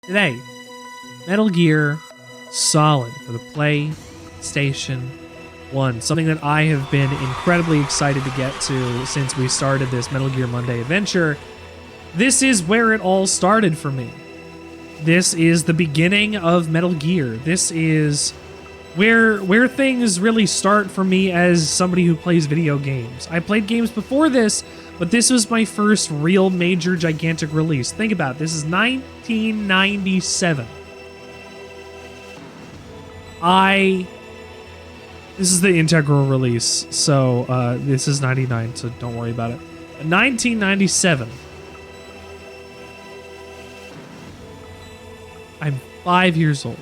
Today, Metal Gear Solid for the PlayStation 1. Something that I have been incredibly excited to get to since we started this Metal Gear Monday adventure. This is where it all started for me. This is the beginning of Metal Gear. This is where things really start for me as somebody who plays video games. I played games before this, but this was my first real major gigantic release. Think about it. This is 1997. This is the integral release, so this is 99, so don't worry about it. 1997. I'm 5 years old.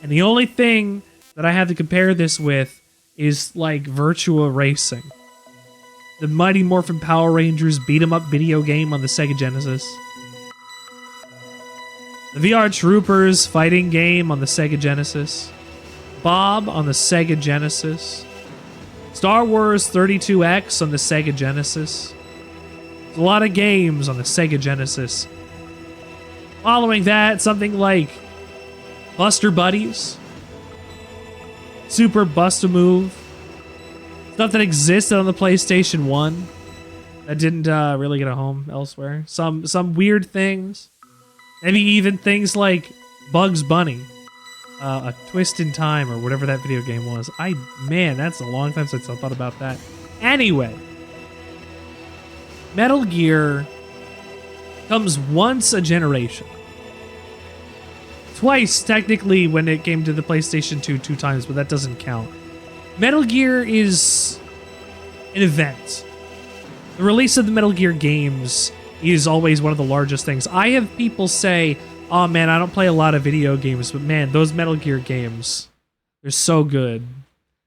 And the only thing that I have to compare this with is like Virtua Racing. The Mighty Morphin Power Rangers beat-em-up video game on the Sega Genesis. The VR Troopers fighting game on the Sega Genesis. Bob on the Sega Genesis. Star Wars 32X on the Sega Genesis. There's a lot of games on the Sega Genesis. Following that, something like Buster Buddies, Super Bust-A-Move, stuff that existed on the PlayStation 1 that didn't really get a home elsewhere. Some weird things, maybe even things like Bugs Bunny, A Twist in Time, or whatever that video game was. Man, that's a long time since I thought about that. Anyway, Metal Gear comes once a generation. Twice, technically, when it came to the PlayStation 2, 2 times, but that doesn't count. Metal Gear is an event. The release of the Metal Gear games is always one of the largest things. I have people say, oh man, I don't play a lot of video games, but man, those Metal Gear games, they're so good.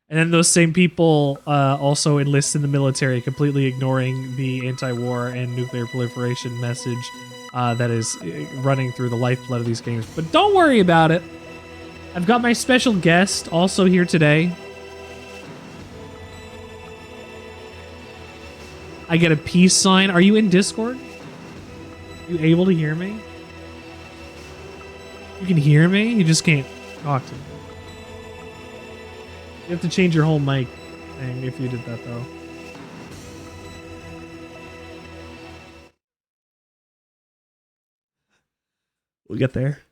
And then those same people also enlist in the military, completely ignoring the anti-war and nuclear proliferation message that is running through the lifeblood of these games. But don't worry about it. I've got my special guest also here today. I get a peace sign. Are you in Discord? Are you able to hear me? You can hear me? You just can't talk to me. You have to change your whole mic thing if you did that, though. We'll get there.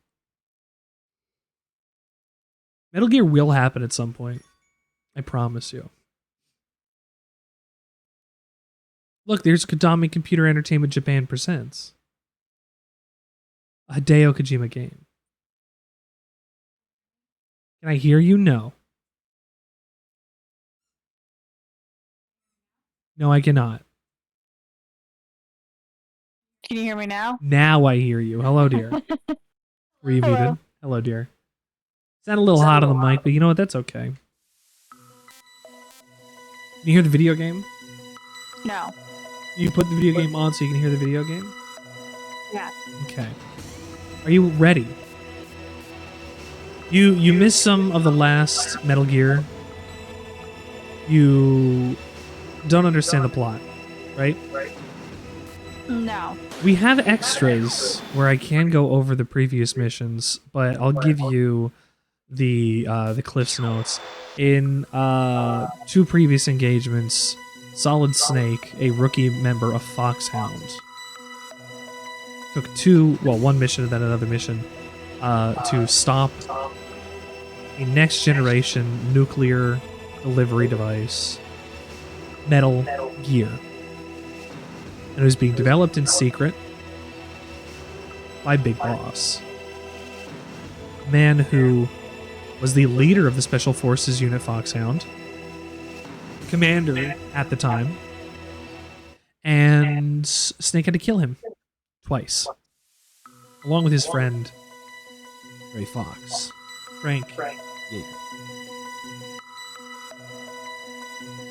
Metal Gear will happen at some point. I promise you. Look, there's Kodami Computer Entertainment Japan presents a Hideo Kojima game. Can I hear you? No. No, I cannot. Can you hear me now? Now I hear you. Hello, dear. Were you muted? Hello, dear. Sound a little hot on the mic, but you know what? That's okay. Can you hear the video game? No. You put the video game on so you can hear the video game? Yeah. Okay. Are you ready? You missed some of the last Metal Gear. You don't understand the plot, right? No. We have extras where I can go over the previous missions, but I'll give you the Cliff's Notes. In 2 previous engagements, Solid Snake, a rookie member of Foxhound, took one mission and then another mission to stop a next generation nuclear delivery device, Metal Gear. And it was being developed in secret by Big Boss, a man who was the leader of the Special Forces Unit Foxhound, commander at the time, and Snake had to kill him twice, along with his friend Ray Fox, Frank Jaeger.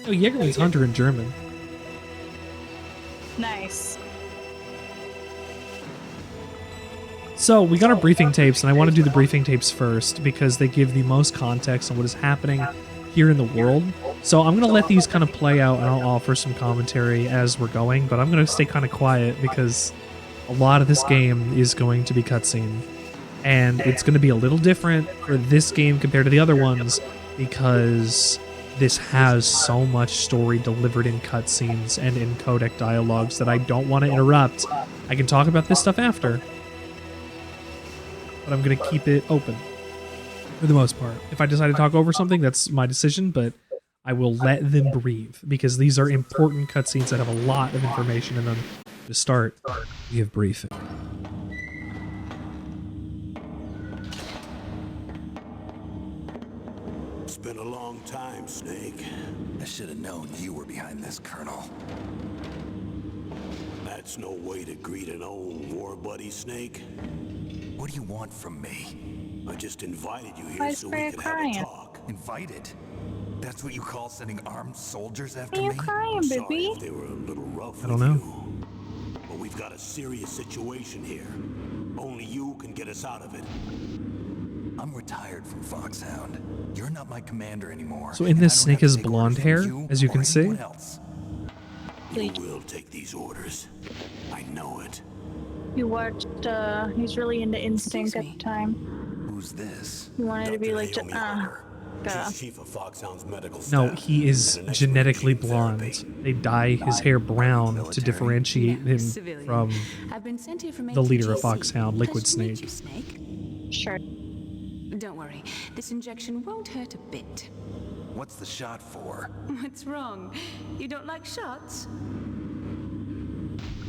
Oh, Jaeger means hunter in German. Nice. So we got our briefing tapes, and I want to do the briefing tapes first because they give the most context on what is happening here in the world. So I'm going to let these kind of play out, and I'll offer some commentary as we're going, but I'm going to stay kind of quiet because a lot of this game is going to be cutscene. And it's going to be a little different for this game compared to the other ones because this has so much story delivered in cutscenes and in codec dialogues that I don't want to interrupt. I can talk about this stuff after, but I'm going to keep it open for the most part. If I decide to talk over something, that's my decision, but I will let them breathe because these are important cutscenes that have a lot of information in them. To start, we have briefing. It's been a long time, Snake. I should have known you were behind this, Colonel. That's no way to greet an old war buddy, Snake. What do you want from me? I just invited you here Why so is we Freya could have crying? a talk. Invited? That's what you call sending armed soldiers after Why are you me? crying, Sorry baby? if they were a little rough I don't with know. you. But we've got a serious situation here. Only you can get us out of it. I'm retired from Foxhound. You're not my commander anymore. So in and this, I don't Snake have to has take blonde orders from hair, you as you or can see. anyone else. You will take these orders. I know it. You watched, he's really into Instinct at the time. Who's this? He wanted to be Dr. like, Naomi Harper, Chief of Foxhound's medical staff. No, he is and an expert in genetically gene therapy. blonde. They dye his hair brown to Military. differentiate him Civilian. from I've been sent here from the leader of ATGC. Foxhound, Liquid Pleasure to meet Snake. you, Snake. Sure. Don't worry, this injection won't hurt a bit. What's the shot for? What's wrong? You don't like shots?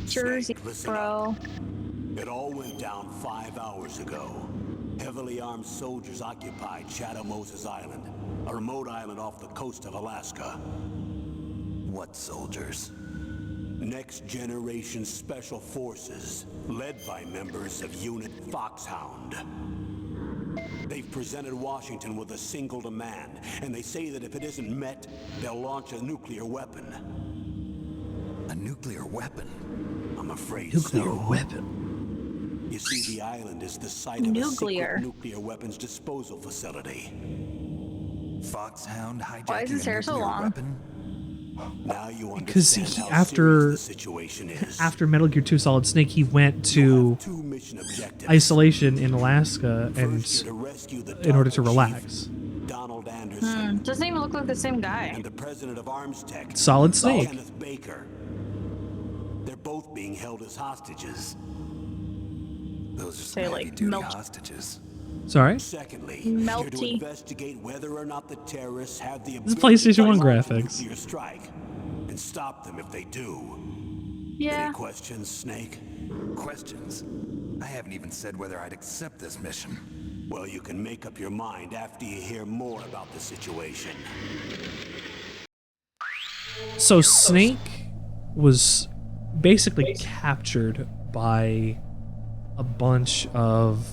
Jersey, Snake, listen bro. It all went down 5 hours ago. Heavily armed soldiers occupied Shadow Moses Island, a remote island off the coast of Alaska. What soldiers? Next generation special forces, led by members of Unit Foxhound. They've presented Washington with a single demand, and they say that if it isn't met, they'll launch a nuclear weapon. A nuclear weapon? I'm afraid Nuclear so. weapon. You see, the island is the site of a Nuclear. secret nuclear weapons disposal facility. Foxhound hijacking Why is his a hair so nuclear long? weapon? Now you Because understand he- how after- serious the situation is. After Metal Gear 2 Solid Snake, he went You to have two mission objectives. isolation in Alaska and First, you're to rescue the in order to Double relax. Chief, Donald Anderson, Doesn't even look like the same guy. and the president of Arms Tech, Solid Snake. Kenneth Baker. They're both being held as hostages. Those are Say, some like, heavy-duty melt- hostages. Sorry? Secondly, you're to Melty. investigate whether or not the terrorists have the This is ability PlayStation to 1 launch a graphics. nuclear strike, and stop them if they do. Yeah. Any questions, Snake? Questions? I haven't even said whether I'd accept this mission. Well, you can make up your mind after you hear more about the situation. So Snake was basically captured by a bunch of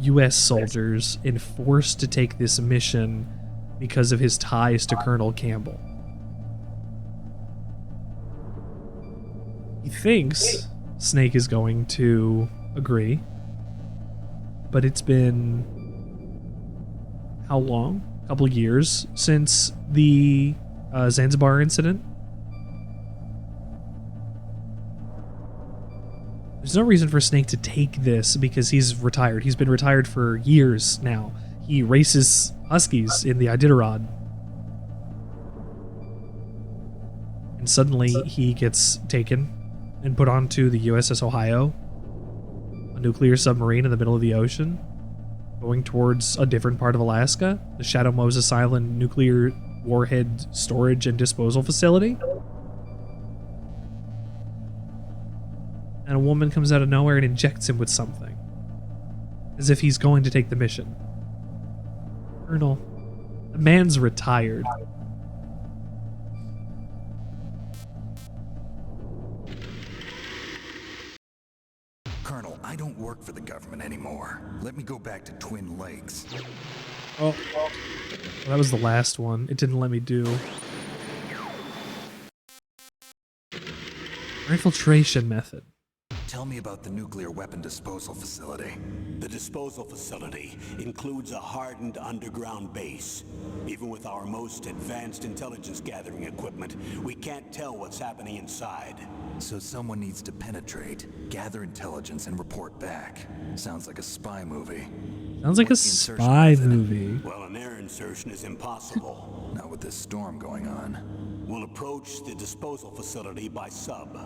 US soldiers and forced to take this mission because of his ties to Colonel Campbell. He thinks Snake is going to agree, but it's been how long? A couple of years since the Zanzibar incident. There's no reason for Snake to take this because he's retired. He's been retired for years now. He races huskies in the Iditarod. And suddenly he gets taken and put onto the USS Ohio, a nuclear submarine in the middle of the ocean, going towards a different part of Alaska, the Shadow Moses Island nuclear warhead storage and disposal facility. And a woman comes out of nowhere and injects him with something, as if he's going to take the mission. Colonel, the man's retired. Colonel, I don't work for the government anymore. Let me go back to Twin Lakes. Oh, that was the last one. It didn't let me do. Infiltration method. Tell me about the nuclear weapon disposal facility. The disposal facility includes a hardened underground base. Even with our most advanced intelligence gathering equipment, we can't tell what's happening inside. So someone needs to penetrate, gather intelligence, and report back. Sounds like a spy movie. Sounds like a Insertion spy method. movie. Well, an air insertion is impossible. Not with this storm going on. We'll approach the disposal facility by sub.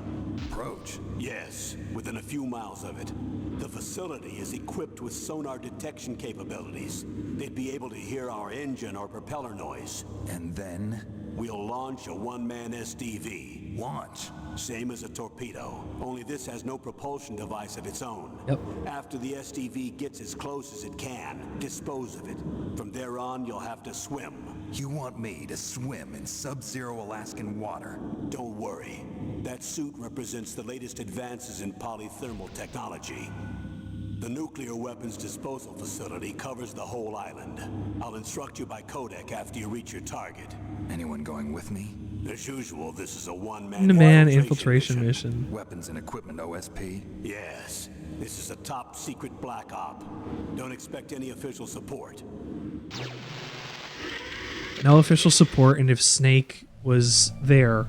Approach. Yes, within a few miles of it. The facility is equipped with sonar detection capabilities. They'd be able to hear our engine or propeller noise. And then We'll launch a one-man SDV. launch. Same as a torpedo, only this has no propulsion device of its own. Yep. After the SDV gets as close as it can, dispose of it. From there on, you'll have to swim. You want me to swim in sub-zero Alaskan water? Don't worry. That suit represents the latest advances in polythermal technology. The nuclear weapons disposal facility covers the whole island. I'll instruct you by codec after you reach your target. Anyone going with me? As usual, this is a one-man Man infiltration mission. Weapons and equipment OSP? Yes, this is a top secret black op. Don't expect any official support. No official support, and if Snake was there,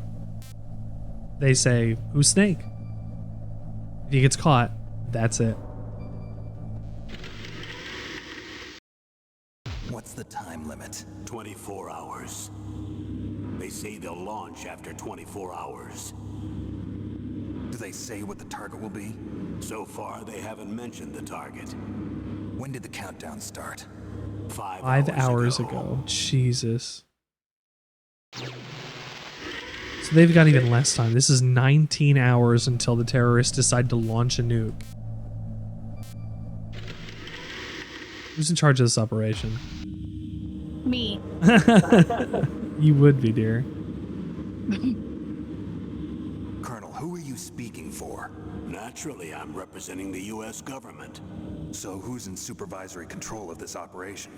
they say, who's Snake? If he gets caught, that's it. What's the time limit? 24 hours. They say they'll launch after 24 hours. Do they say what the target will be? So far, they haven't mentioned the target. When did the countdown start? 5 5 hours ago. Jesus. So they've got even less time. This is 19 hours until the terrorists decide to launch a nuke. Who's in charge of this operation? Me. You would be, dear. Colonel, who are you speaking for? Naturally, I'm representing the U.S. government. So who's in supervisory control of this operation?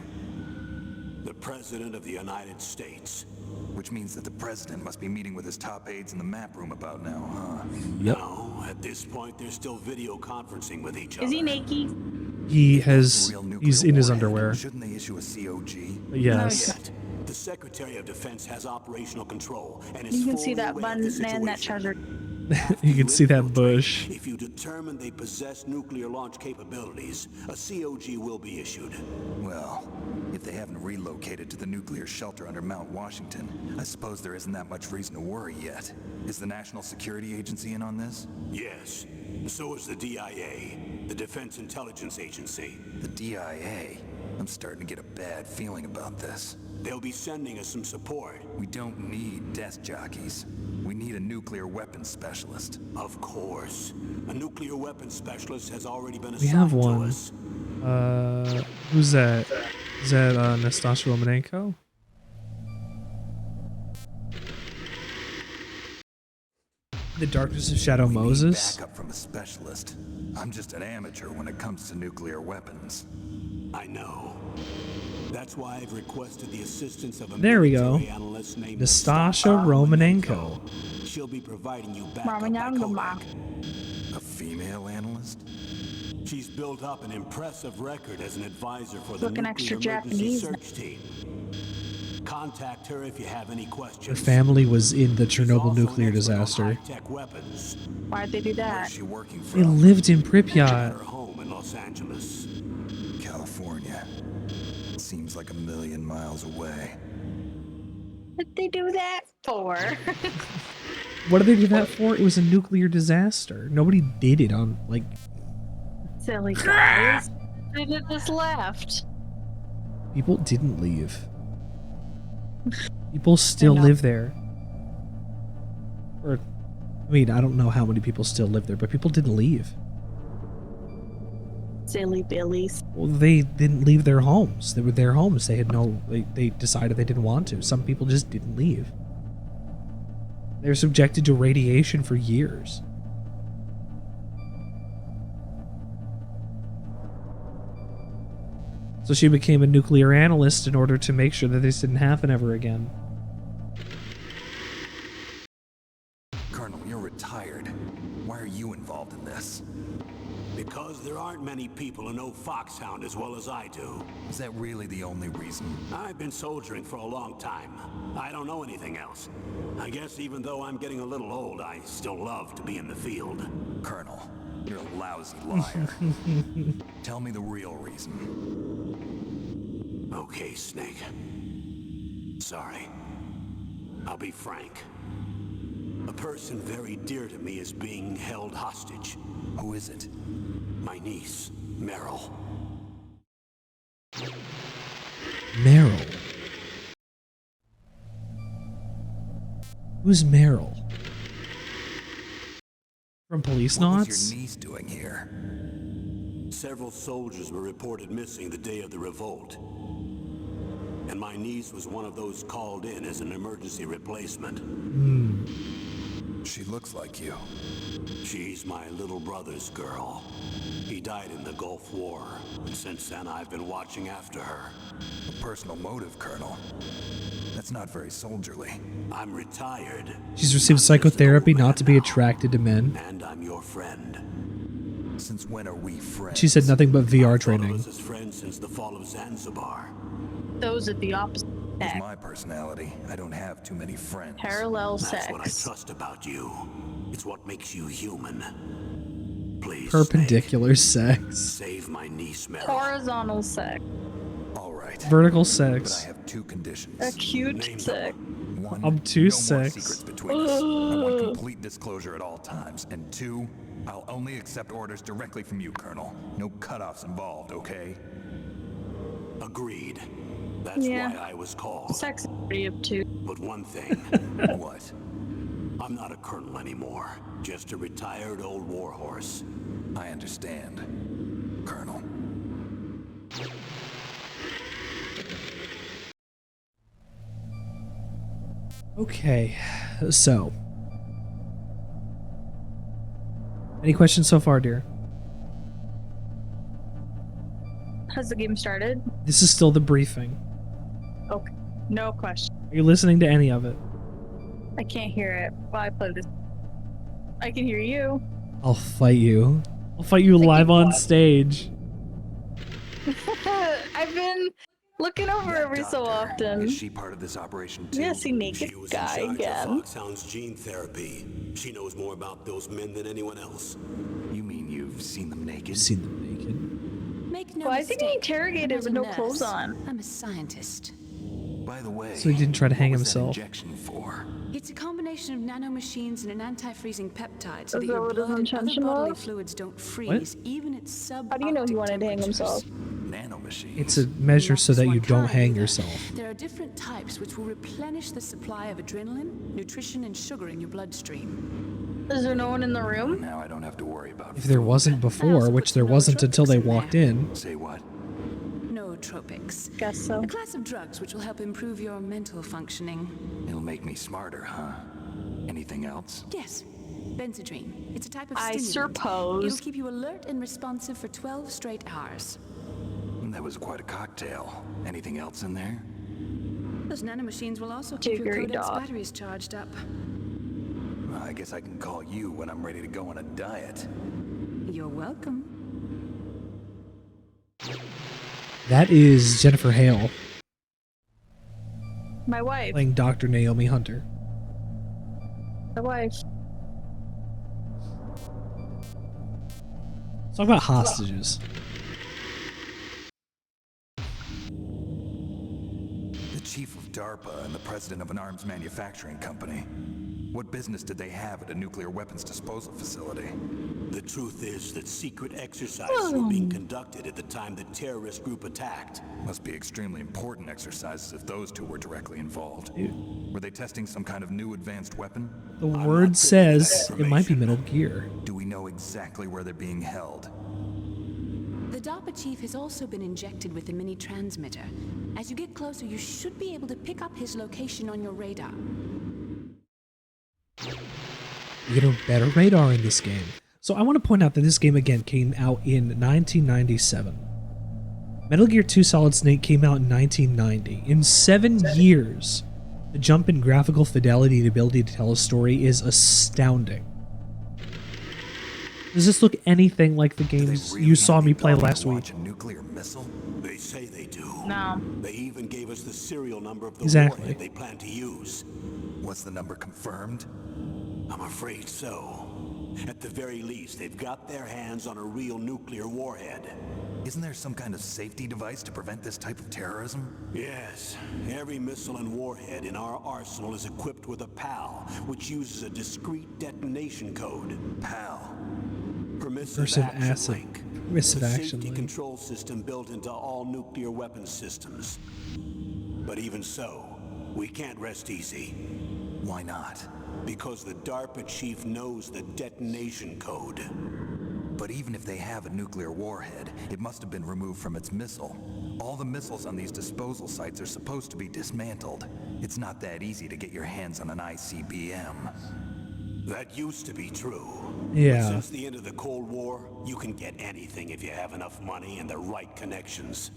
The President of the United States. Which means that the president must be meeting with his top aides in the map room about now, huh? Yep. No, at this point, they're still video conferencing with each other. Is he naked? He's in his underwear. Shouldn't they issue a COG? Yes. Yet, the Secretary of Defense has operational control and is You can fully see that aware of bun the man, that situation. treasure. You can see that bush. If you determine they possess nuclear launch capabilities, a COG will be issued. Well, if they haven't relocated to the nuclear shelter under Mount Washington, I suppose there isn't that much reason to worry yet. Is the National Security Agency in on this? Yes, so is the DIA, the Defense Intelligence Agency. The DIA? I'm starting to get a bad feeling about this. They'll be sending us some support. We don't need desk jockeys. We need a nuclear weapons specialist. Of course. A nuclear weapons specialist has already been We assigned have to one. us. Who's that? Is that Nastasha Romanenko? The Darkness of Shadow We need Moses? backup from a specialist. I'm just an amateur when it comes to nuclear weapons. I know. That's why I've requested the assistance of a There we go. military analyst named Nastasha Romanenko. She'll be providing you backup by Romanenko. codec. A female analyst? She's built up an impressive record as an advisor for the Looking nuclear extra emergency Japanese. search team. Contact her if you have any Her questions. family was in the She's Chernobyl also an nuclear expert on disaster. high-tech weapons. Why'd they do Where's that? she working They from? lived in Her Pripyat. home in Los Angeles. California. Seems like a million miles away. What'd they do that for? What did they do that for? It was a nuclear disaster. Nobody did it on, like... Silly guys. They just left. People didn't leave. People still know. live there. Or, I mean, I don't know how many people still live there, but people didn't leave. Silly Billies. Well, they didn't leave their homes. They were their homes. They had no... They decided they didn't want to. Some people just didn't leave. They were subjected to radiation for years. So she became a nuclear analyst in order to make sure that this didn't happen ever again. Colonel, you're retired. Why are you involved in this? people who know Foxhound as well as I do. Is that really the only reason? I've been soldiering for a long time. I don't know anything else. I guess even though I'm getting a little old, I still love to be in the field. Colonel, you're a lousy liar. Tell me the real reason. Okay, Snake. Sorry. I'll be frank. A person very dear to me is being held hostage. Who is it? My niece, Meryl. Meryl. Who's Meryl? From Police What Knots? was your niece doing here? Several soldiers were reported missing the day of the revolt. And my niece was one of those called in as an emergency replacement. She looks like you. She's my little brother's girl. He died in the Gulf War, and since then I've been watching after her. A personal motive, Colonel. That's not very soldierly. I'm retired. She's received psychotherapy not to be attracted to men. And I'm your friend. Since when are we friends? She said nothing but VR I've thought of training. us as friends since the fall of Zanzibar. Those are the opposite. With my personality, I don't have too many friends. Parallel That's what I sex. trust about you. It's what makes you human. Please, Perpendicular Snake, sex. save my niece, Meryl. Horizontal sex. All right. Vertical But I sex. have two conditions. Acute Name sex. One, Obtuse no more sex. secrets between us. I want complete disclosure at all times. And two, I'll only accept orders directly from you, Colonel. No cutoffs involved, okay? Agreed. That's Yeah. why I was called. Sex is pretty obtuse. But one thing, What? I'm not a colonel anymore. Just a retired old warhorse. I understand, Colonel. Okay, so. Any questions so far, dear? Has the game started? This is still the briefing. Okay. No question. Are you listening to any of it? I can't hear it while I play this. I can hear you. I'll fight you. I'll fight you live on stage. I've been looking over That every so doctor, often. Is she part of this operation too? Yeah, see naked She was guy in charge again. of Foxhound's gene therapy. She knows more about those men than anyone else. You mean you've seen them naked? You've seen them naked. Make no Well, I think he mistake, interrogated I'm with not no a clothes nurse. on. I'm a scientist. By the way, So he didn't try to hang what was that himself. injection for? It's a combination of nanomachines and an anti-freezing peptide so Is that that your what his blood and other intention bodily was? fluids don't freeze, even at sub. How do you know he wanted to hang himself? Nanomachines. It's a measure so that you don't hang yourself. There are different types which will replenish the supply of adrenaline, nutrition, and sugar in your bloodstream. Is there no one in the room? Now I don't have to worry about If there wasn't before, which there wasn't until they walked in. Say what? Nootropics. Guess so. A class of drugs which will help improve your mental functioning. It'll make me smarter, huh? Anything else? Yes. Benzodrine. It's a type of I stimulant. suppose. It'll keep you alert and responsive for 12 straight hours. That was quite a cocktail. Anything else in there? Those nanomachines will also keep your Jiggery codex dog. batteries charged up. Well, I guess I can call you when I'm ready to go on a diet. You're welcome. That is Jennifer Hale My wife. playing Dr. Naomi Hunter. My wife. Let's talk about hostages. The chief of DARPA and the president of an arms manufacturing company. What business did they have at a nuclear weapons disposal facility? The truth is that secret exercises were being conducted at the time the terrorist group attacked. Must be extremely important exercises if those two were directly involved. Were they testing some kind of new advanced weapon? The not word privy to says that it might be information. Metal Gear. Do we know exactly where they're being held? The DARPA chief has also been injected with a mini transmitter. As you get closer, you should be able to pick up his location on your radar. You get a better radar in this game. So I want to point out that this game again came out in 1997. Metal Gear 2 Solid Snake came out in 1990. In 7 years, the jump in graphical fidelity and ability to tell a story is astounding. Does this look anything like the Do they games really you saw have me any play dog to last week? launch a nuclear missile? They say they do. No. They even gave us the serial number of the Exactly. warhead they plan to use. Was the number confirmed? I'm afraid so. At the very least, they've got their hands on a real nuclear warhead. Isn't there some kind of safety device to prevent this type of terrorism? Yes. Every missile and warhead in our arsenal is equipped with a PAL, which uses a discrete detonation code. PAL. Permissive Permissive action acid- link. permissive The action safety link. control system built into all nuclear weapon systems. But even so, we can't rest easy. Why not? Because the DARPA chief knows the detonation code. But even if they have a nuclear warhead, it must have been removed from its missile. All the missiles on these disposal sites are supposed to be dismantled. It's not that easy to get your hands on an ICBM. That used to be true. Yeah. But since the end of the Cold War, you can get anything if you have enough money and the right connections.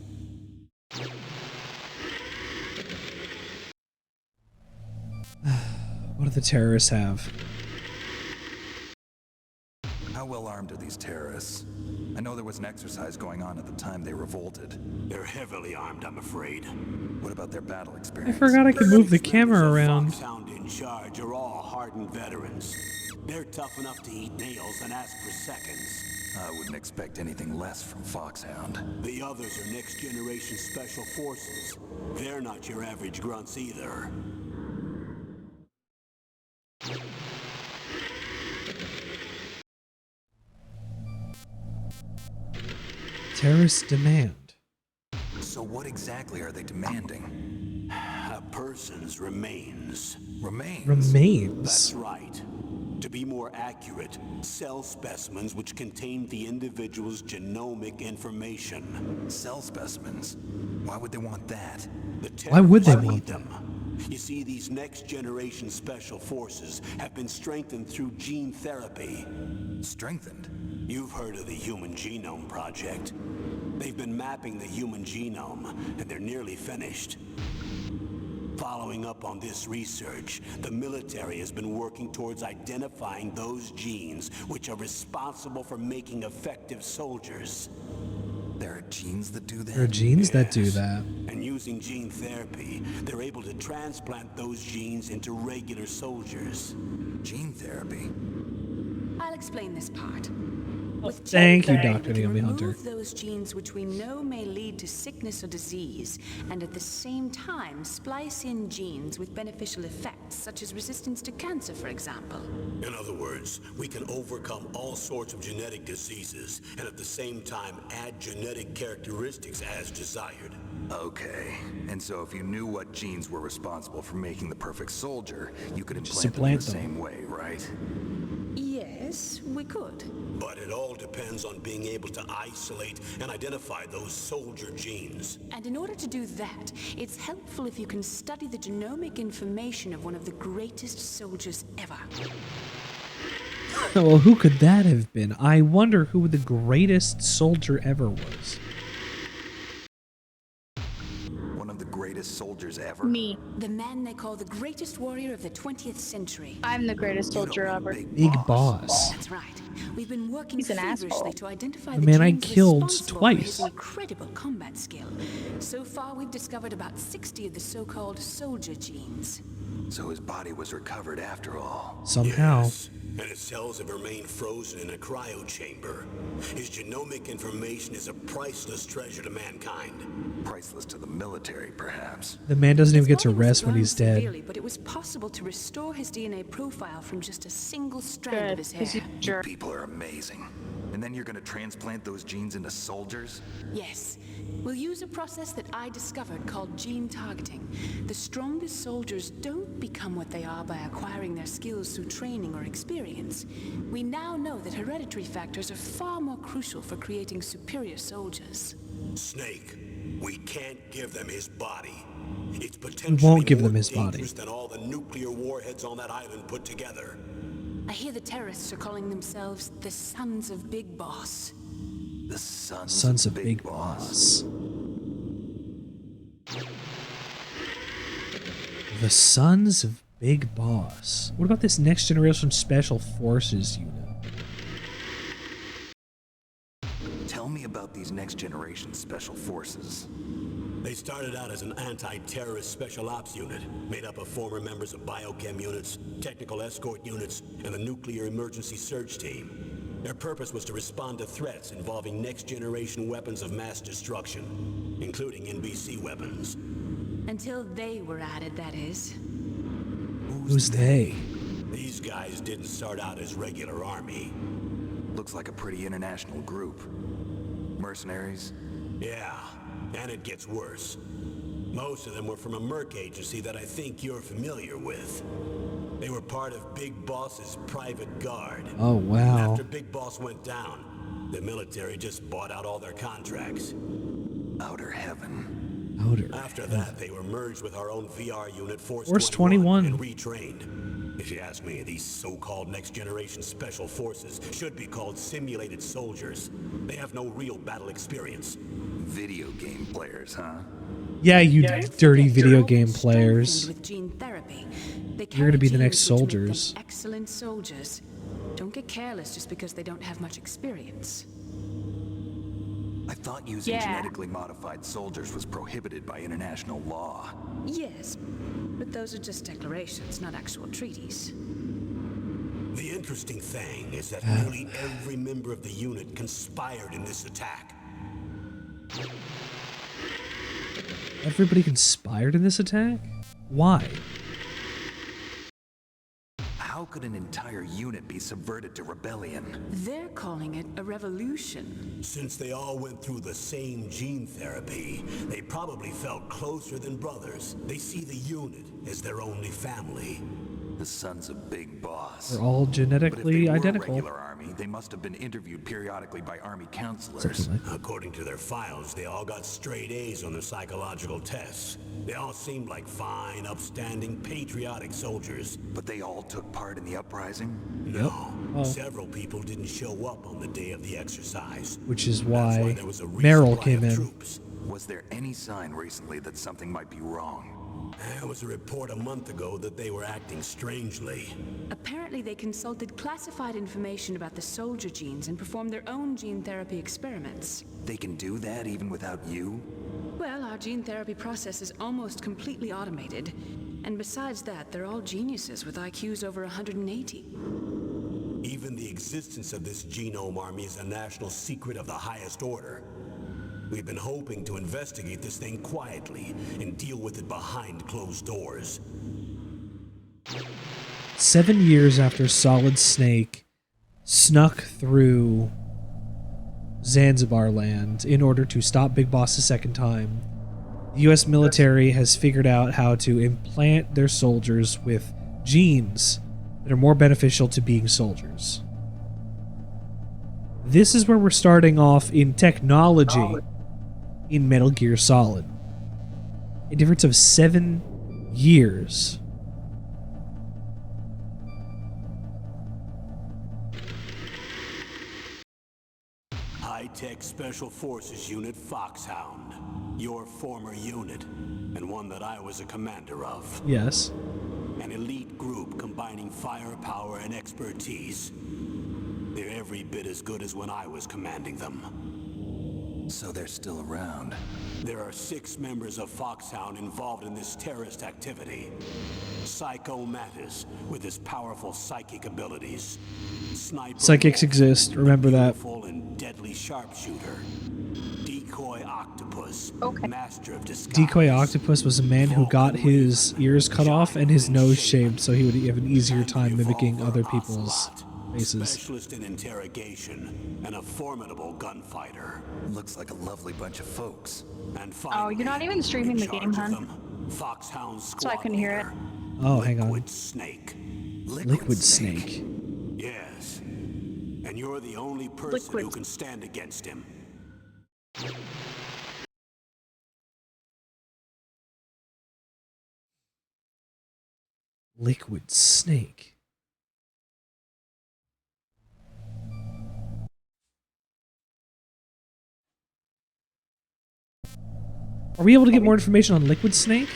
What do the terrorists have? How well armed are these terrorists? I know there was an exercise going on at the time they revolted. They're heavily armed, I'm afraid. What about their battle I experience? forgot I could move the Members camera of around. Foxhound in charge are all hardened veterans. They're tough enough to eat nails and ask for seconds. I wouldn't expect anything less from Foxhound. The others are next generation special forces. They're not your average grunts either. Terrorist demand. So what exactly are they demanding? A person's remains. Remains? Remains. That's right. To be more accurate, cell specimens which contain the individual's genomic information. Cell specimens? Why would they want that? The Why would they terrorists want need them? You see, these next generation special forces have been strengthened through gene therapy. Strengthened? You've heard of the Human Genome Project. They've been mapping the human genome, and they're nearly finished. Following up on this research, the military has been working towards identifying those genes which are responsible for making effective soldiers. There are genes that do that? There are genes that do Yes. that. And using gene therapy, they're able to transplant those genes into regular soldiers. Gene therapy? I'll explain this part. With Thank gene you, therapy, Dr. we can Naomi Hunter. remove those genes which we know may lead to sickness or disease, and at the same time splice in genes with beneficial effects, such as resistance to cancer, for example. In other words, we can overcome all sorts of genetic diseases and at the same time add genetic characteristics as desired. Okay. And so if you knew what genes were responsible for making the perfect soldier, you could Just implant them in the implant them. same way, right? Yes, we could. But it all depends on being able to isolate and identify those soldier genes. And in order to do that, it's helpful if you can study the genomic information of one of the greatest soldiers ever. Well, who could that have been? I wonder who the greatest soldier ever was. One of the greatest soldiers ever? Me. The man they call the greatest warrior of the 20th century. I'm the greatest soldier ever. Big boss. That's right. We've been working He's an feverishly asshole. to identify The the man I genes killed responsible twice. for his incredible combat skill. So far, we've discovered about 60 of the so-called soldier genes. So his body was recovered after all. Somehow. Yes, and his cells have remained frozen in a cryo chamber. His genomic information is a priceless treasure to mankind. Priceless to the military, perhaps. The man doesn't even His get to body was rest when burned he's dead. severely, but it was possible to restore his DNA profile from just a single strand of Good. his Because hair. you jerk. People are amazing. And then you're gonna transplant those genes into soldiers? Yes. We'll use a process that I discovered called gene targeting. The strongest soldiers don't become what they are by acquiring their skills through training or experience. We now know that hereditary factors are far more crucial for creating superior soldiers. Snake, we can't give them his body. It's potentially won't give more them his body. dangerous than all the nuclear warheads on that island put together. I hear the terrorists are calling themselves the Sons of Big Boss. The sons, Sons of Big Boss. The Sons of Big Boss. What about this next generation special forces unit? Special Forces? They started out as an anti-terrorist special ops unit, made up of former members of biochem units, technical escort units, and the nuclear emergency surge team. Their purpose was to respond to threats involving next-generation weapons of mass destruction, including NBC weapons. Until they were added, that is. Who's they? These guys didn't start out as regular army. Looks like a pretty international group. Mercenaries? Yeah, and it gets worse. Most of them were from a merc agency that I think you're familiar with. They were part of Big Boss's private guard. Oh, wow. After Big Boss went down, the military just bought out all their contracts. Outer heaven. After that, they were merged with our own VR unit, Force 21, and retrained. If you ask me, these so-called next-generation special forces should be called simulated soldiers. They have no real battle experience. Video game players, huh? Yeah, you dirty video game players. With gene therapy, they You're gonna be the carry next genes which make them soldiers. Excellent soldiers. Don't get careless just because they don't have much experience. I thought using genetically modified soldiers was prohibited by international law. Yes, but those are just declarations, not actual treaties. The interesting thing is that nearly every member of the unit conspired in this attack. Everybody conspired in this attack? Why? How could an entire unit be subverted to rebellion? They're calling it a revolution. Since they all went through the same gene therapy, they probably felt closer than brothers. They see the unit as their only family. The sons of Big Boss. They're all But if genetically they were identical. regular army, they must have been interviewed periodically by army counselors. Something like that. According to their files, they all got straight A's on their psychological tests. They all seemed like fine, upstanding, patriotic soldiers. But they all took part in the uprising? No, Oh. several people didn't show up on the day of the exercise. Which is That's why there was a Meryl resupply came of in. troops. Was there any sign recently that something might be wrong? There was a report a month ago that they were acting strangely. Apparently, they consulted classified information about the soldier genes and performed their own gene therapy experiments. They can do that even without you? Well, our gene therapy process is almost completely automated. And besides that, they're all geniuses with IQs over 180. Even the existence of this genome army is a national secret of the highest order. We've been hoping to investigate this thing quietly and deal with it behind closed doors. 7 years after Solid Snake snuck through Zanzibar land in order to stop Big Boss a second time, the US military has figured out how to implant their soldiers with genes that are more beneficial to being soldiers. This is where we're starting off in technology in Metal Gear Solid. A difference of 7 years. High-tech Special Forces Unit Foxhound. Your former unit, and one that I was a commander of. Yes. An elite group combining firepower and expertise. They're every bit as good as when I was commanding them. So they're still around. There are 6 members of Foxhound involved in this terrorist activity. Psycho Mattis, with his powerful psychic abilities. Sniper Psychics Wolf, exist, remember that. beautiful and deadly sharpshooter. Decoy Octopus, Okay. master of disguise. Decoy Octopus was a man who got his ears cut off and his nose shaved so he would have an easier time mimicking other people's faces. Specialist in interrogation and a formidable gunfighter. Looks like a lovely bunch of folks. And finally, you're not even streaming in the charge game, of hun? them, Foxhound So I couldn't hear it. leader, Oh, hang on. Liquid Snake. Liquid Snake. Yes. And you're the only person Liquid. who can stand against him. Liquid Snake. Are we able to get more information on Liquid Snake?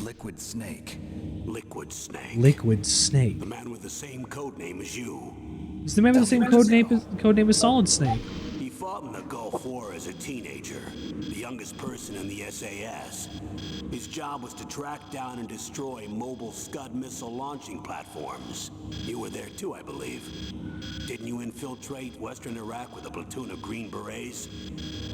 Liquid Snake. Liquid Snake. Liquid Snake. The man with the same code name as you. Is the man with the same code name as Solid Snake? He fought out in the Gulf War as a teenager, the youngest person in the SAS. His job was to track down and destroy mobile Scud missile launching platforms. You were there too, I believe. Didn't you infiltrate Western Iraq with a platoon of Green Berets?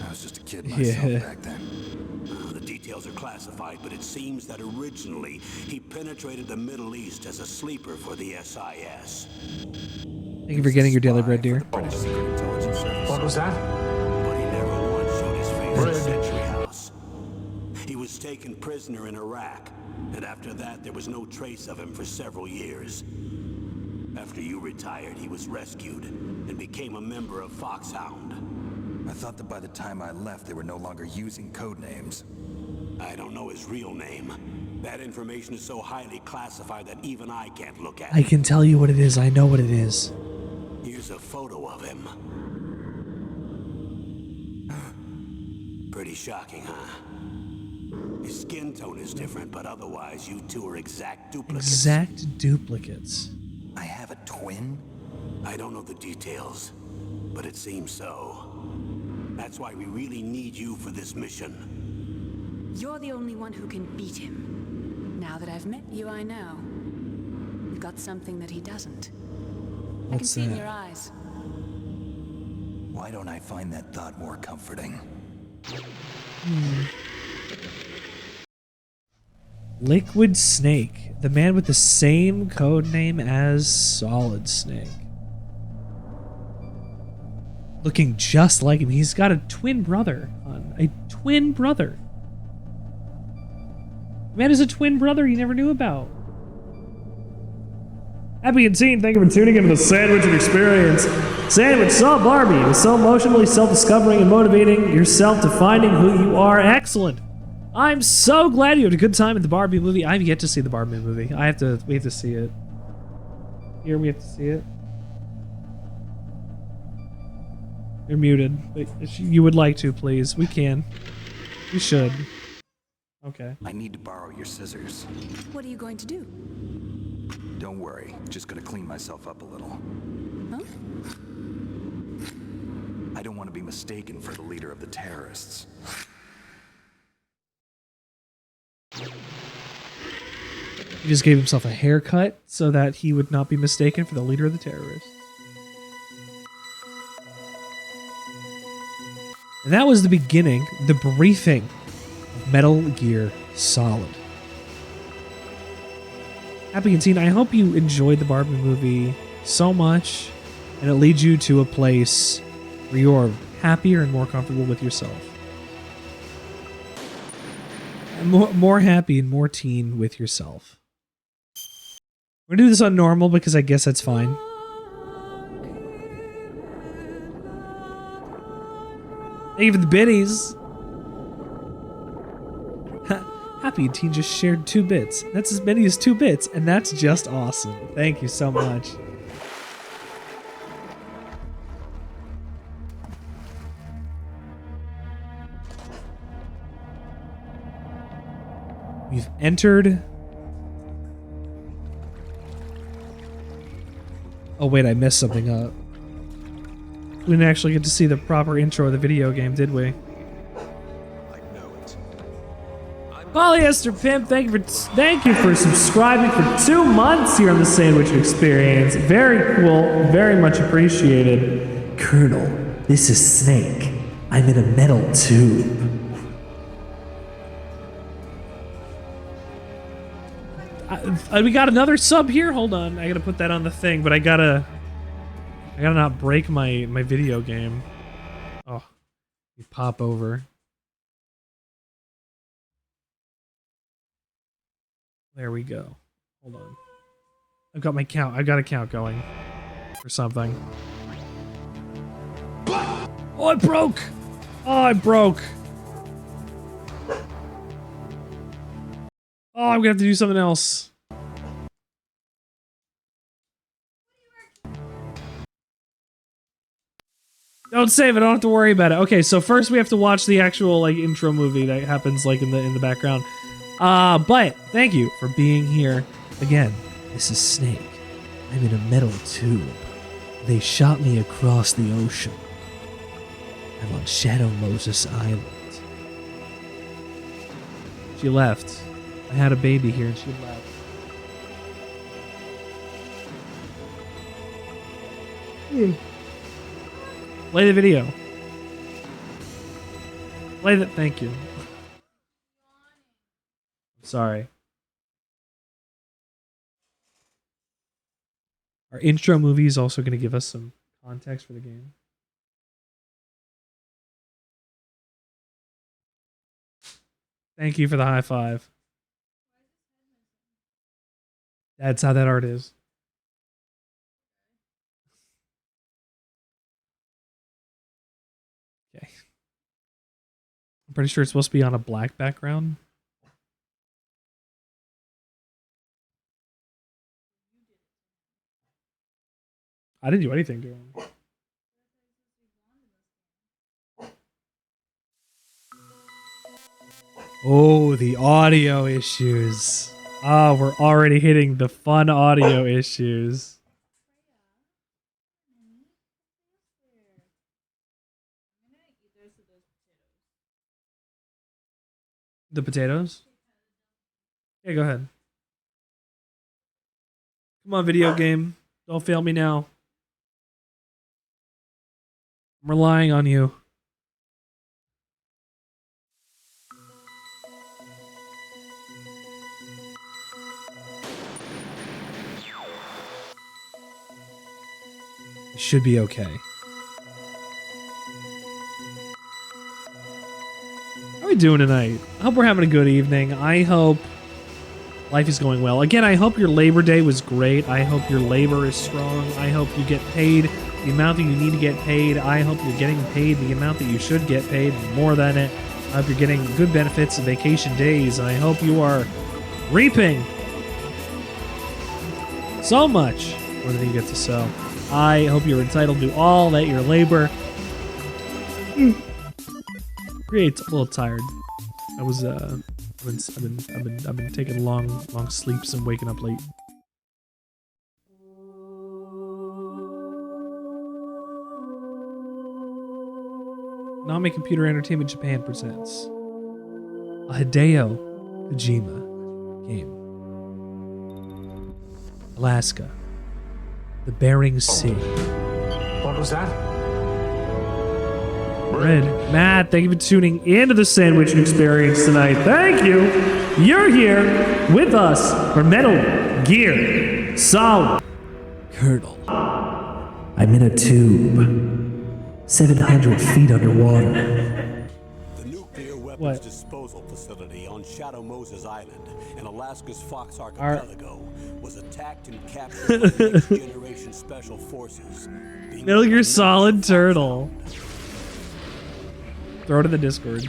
I was just a kid myself back then. The details are classified, but it seems that originally he penetrated the Middle East as a sleeper for the SIS. Thank you for getting your daily bread, dear. British Secret Intelligence Service. What was that? But he never once showed his face at Century House. He was taken prisoner in Iraq, and after that there was no trace of him for several years. After you retired, he was rescued and became a member of Foxhound. I thought that by the time I left, they were no longer using code names. I don't know his real name. That information is so highly classified that even I can't look at I it. can tell you what it is. I know what it is. Here's a photo of him. Pretty shocking, huh? His skin tone is different, but otherwise you two are exact duplicates. Exact duplicates. I have a twin? I don't know the details, but it seems so. That's why we really need you for this mission. You're the only one who can beat him. Now that I've met you, I know. You've got something that he doesn't. I can What's see in that? your eyes. Why don't I find that thought more comforting? Liquid Snake, the man with the same code name as Solid Snake. Looking just like him. He's got a twin brother. A twin brother. The man is a twin brother you never knew about. Happy and Teen, thank you for tuning in to the Sandwichard experience. Sandwich saw Barbie. It was so emotionally self-discovering and motivating yourself to finding who you are. Excellent. I'm so glad you had a good time at the Barbie movie. I've yet to see the Barbie movie. We have to see it. Here, we have to see it. You're muted, but if you would like to, please. We can. You should. Okay. I need to borrow your scissors. What are you going to do? Don't worry, just gonna clean myself up a little. Huh? I don't want to be mistaken for the leader of the terrorists. He just gave himself a haircut so that he would not be mistaken for the leader of the terrorists. And that was the beginning, the briefing of Metal Gear Solid. Happy and Teen, I hope you enjoyed the Barbie movie so much and it leads you to a place where you're happier and more comfortable with yourself. And more happy and more teen with yourself. We're gonna do this on normal because I guess that's fine. Thank you for the biddies. Happy and Teen just shared 2 bits. That's as many as 2 bits, and that's just awesome. Thank you so much. We've entered... Oh wait, I messed something up. We didn't actually get to see the proper intro of the video game, did we? Polyester Pimp, thank you for subscribing for 2 months here on the Sandwich Experience. Very cool, very much appreciated. Colonel, this is Snake. I'm in a metal tube. We got another sub here. Hold on, I gotta put that on the thing, but I gotta not break my video game. Oh, you pop over. There we go. Hold on. I've got my count. I've got a count going for something. Oh, it broke! Oh, it broke! Oh, I'm gonna have to do something else. Don't save it. I don't have to worry about it. Okay, so first we have to watch the actual like intro movie that happens like in the background. But thank you for being here again. This is Snake. I'm in a metal tube. They shot me across the ocean. I'm on Shadow Moses Island. She left. I had a baby here and she left. Play the video. Play that. Thank you. Sorry. Our intro movie is also going to give us some context for the game. Thank you for the high five. That's how that art is. Okay. I'm pretty sure it's supposed to be on a black background. I didn't do anything to him. Oh, the audio issues. Ah, we're already hitting the fun audio issues. The potatoes? Yeah, go ahead. Come on, video game. Don't fail me now. I'm relying on you. It should be okay. How are we doing tonight? I hope we're having a good evening. I hope life is going well. Again, I hope your Labor Day was great. I hope your labor is strong. I hope you get paid the amount that you need to get paid. I hope you're getting paid the amount that you should get paid, more than it. I hope you're getting good benefits and vacation days. I hope you are reaping so much more than you get to sow. I hope you're entitled to all that your labor creates. I'm a little tired. I was I've been taking long sleeps and waking up late. Nami Computer Entertainment Japan presents a Hideo Kojima game. Alaska. The Bering Sea. What was that? Red. Matt, thank you for tuning into the Sandwich Experience tonight. Thank you. You're here with us for Metal Gear Solid. Colonel. I'm in a tube. 700 feet underwater. The nuclear weapons What? disposal facility on Shadow Moses Island in Alaska's Fox Archipelago was attacked and captured by the Next Generation Special Forces. being Metal Gear led by Solid members of Turtle. Foxhound. Throw it in the Discord.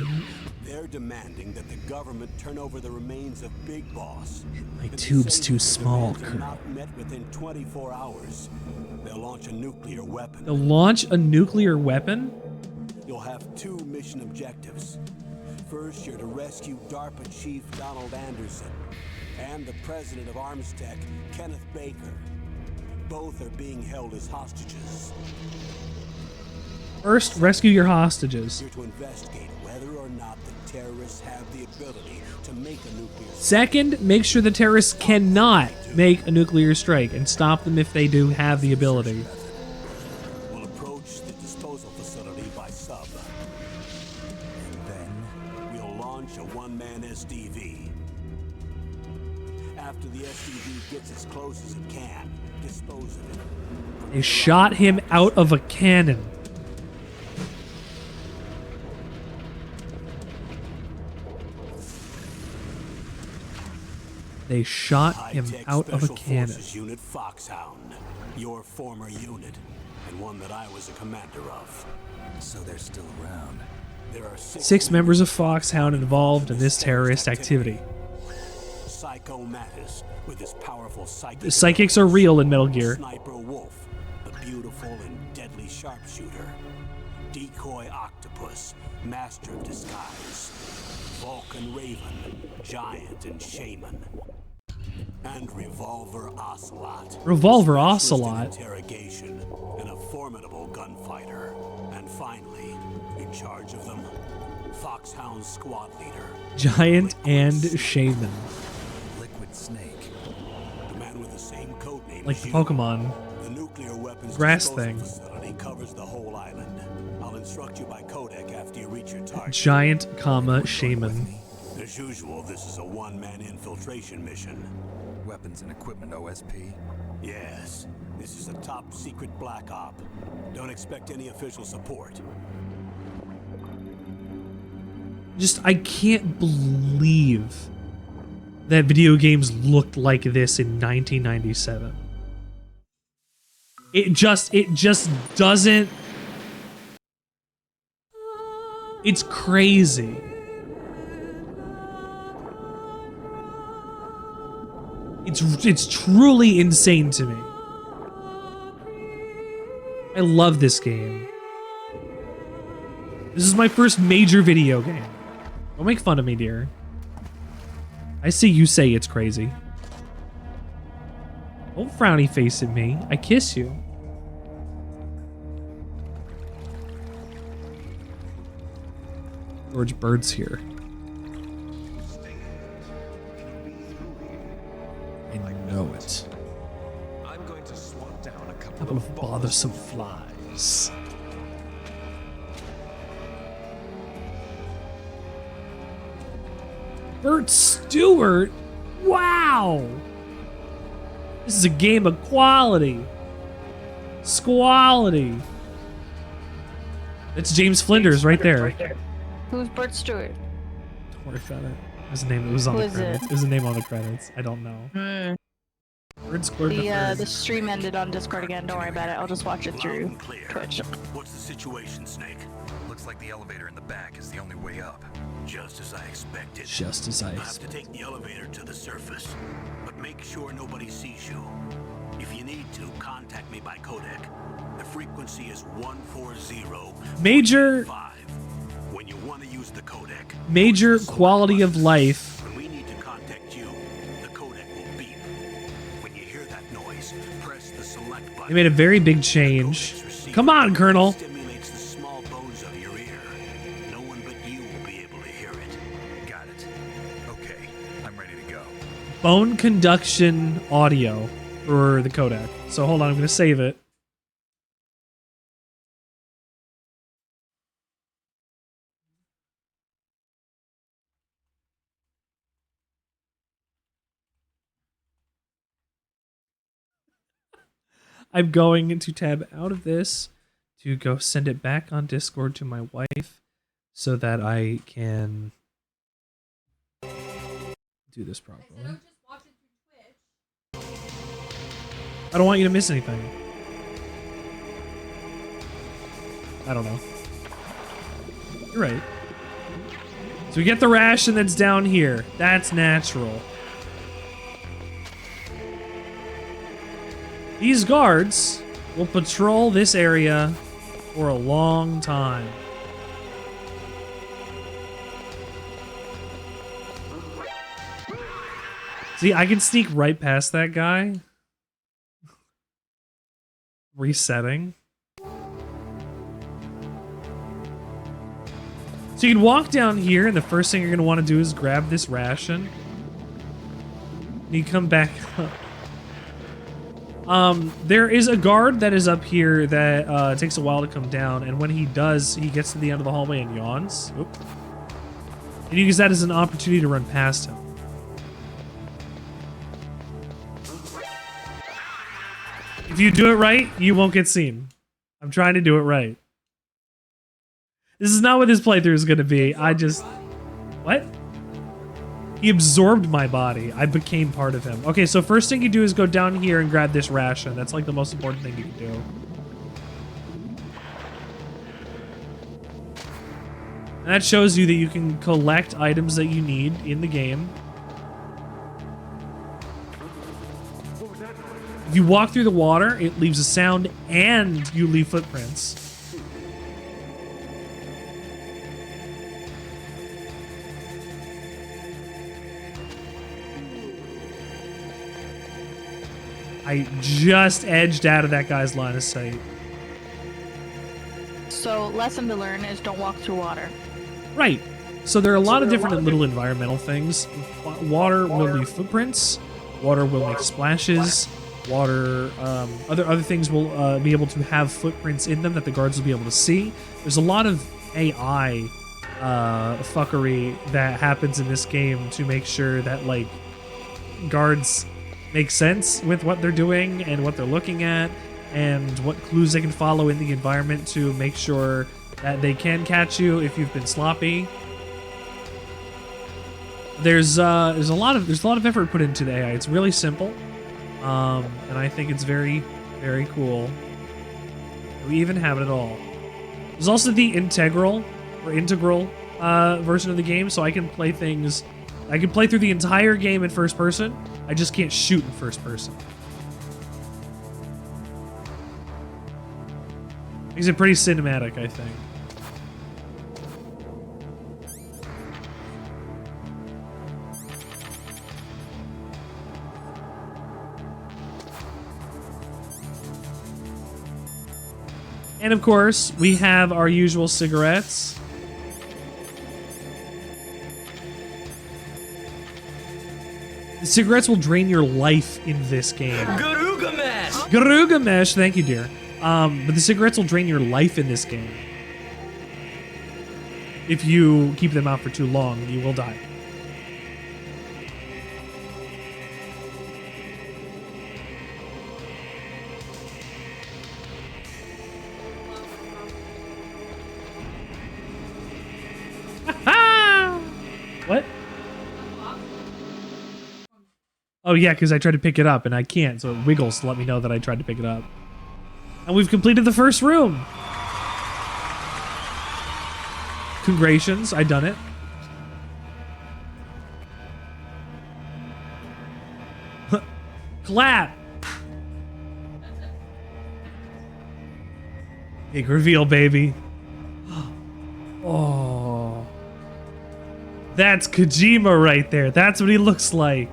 They're demanding that the government turn over the remains of Big Boss. My And tube's say too if the small, demands are Colonel. not met within 24 hours, they'll launch a nuclear weapon. They'll launch a nuclear weapon? You'll have two mission objectives. First, you're to rescue DARPA Chief Donald Anderson and the president of Armstech, Kenneth Baker. Both are being held as hostages. First, rescue your hostages. You're to investigate whether or not the terrorists have the ability to make a nuclear strike. Second, make sure the terrorists cannot make a nuclear strike and stop them if they do have the ability. We'll approach the disposal facility by sub. And then we'll launch a one-man SDV. After the SDV gets as close as it can, dispose of it. They shot him out of a cannon. They shot him High-tech out of a Special cannon. Forces Unit Foxhound, your former unit, and one that I was a commander of. So they're still around. There are Six members of Foxhound involved in this terrorist activity. Psycho Mattis, with his powerful psychic. The psychics are real in Metal Gear. Sniper Wolf, the beautiful and deadly sharpshooter. Decoy Octopus, master of disguise. Vulcan Raven, giant and shaman. and Revolver Ocelot. Revolver Specialist in Ocelot. interrogation and a formidable gunfighter. And finally, in charge of them, Foxhound squad leader. Giant and Shaman. Liquid Snake. The man with the same code name Like as the you. Pokemon. The nuclear weapons Grass disposal thing. facility covers the whole island. I'll instruct you by codec after you reach your target. Giant, Shaman. As usual, this is a one-man infiltration mission. Weapons and equipment OSP. Yes, this is a top-secret black op. Don't expect any official support. Just, I can't believe that video games looked like this in 1997. It just doesn't. It's crazy. It's truly insane to me. I love this game. This is my first major video game. Don't make fun of me, dear. I see you say it's crazy. Don't frowny face at me. I kiss you. George Bird's here. I know it. I'm going to swat down a couple Couple of bothersome flies. Bert Stewart? Wow! This is a game of quality. Squality. It's James Flinders right there. Who's Bert Stewart? Don't worry about it. It was a name that was on Who the is credits. it? It was a name on the credits. I don't know. Bird squared the The stream ended on Discord again. Don't worry about it. I'll just watch it Loud through and clear. Twitch. What's the situation, Snake? Looks like the elevator in the back is the only way up. Just as I expected. Just as I You'll have to expected. take the elevator to the surface, but make sure nobody sees you. If you need to, contact me by codec. The frequency is 140. Major- 5. When you want to use the codec, Major push the select quality of button. life. When we need to contact you, the codec will beep. When you hear that noise, press the select button. They made a very big change. Codec's receiver Come on, Colonel. stimulates the small bones of your ear. No one but you will be able to hear it. Got it. Okay, I'm ready to go. Bone conduction audio for the codec. So hold on, I'm gonna save it. I'm going to tab out of this to go send it back on Discord to my wife so that I can do this properly. I don't want you to miss anything. I don't know. You're right. So we get the ration that's down here. That's natural. These guards will patrol this area for a long time. See, I can sneak right past that guy. Resetting. So you can walk down here, and the first thing you're going to want to do is grab this ration. And you come back up. There is a guard that is up here that takes a while to come down, and when he does, he gets to the end of the hallway and yawns. Oop. And you use that as an opportunity to run past him. If you do it right, you won't get seen. I'm trying to do it right. This is not what this playthrough is going to be. I just... What? He absorbed my body. I became part of him. Okay, so first thing you do is go down here and grab this ration. That's like the most important thing you can do. And that shows you that you can collect items that you need in the game. If you walk through the water, it leaves a sound and you leave footprints. I just edged out of that guy's line of sight. So, lesson to learn is don't walk through water. Right. So there are a lot of different little environmental things. Water will leave footprints. Water will make splashes. Water, other things will be able to have footprints in them that the guards will be able to see. There's a lot of AI fuckery that happens in this game to make sure that like guards make sense with what they're doing and what they're looking at and what clues they can follow in the environment to make sure that they can catch you if you've been sloppy. There's a lot of effort put into the AI. It's really simple, and I think it's very, very cool. We even have it all. There's also the integral version of the game, so I can play things. I can play through the entire game in first person. I just can't shoot in first person. Makes it pretty cinematic, I think. And of course, we have our usual cigarettes. The cigarettes will drain your life in this game. Garugamesh! Garugamesh, thank you, dear. But the cigarettes will drain your life in this game. If you keep them out for too long, you will die. What? Oh yeah, because I tried to pick it up and I can't, so it wiggles to let me know that I tried to pick it up. And we've completed the first room. Congratulations, I done it. Clap. Big reveal, baby. Oh. That's Kojima right there. That's what he looks like.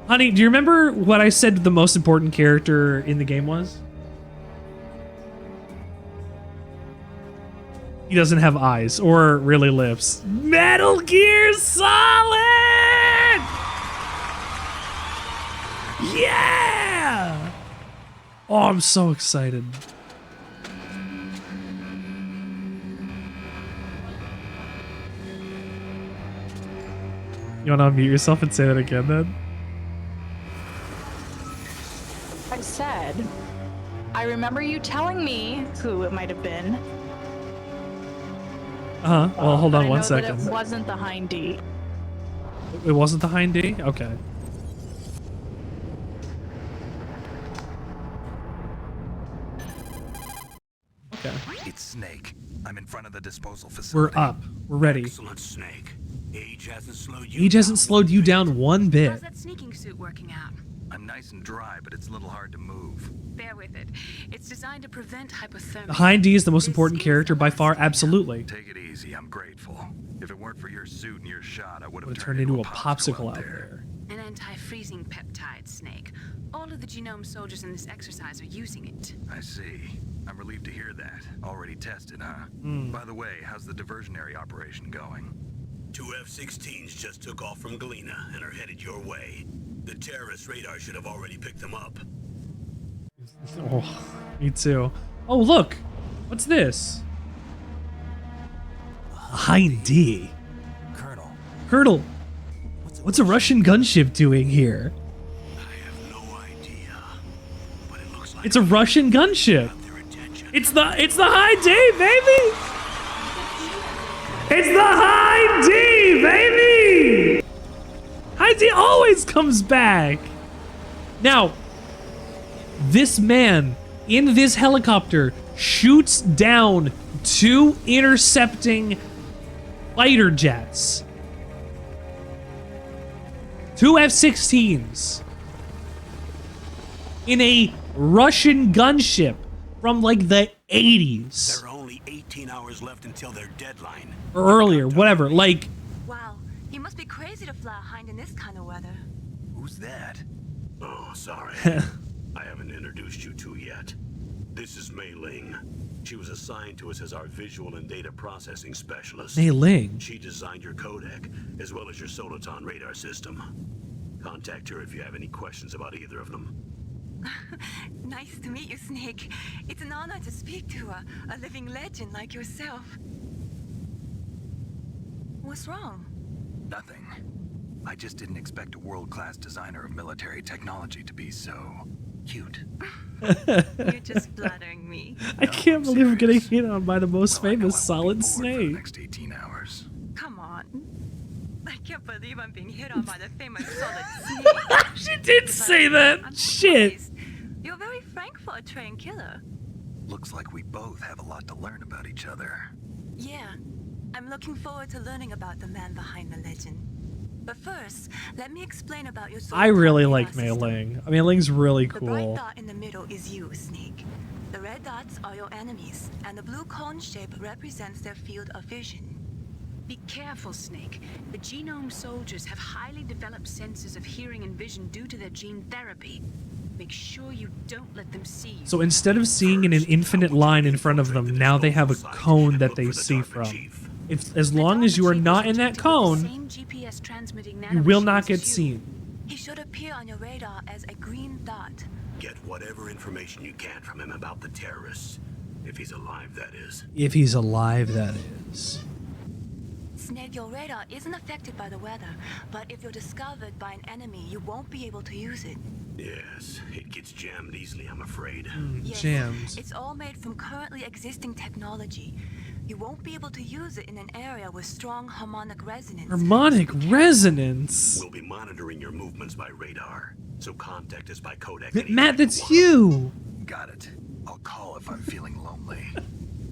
Honey, do you remember what I said the most important character in the game was? He doesn't have eyes or really lips. Metal Gear Solid! Yeah! Oh, I'm so excited. You want to unmute yourself and say that again, then? I said, I remember you telling me who it might have been. Uh-huh. Well, hold on one That second. it wasn't the Hind D. It wasn't the Hind D? Okay. Okay. It's Snake. I'm in front of the disposal facility. We're up. We're ready. Excellent, Snake. Age hasn't slowed you Age hasn't slowed you down one bit. How's that sneaking suit working out? I'm nice and dry, but it's a little hard to move. Bear with it. It's designed to prevent hypothermia. The Hind D is the most important character by far, absolutely. Take it easy, I'm grateful. If it weren't for your suit and your shot, I would have Would have turned into a popsicle out there. An anti-freezing peptide, Snake. All of the genome soldiers in this exercise are using it. I see. I'm relieved to hear that. Already tested, huh? By the way, how's the diversionary operation going? 2 F-16s just took off from Galena and are headed your way. The terrorist radar should have already picked them up. Oh, me too. Oh, look! What's this? Hind D. Colonel, what's a Russian gunship doing here? I have no idea, but it looks like It's a Russian gunship. their attention. It's the Hind D, baby! It's the Hind D, baby! Hind D always comes back. Now, this man in this helicopter shoots down 2 intercepting fighter jets. 2 F-16s in a Russian gunship from like the 80s. There are only 18 hours left until their deadline. Or earlier, whatever. Like, Wow, you must be crazy to fly a Hind in this kind of weather. Who's that? Oh, sorry. I haven't introduced you two yet. This is Mei Ling. She was assigned to us as our visual and data processing specialist. Mei Ling. She designed your codec, as well as your Soliton radar system. Contact her if you have any questions about either of them. Nice to meet you, Snake. It's an honor to speak to a living legend like yourself. What's wrong? Nothing. I just didn't expect a world-class designer of military technology to be so cute. You're just flattering me. I can't believe I'm getting hit on by the most Well, I know famous I won't Solid be bored for the Snake. next 18 hours. Come on. I can't believe I'm being hit on by the famous Solid Snake. She did say that. I'm Shit. surprised. You're very frank for a trained killer. Looks like we both have a lot to learn about each other. Yeah, I'm looking forward to learning about the man behind the legend. But first, let me explain about your I really radar like Mei system. Ling. Mei Ling's really The bright cool. dot in the middle is you, Snake. The red dots are your enemies, and the blue cone shape represents their field of vision. Be careful, Snake. The genome soldiers have highly developed senses of hearing and vision due to their gene therapy. Make sure you don't let them see you. So instead of seeing in an infinite line in front of them, now they have a cone that they see from. If, as long as you are not in that cone, you will not get seen. He should appear on your radar as a green dot. Get whatever information you can from him about the terrorists. If he's alive, that is. If he's alive, that is. Snake, your radar isn't affected by the weather, but if you're discovered by an enemy, you won't be able to use it. Yes, it gets jammed easily, I'm afraid. Yes, Jams. it's all made from currently existing technology. You won't be able to use it in an area with strong harmonic resonance. Harmonic resonance. We'll be monitoring your movements by radar, so contact us by codec. Matt, that's you. Got it. I'll call if I'm feeling lonely.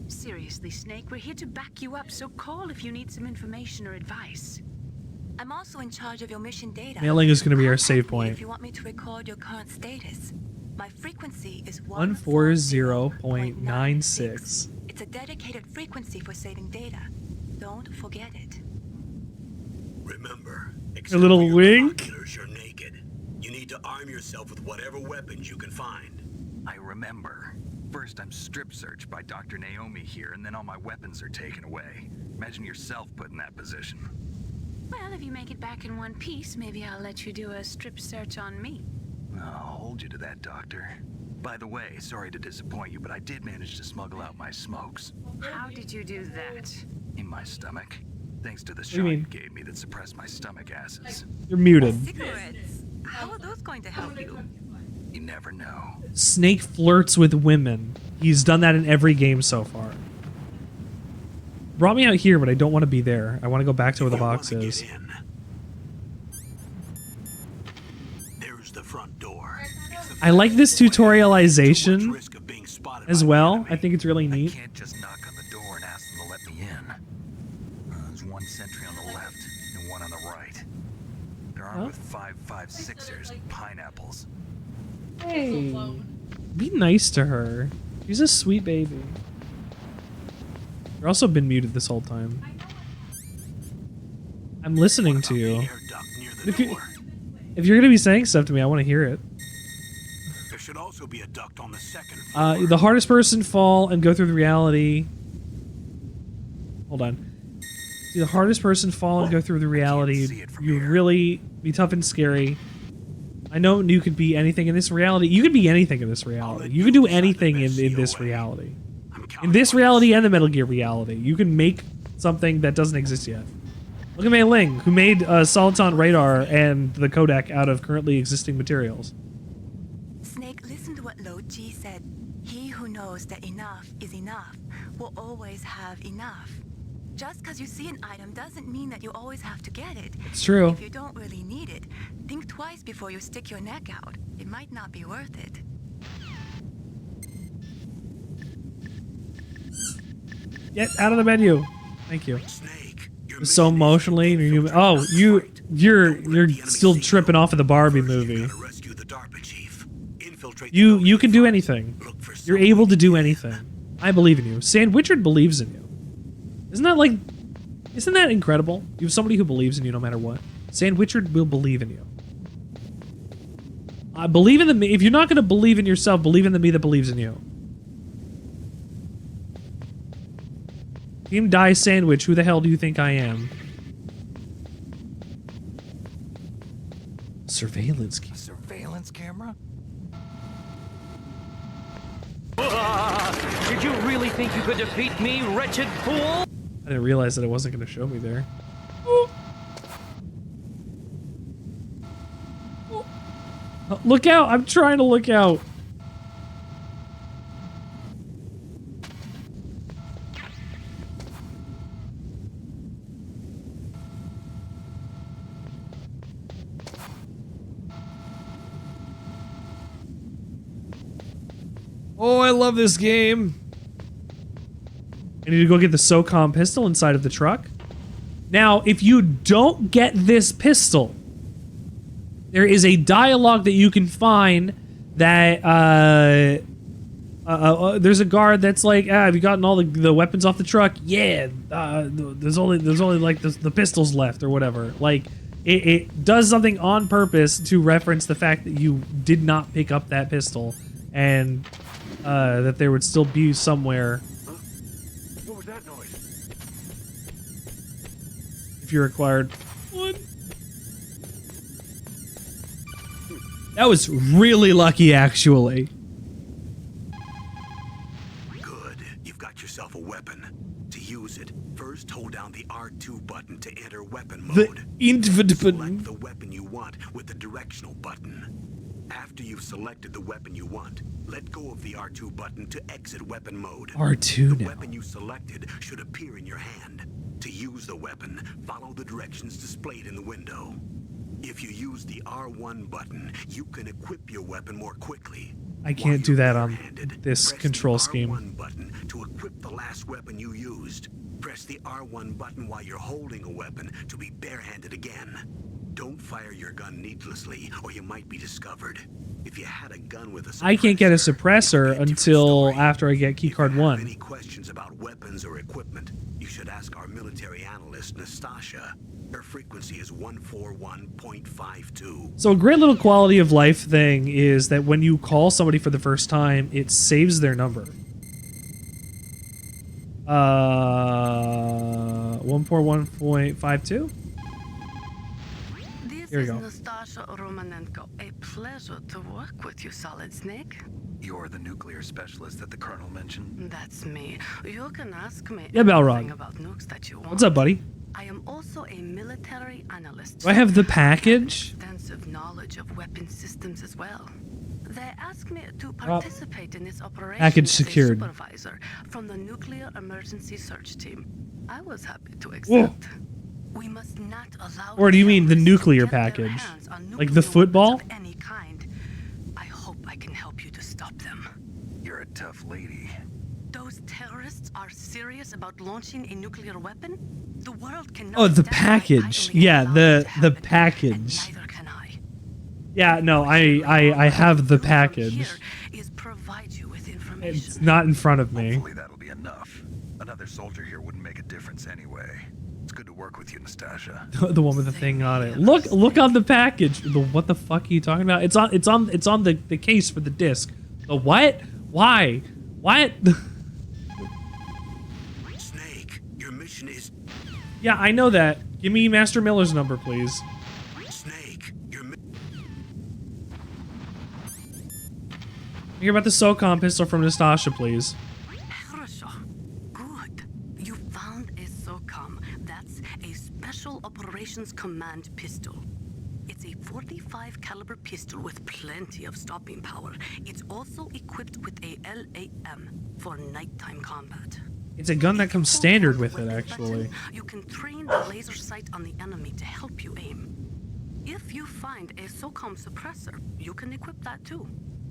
Seriously, Snake, we're here to back you up, so call if you need some information or advice. I'm also in charge of your mission data. Mei Ling is going to be our Contact save me point. If you want me to record your current status. My frequency is 140.96. It's a dedicated frequency for saving data. Don't forget it. Remember, A little except for your wink. binoculars, you're naked. You need to arm yourself with whatever weapons you can find. I remember. First, I'm strip searched by Dr. Naomi here, and then all my weapons are taken away. Imagine yourself put in that position. Well, if you make it back in one piece, maybe I'll let you do a strip search on me. I'll hold you to that, Doctor. By the way, sorry to disappoint you, but I did manage to smuggle out my smokes. How did you do that? In my stomach. Thanks to the do you shot you mean? gave me that suppressed my stomach acids. You're muted. Cigarettes. How are those going to help you? You never know. Snake flirts with women. He's done that in every game so far. Brought me out here, but I don't want to be there. I want to go back to where the You box wanna is. get in. There's the front door. It's the I like this much tutorialization risk of being spotted as by the well. enemy. I think it's really I neat. can't just knock on the door and ask them to let me in. There's one sentry on the left and one on the right. They're armed Huh? with 5.56ers, pineapples. Hey, be nice to her. She's a sweet baby. You've also been muted this whole time. I'm listening to The you. air duct near the If you- door. If you're gonna be saying stuff to me, I want to hear it. There should also be a duct on the second floor. The hardest person fall and go through the reality. Hold on. See, the hardest person fall and go through the reality. see it from You here. really be tough and scary. I know you could be anything in this reality. You could be anything in this reality. You could do anything in this reality. I'm In counting this on reality you. and the Metal Gear reality, you can make something that doesn't exist yet. Look at Mei Ling, who made Soliton radar and the codec out of currently existing materials. Snake, listen to what Lo Ji said. He who knows that enough is enough will always have enough. Just because you see an item doesn't mean that you always have to get it. It's true. If you don't really need it, think twice before you stick your neck out. It might not be worth it. Get out of the menu. Thank you. Snake, your So mission is emotionally, to you're, infiltrate oh, Fox you're Fight. you're Don't let you're the enemy still see tripping you. off of the Barbie First, movie. You gotta rescue the DARPA chief. Infiltrate the You building can do first. anything. Look for You're someone able to to do get anything. I believe in you. Sandwichard believes in you. Isn't that incredible? You have somebody who believes in you no matter what. Sandwichard will believe in you. Believe in the me. If you're not going to believe in yourself, believe in the me that believes in you. Team Die Sandwich, who the hell do you think I am? Surveillance camera. A surveillance camera? Did you really think you could defeat me, wretched fool? I didn't realize that it wasn't going to show me there. Look out! I'm trying to look out. Oh, I love this game. I need to go get the SOCOM pistol inside of the truck. Now, if you don't get this pistol, there is a dialogue that you can find that there's a guard that's like, have you gotten all the weapons off the truck? Yeah, there's only like the pistols left or whatever. Like it does something on purpose to reference the fact that you did not pick up that pistol and that there would still be somewhere. What was that noise? If you required one. That was really lucky, actually. Good. You've got yourself a weapon. To use it, first hold down the R2 button to enter weapon mode. The invert Select button. the weapon you want with the directional button. After you've selected the weapon you want, let go of the R2 button to exit weapon mode. R2 The now. weapon you selected should appear in your hand. To use the weapon, follow the directions displayed in the window. If you use the R1 button, you can equip your weapon more quickly. I can't do that on Barehanded, this press control the scheme. R1 button to equip the last weapon you used. Press the R1 button while you're holding a weapon to be barehanded again. Don't fire your gun needlessly, or you might be discovered. If you had a gun with a suppressor, I can't get a suppressor it would be a different until story. after I get keycard If you have 1. any questions about weapons or equipment, you should ask our military analyst, Nastasha. Her frequency is 141.52. So a great little quality of life thing is that when you call somebody for the first time, it saves their number. 141.52? This Here we is go. Nastasha Romanenko. A pleasure to work with you, Solid Snake. You're the nuclear specialist that the Colonel mentioned? That's me. You can ask me Yeah, Balrog. anything about nukes that you want. What's up, buddy? I am also a military analyst. Do I have the package? Extensive knowledge of weapon systems as well. They asked me to participate in this operation Package as secured. a supervisor from the Nuclear Emergency Search Team. I was happy to accept. We must not allow. Or do you mean the terrorists to nuclear get their package? hands on Like the nuclear football? weapons of any kind. I hope I can help you to stop them. You're a tough lady. Those terrorists are serious about launching a nuclear weapon? The world cannot Oh, the stand by package. idly Yeah, allowing the it to happen, package. and neither can I. Yeah, no, I have the package. Here is provide you with information. It's not in front of me. Hopefully that'll be enough. Another soldier here wouldn't make a difference anyway. It's good to work with you, Nastasha. The one with the thing on it. Look on the package. What the fuck are you talking about? It's on the case for the disc. The what? Why? What? Snake, your mission is... Yeah, I know that. Give me Master Miller's number, please. Snake, your Hear about the SOCOM pistol from Nastasha, please. Хорошо. Good. You found a SOCOM. That's a Special Operations Command pistol. It's a 45 caliber pistol with plenty of stopping power. It's also equipped with a LAM for nighttime combat. It's a gun that comes standard with it, Weapon actually. button, you can train the laser sight on the enemy to help you aim. If you find a SOCOM suppressor, you can equip that too.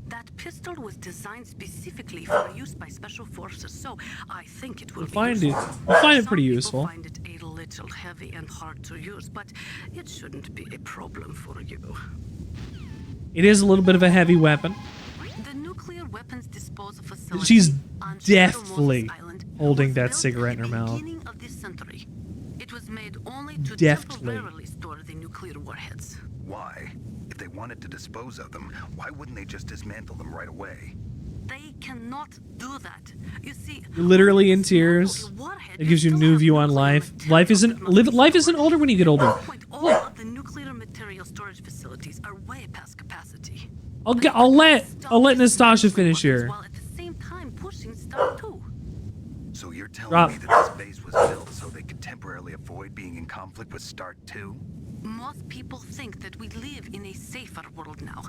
That pistol was designed specifically for use by special forces, so I think it will We'll be find useful. it Some pretty people useful. Find it a little heavy and hard to use, but it shouldn't be a problem for you. It is a little bit of a heavy weapon. The nuclear weapons disposal facility She's on deftly Shadow Island holding was that built cigarette in at her the mouth. beginning of this century. It was made only to Deftly. temporarily store the nuclear warheads. Why? If they wanted to dispose of them, why wouldn't they just dismantle them right away? They cannot do that. You see, You're literally in tears. It gives you a new view on life. Life isn't older when you get older. All of the nuclear material storage facilities are way past capacity. I'll let Nastasha finish here. While at the same time pushing Star 2. So you're telling me that this base was built so they could temporarily avoid being in conflict with Start 2? Most people think that we live in a safer world now.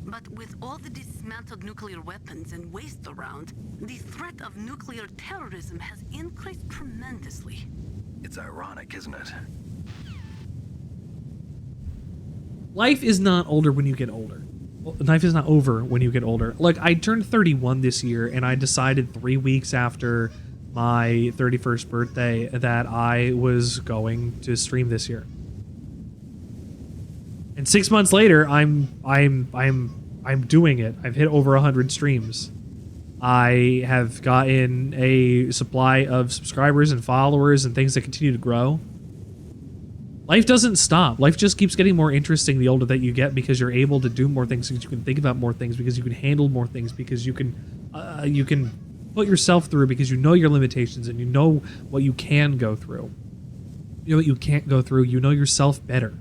But with all the dismantled nuclear weapons and waste around, the threat of nuclear terrorism has increased tremendously. It's ironic, isn't it? Life is not older when you get older. Life is not over when you get older. Look, I turned 31 this year, and I decided 3 weeks after my 31st birthday that I was going to stream this year. And 6 months later, I'm doing it. I've hit over 100 streams. I have gotten a supply of subscribers and followers and things that continue to grow. Life doesn't stop. Life just keeps getting more interesting the older that you get, because you're able to do more things, because you can think about more things, because you can handle more things, because you can put yourself through, because you know your limitations and you know what you can go through. You know what you can't go through. You know yourself better.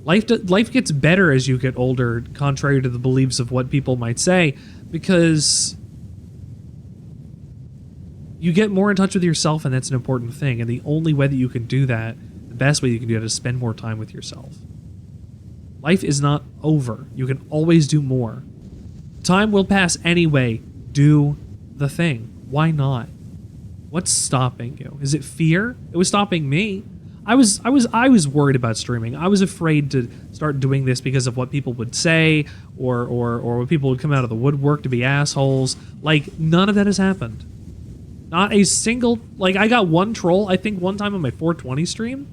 Life gets better as you get older, contrary to the beliefs of what people might say, because you get more in touch with yourself, and that's an important thing. And the only way that you can do that, the best way you can do that, is spend more time with yourself. Life is not over. You can always do more. Time will pass anyway. Do the thing. Why not? What's stopping you? Is it fear? It was stopping me. I was worried about streaming. I was afraid to start doing this because of what people would say, or when people would come out of the woodwork to be assholes. Like, none of that has happened. Not a single, like, I got one troll, I think, one time on my 420 stream.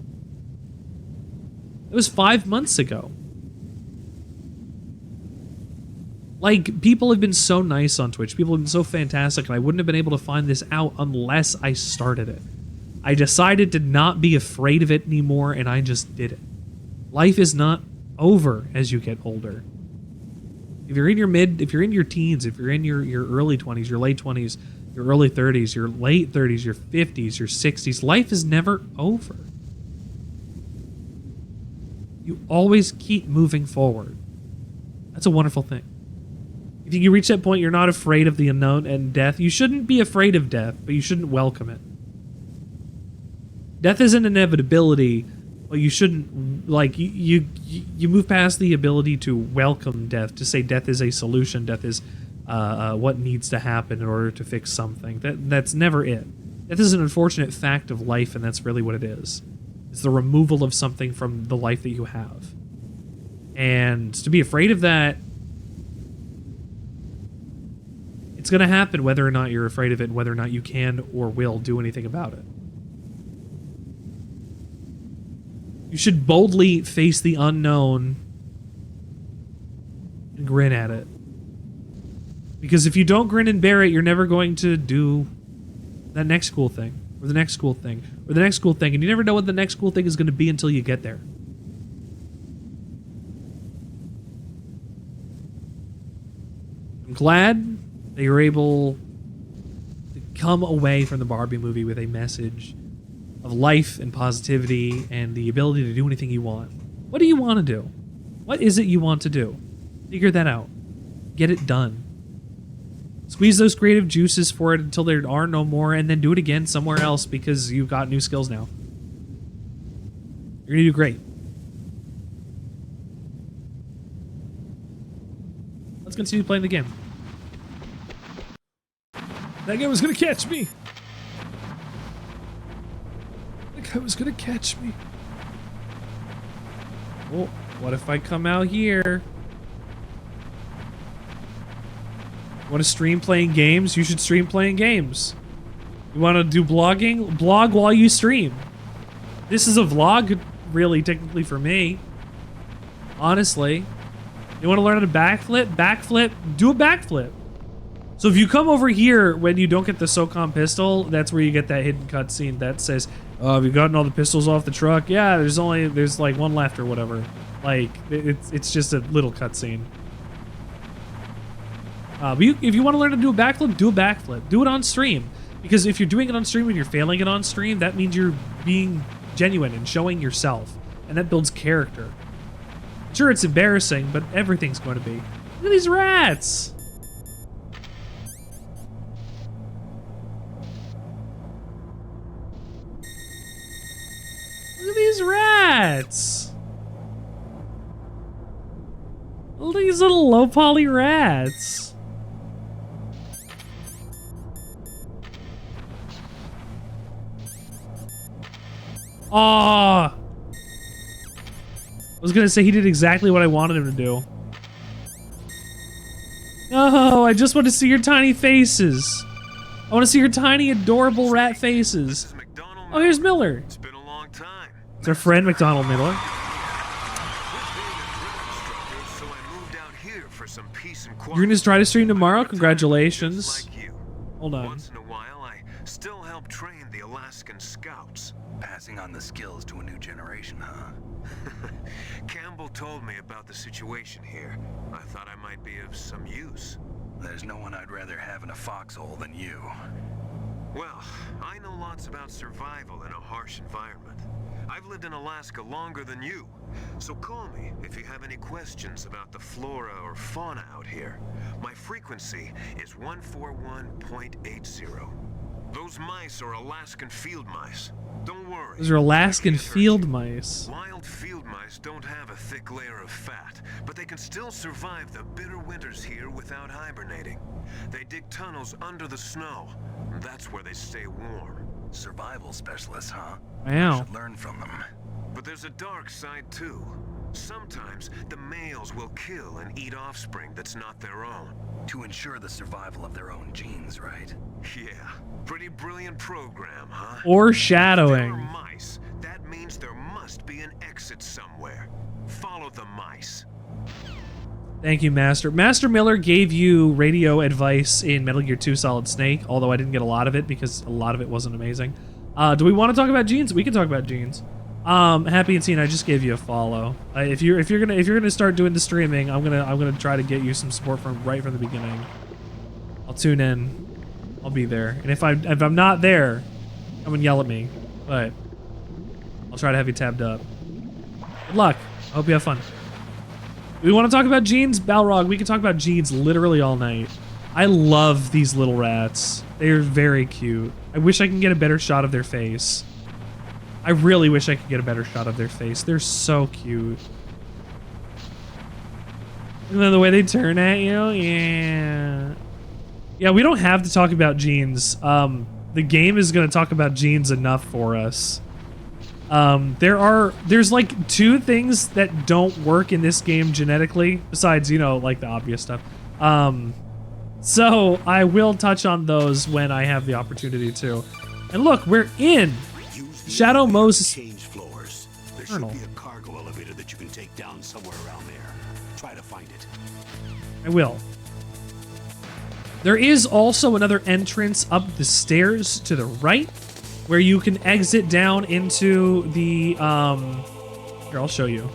It was 5 months ago. Like, people have been so nice on Twitch. People have been so fantastic, and I wouldn't have been able to find this out unless I started it. I decided to not be afraid of it anymore, and I just did it. Life is not over as you get older. If you're in your teens, if you're in your early 20s, your late 20s, your early 30s, your late 30s, your 50s, your 60s, life is never over. You always keep moving forward. That's a wonderful thing. If you reach that point, you're not afraid of the unknown and death. You shouldn't be afraid of death, but you shouldn't welcome it. Death is an inevitability, but you shouldn't, like, you move past the ability to welcome death, to say death is a solution, death is what needs to happen in order to fix something. That's never it. Death is an unfortunate fact of life, and that's really what it is. It's the removal of something from the life that you have. And to be afraid of that, it's going to happen whether or not you're afraid of it, and whether or not you can or will do anything about it. You should boldly face the unknown and grin at it. Because if you don't grin and bear it, you're never going to do that next cool thing, or the next cool thing, or the next cool thing, and you never know what the next cool thing is going to be until you get there. I'm glad that you're able to come away from the Barbie movie with a message of life and positivity and the ability to do anything you want. What do you want to do? What is it you want to do? Figure that out. Get it done. Squeeze those creative juices for it until there are no more, and then do it again somewhere else because you've got new skills now. You're going to do great. Let's continue playing the game. That guy was going to catch me. That guy was going to catch me. Oh, what if I come out here? Want to stream playing games? You should stream playing games. You want to do blogging? Blog while you stream. This is a vlog, really, technically, for me. Honestly. You want to learn how to backflip? Backflip? Do a backflip. So if you come over here when you don't get the SOCOM pistol, that's where you get that hidden cutscene that says, Have you gotten all the pistols off the truck? Yeah, there's like one left or whatever. Like, it's just a little cutscene. But if you want to learn to do a backflip, do a backflip. Do it on stream. Because if you're doing it on stream and you're failing it on stream, that means you're being genuine and showing yourself. And that builds character. Sure, it's embarrassing, but everything's going to be. Look at these rats! Look at these rats! Look at these little low poly rats. Aw! I was gonna say he did exactly what I wanted him to do. Oh, I just want to see your tiny faces. I want to see your tiny, adorable rat faces. Oh, here's Miller. It's been a long time. It's our friend McDonald Miller. So I moved out here for some peace and quiet. You're gonna try to stream tomorrow? Congratulations. Like you. Hold on. Once in a while, I still help train the Alaskan Scouts. Passing on the skills to a new generation, huh? Campbell told me about the situation here. I thought I might be of some use. There's no one I'd rather have in a foxhole than you. Well, I know lots about survival in a harsh environment. I've lived in Alaska longer than you, so call me if you have any questions about the flora or fauna out here. My frequency is 141.80. Those mice are Alaskan field mice. Don't worry. Those are Alaskan field mice. Wild field mice don't have a thick layer of fat, but they can still survive the bitter winters here without hibernating. They dig tunnels under the snow. That's where they stay warm. Survival specialists, huh? Wow. You should learn from them. But there's a dark side too. Sometimes the males will kill and eat offspring that's not their own. To ensure the survival of their own genes, right? Yeah, pretty brilliant program, huh? Or If there shadowing. are mice, that means there must be an exit somewhere. Follow the mice. Thank you, Master. Master Miller gave you radio advice in Metal Gear 2 Solid Snake, although I didn't get a lot of it because a lot of it wasn't amazing. Do we want to talk about genes? We can talk about genes. Happy and Teen, I just gave you a follow. If you're gonna start doing the streaming, I'm gonna try to get you some support from right from the beginning. I'll tune in. I'll be there. And if I'm not there, come and yell at me. But I'll try to have you tabbed up. Good luck. I hope you have fun. We want to talk about genes? Balrog, we can talk about genes literally all night. I love these little rats. They're very cute. I wish I can get a better shot of their face. I really wish I could get a better shot of their face. They're so cute. And then the way they turn at you, yeah. Yeah, we don't have to talk about genes. The game is going to talk about genes enough for us. There's like 2 things that don't work in this game genetically, besides, you know, like the obvious stuff. So I will touch on those when I have the opportunity to. And look, we're in Shadow Moses. Change floors. There should be a cargo elevator that you can take down somewhere around there. Try to find it. I will. There is also another entrance up the stairs to the right, where you can exit down into the, here, I'll show you.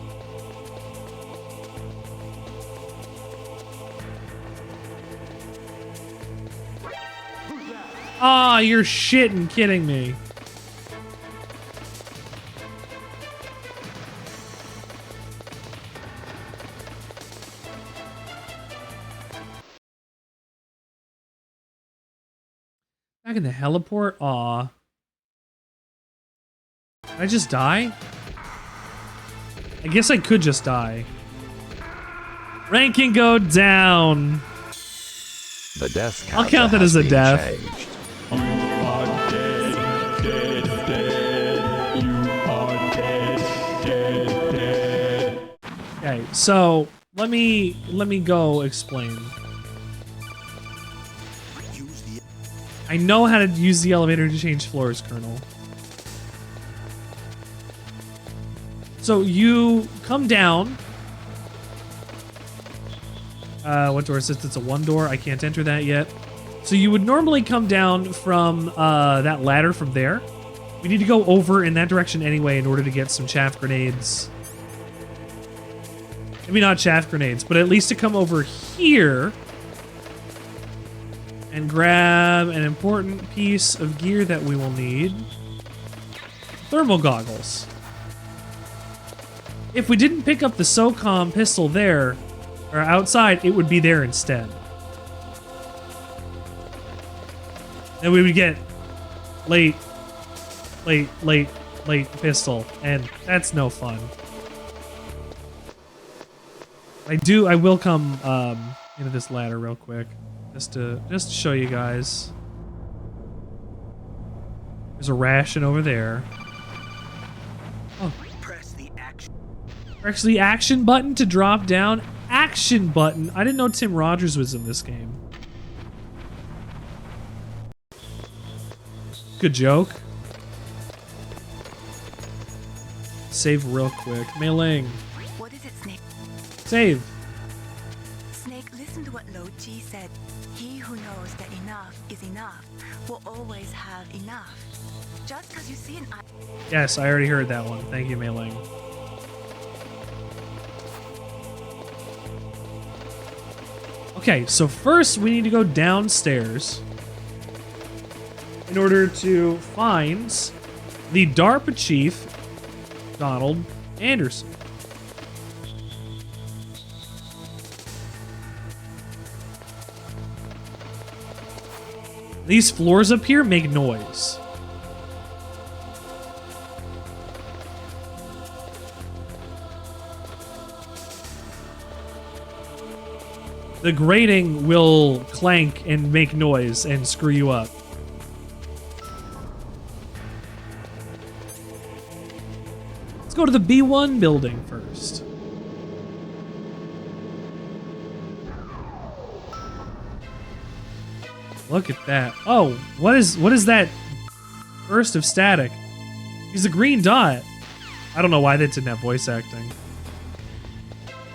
Ah, you're shitting kidding me. Back in the heliport? Aw. Did I just die? I guess I could just die. Ranking go down. The death I'll count that as a death. Changed. Okay, so let me go explain. I know how to use the elevator to change floors, Colonel. So you come down. What door is this? It's a 1 door. I can't enter that yet. So you would normally come down from that ladder from there. We need to go over in that direction anyway in order to get some chaff grenades. Maybe not chaff grenades, but at least to come over here and grab an important piece of gear that we will need. Thermal goggles. If we didn't pick up the SOCOM pistol there, or outside, it would be there instead. Then we would get late pistol, and that's no fun. I will come into this ladder real quick, just to show you guys. There's a ration over there. Oh. Press the action button to drop down. Action button. I didn't know Tim Rogers was in this game. Good joke. Save real quick. Mei-Ling. What is it, Snake? Save. Snake, listen to what Lo-Chi said. He who knows that enough is enough will always have enough. Just because you see an eye. Yes, I already heard that one. Thank you, Mei-Ling. Okay, so first we need to go downstairs in order to find the DARPA chief, Donald Anderson. These floors up here make noise. The grating will clank and make noise and screw you up. Let's go to the B1 building first. Look at that. Oh, what is that burst of static? He's a green dot. I don't know why they didn't have voice acting.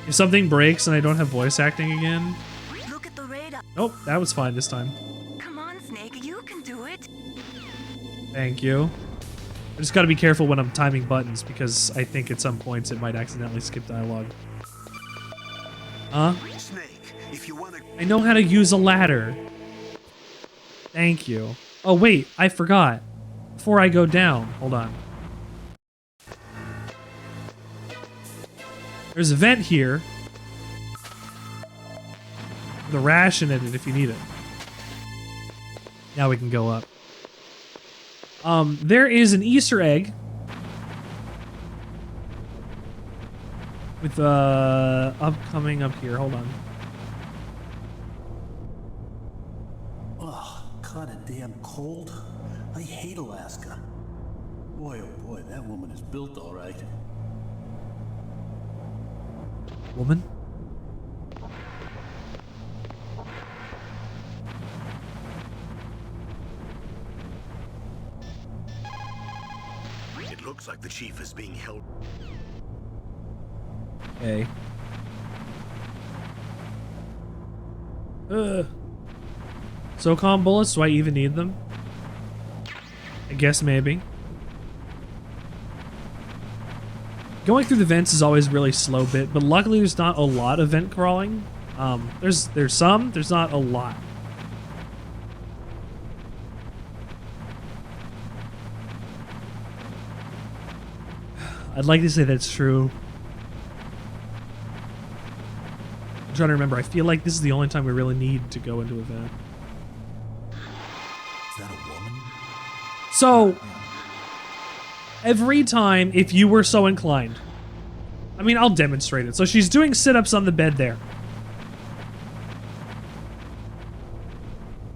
If something breaks and I don't have voice acting again. Look at the radar. Nope, that was fine this time. Come on, Snake, you can do it. Thank you. I just gotta be careful when I'm timing buttons because I think at some points it might accidentally skip dialogue. Huh? Snake, if you wanna... I know how to use a ladder. Thank you. Oh wait, I forgot. Before I go down, hold on. There's a vent here. With a ration in it if you need it. Now we can go up. There is an Easter egg. With, upcoming up here. Hold on. Oh, kinda damn cold. I hate Alaska. Boy, oh boy, that woman is built all right. Woman? It looks like the chief is being held. Okay. SOCOM bullets, do I even need them? I guess maybe. Going through the vents is always really slow bit, but luckily there's not a lot of vent crawling. There's some, there's not a lot. I'd like to say that's true. I'm trying to remember. I feel like this is the only time we really need to go into a vent. Is that a woman? So, every time, if you were so inclined, I mean, I'll demonstrate it. So she's doing sit-ups on the bed there.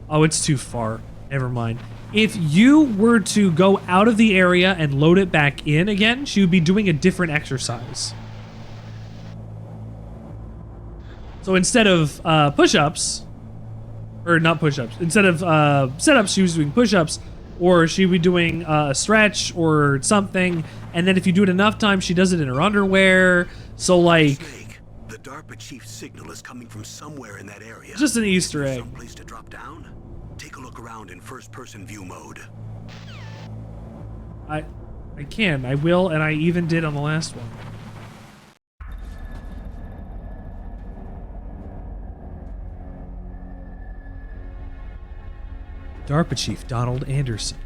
Oh, it's too far. Never mind. If you were to go out of the area and load it back in again, she would be doing a different exercise. So instead of push-ups, or not push-ups, instead of sit-ups, she was doing push-ups, or she would be doing a stretch or something, and then if you do it enough times, she does it in her underwear. So like, Snake, the DARPA chief's signal is coming from somewhere in that area. just an Easter egg. Some place to drop down? Take a look around in first-person view mode. I can. I will, and I even did on the last one. DARPA Chief Donald Anderson.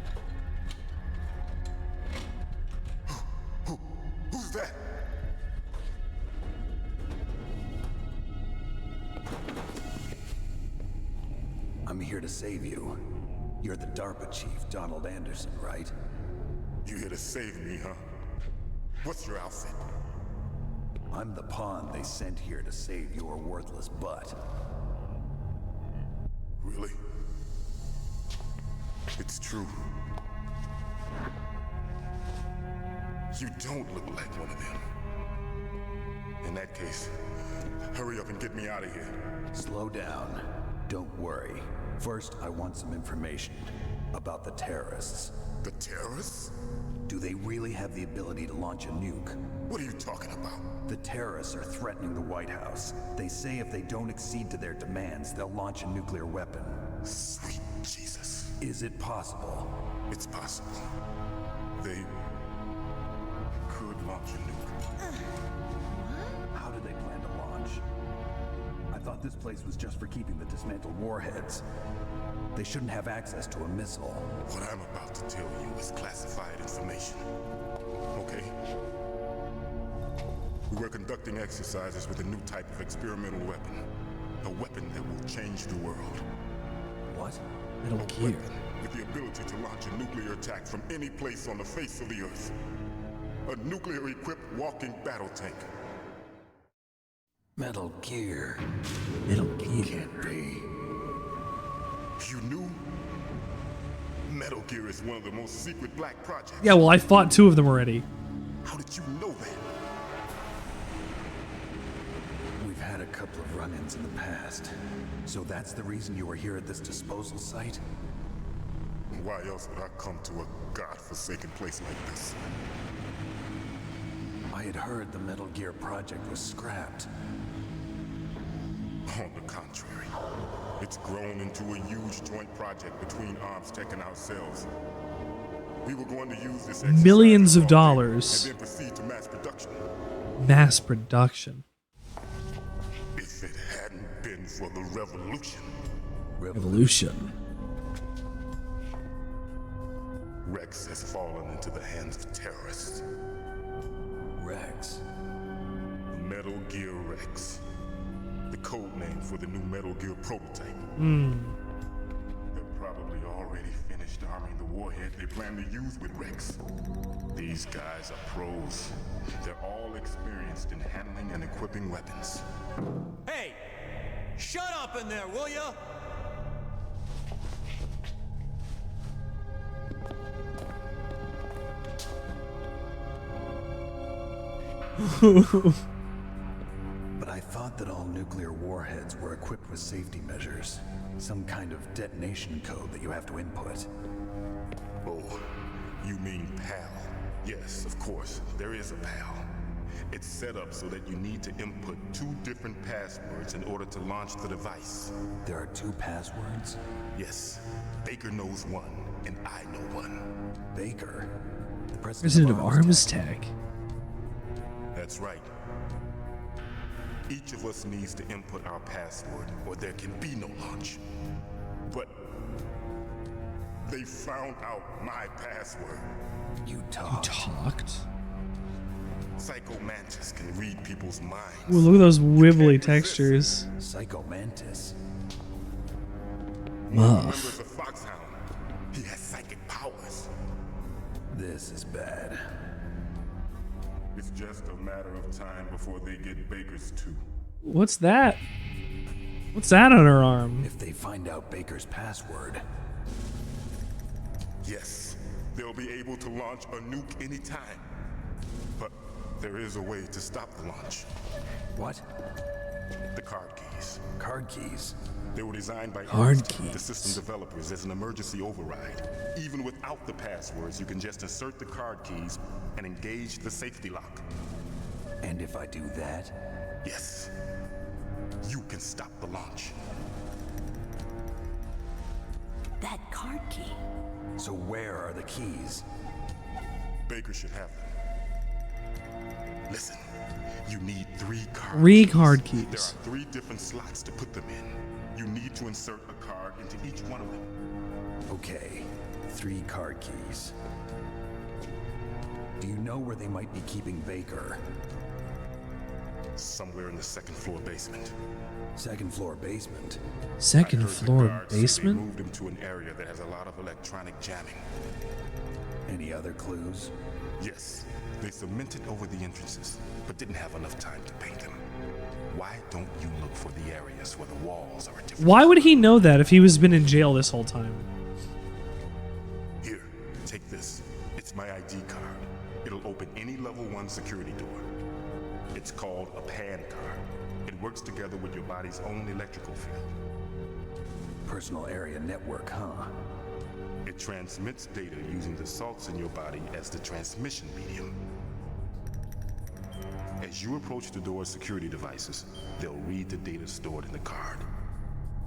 Who's that? I'm here to save you. You're the DARPA Chief, Donald Anderson, right? You here to save me, huh? What's your outfit? I'm the pawn they sent here to save your worthless butt. Really? It's true. You don't look like one of them. In that case, hurry up and get me out of here. Slow down. Don't worry. First, I want some information about the terrorists. The terrorists? Do they really have the ability to launch a nuke? What are you talking about? The terrorists are threatening the White House. They say if they don't accede to their demands, they'll launch a nuclear weapon. Sweet Jesus. Is it possible? It's possible. They could launch a nuke. How do they plan to launch? I thought this place was just for keeping the dismantled warheads. They shouldn't have access to a missile. What I'm about to tell you is classified information. Okay? We were conducting exercises with a new type of experimental weapon. A weapon that will change the world. What? Metal Gear. With the ability to launch a nuclear attack from any place on the face of the Earth. A nuclear-equipped walking battle tank. Metal Gear. Metal Gear. Can't be. You knew? Metal Gear is one of the most secret black projects. Yeah, well, I fought 2 of them already. How did you know that? We've had a couple of run-ins in the past. So that's the reason you were here at this disposal site? Why else would I come to a godforsaken place like this? I had heard the Metal Gear project was scrapped. On the contrary, it's grown into a huge joint project between Arms Tech and ourselves. We were going to use this millions of dollars. And then proceed to mass production. Mass production. If it hadn't been for the revolution. Revolution. Rex has fallen into the hands of terrorists. Rex? Metal Gear Rex. The code name for the new Metal Gear prototype. They're probably already finished arming the warhead they plan to use with Rex. These guys are pros. They're all experienced in handling and equipping weapons. Hey! Shut up in there, will ya? But I thought that all nuclear warheads were equipped with safety measures. Some kind of detonation code that you have to input. Oh, you mean PAL? Yes, of course, there is a PAL. It's set up so that you need to input 2 different passwords in order to launch the device. There are 2 passwords? Yes. Baker knows one, and I know one. Baker? The President of Arms Tech. That's right. Each of us needs to input our password, or there can be no launch. But they found out my password. You talked? Psycho Mantis can read people's minds. Ooh, look at those wibbly textures. Psycho Mantis? Members of Foxhound. He has psychic powers. This is bad. It's just a matter of time before they get Baker's too. What's that? What's that on her arm? If they find out Baker's password. Yes, they'll be able to launch a nuke anytime. But there is a way to stop the launch. What? The card keys. Card keys? They were designed by the system developers as an emergency override. Even without the passwords, you can just insert the card keys and engage the safety lock. And if I do that? Yes. You can stop the launch. That card key. So where are the keys? Baker should have them. Listen, you need 3 card Three keys. card There keys. are 3 different slots to put them in. You need to insert a card into each one of them. Okay, 3 card keys. Do you know where they might be keeping Baker? Somewhere in the 2nd floor basement. 2nd floor basement? Second I heard the floor guards say basement? They moved him to an area that has a lot of electronic jamming. Any other clues? Yes, they cemented over the entrances, but didn't have enough time to paint them. Why don't you look for the areas where the walls are a different Why would he know that if he was been in jail this whole time? Here, take this. It's my ID card. It'll open any level 1 security door. It's called a PAN card. It works together with your body's own electrical field. Personal area network, huh? It transmits data using the salts in your body as the transmission medium. As you approach the door's security devices, they'll read the data stored in the card.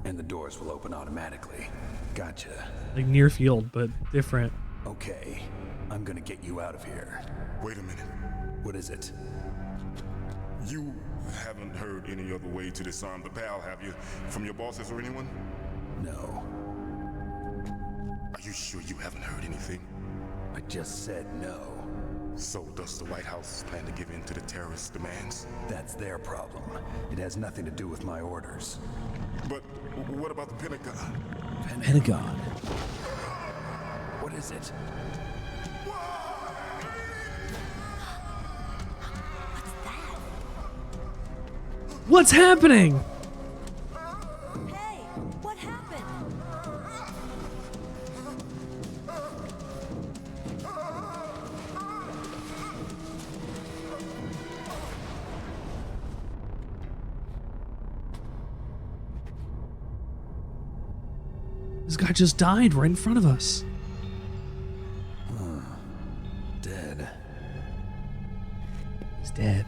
And the doors will open automatically. Gotcha. Like near field, but different. Okay, I'm gonna get you out of here. Wait a minute. What is it? You haven't heard any other way to disarm the PAL, have you? From your bosses or anyone? No. Are you sure you haven't heard anything? I just said no. So does the White House plan to give in to the terrorists' demands? That's their problem. It has nothing to do with my orders. But what about the Pentagon? Pentagon. What is it? What's happening? Hey, what happened? This guy just died right in front of us. Dead. He's dead.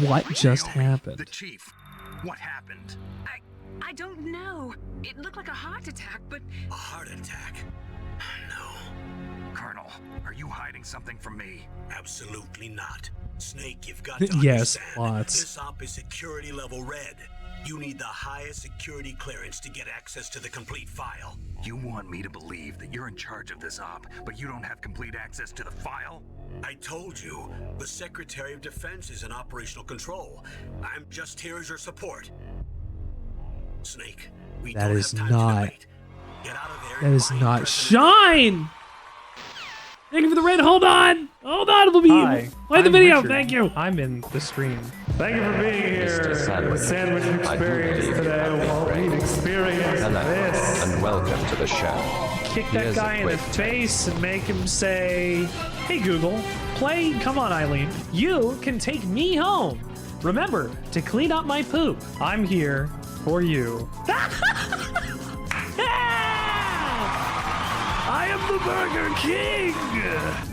What just happened? The chief. What happened? I don't know. It looked like a heart attack, but... A heart attack? No. Colonel, are you hiding something from me? Absolutely not. Snake, you've got to Yes, understand. lots. This op is security level red. You need the highest security clearance to get access to the complete file. You want me to believe that you're in charge of this op, but you don't have complete access to the file? I told you, the Secretary of Defense is in operational control. I'm just here as your support. Snake, we That don't is have time to not. debate. Get out of there. That and is find not President- Shine! Thank you for the raid. Hold on! Hold on, it'll be Hi, play the I'm video, Richard. thank you! I'm in the stream. Thank you for being here. Mr. Sandwich, Sandwich I do experience believe today. you have Well, been we've trained. experienced Hello, this. and welcome to the show. Kick that Here's a guy in the quick face and make him say, "Hey Google, play Come On Eileen, you can take me home. Remember to clean up my poop. I'm here for you." I am the Burger King!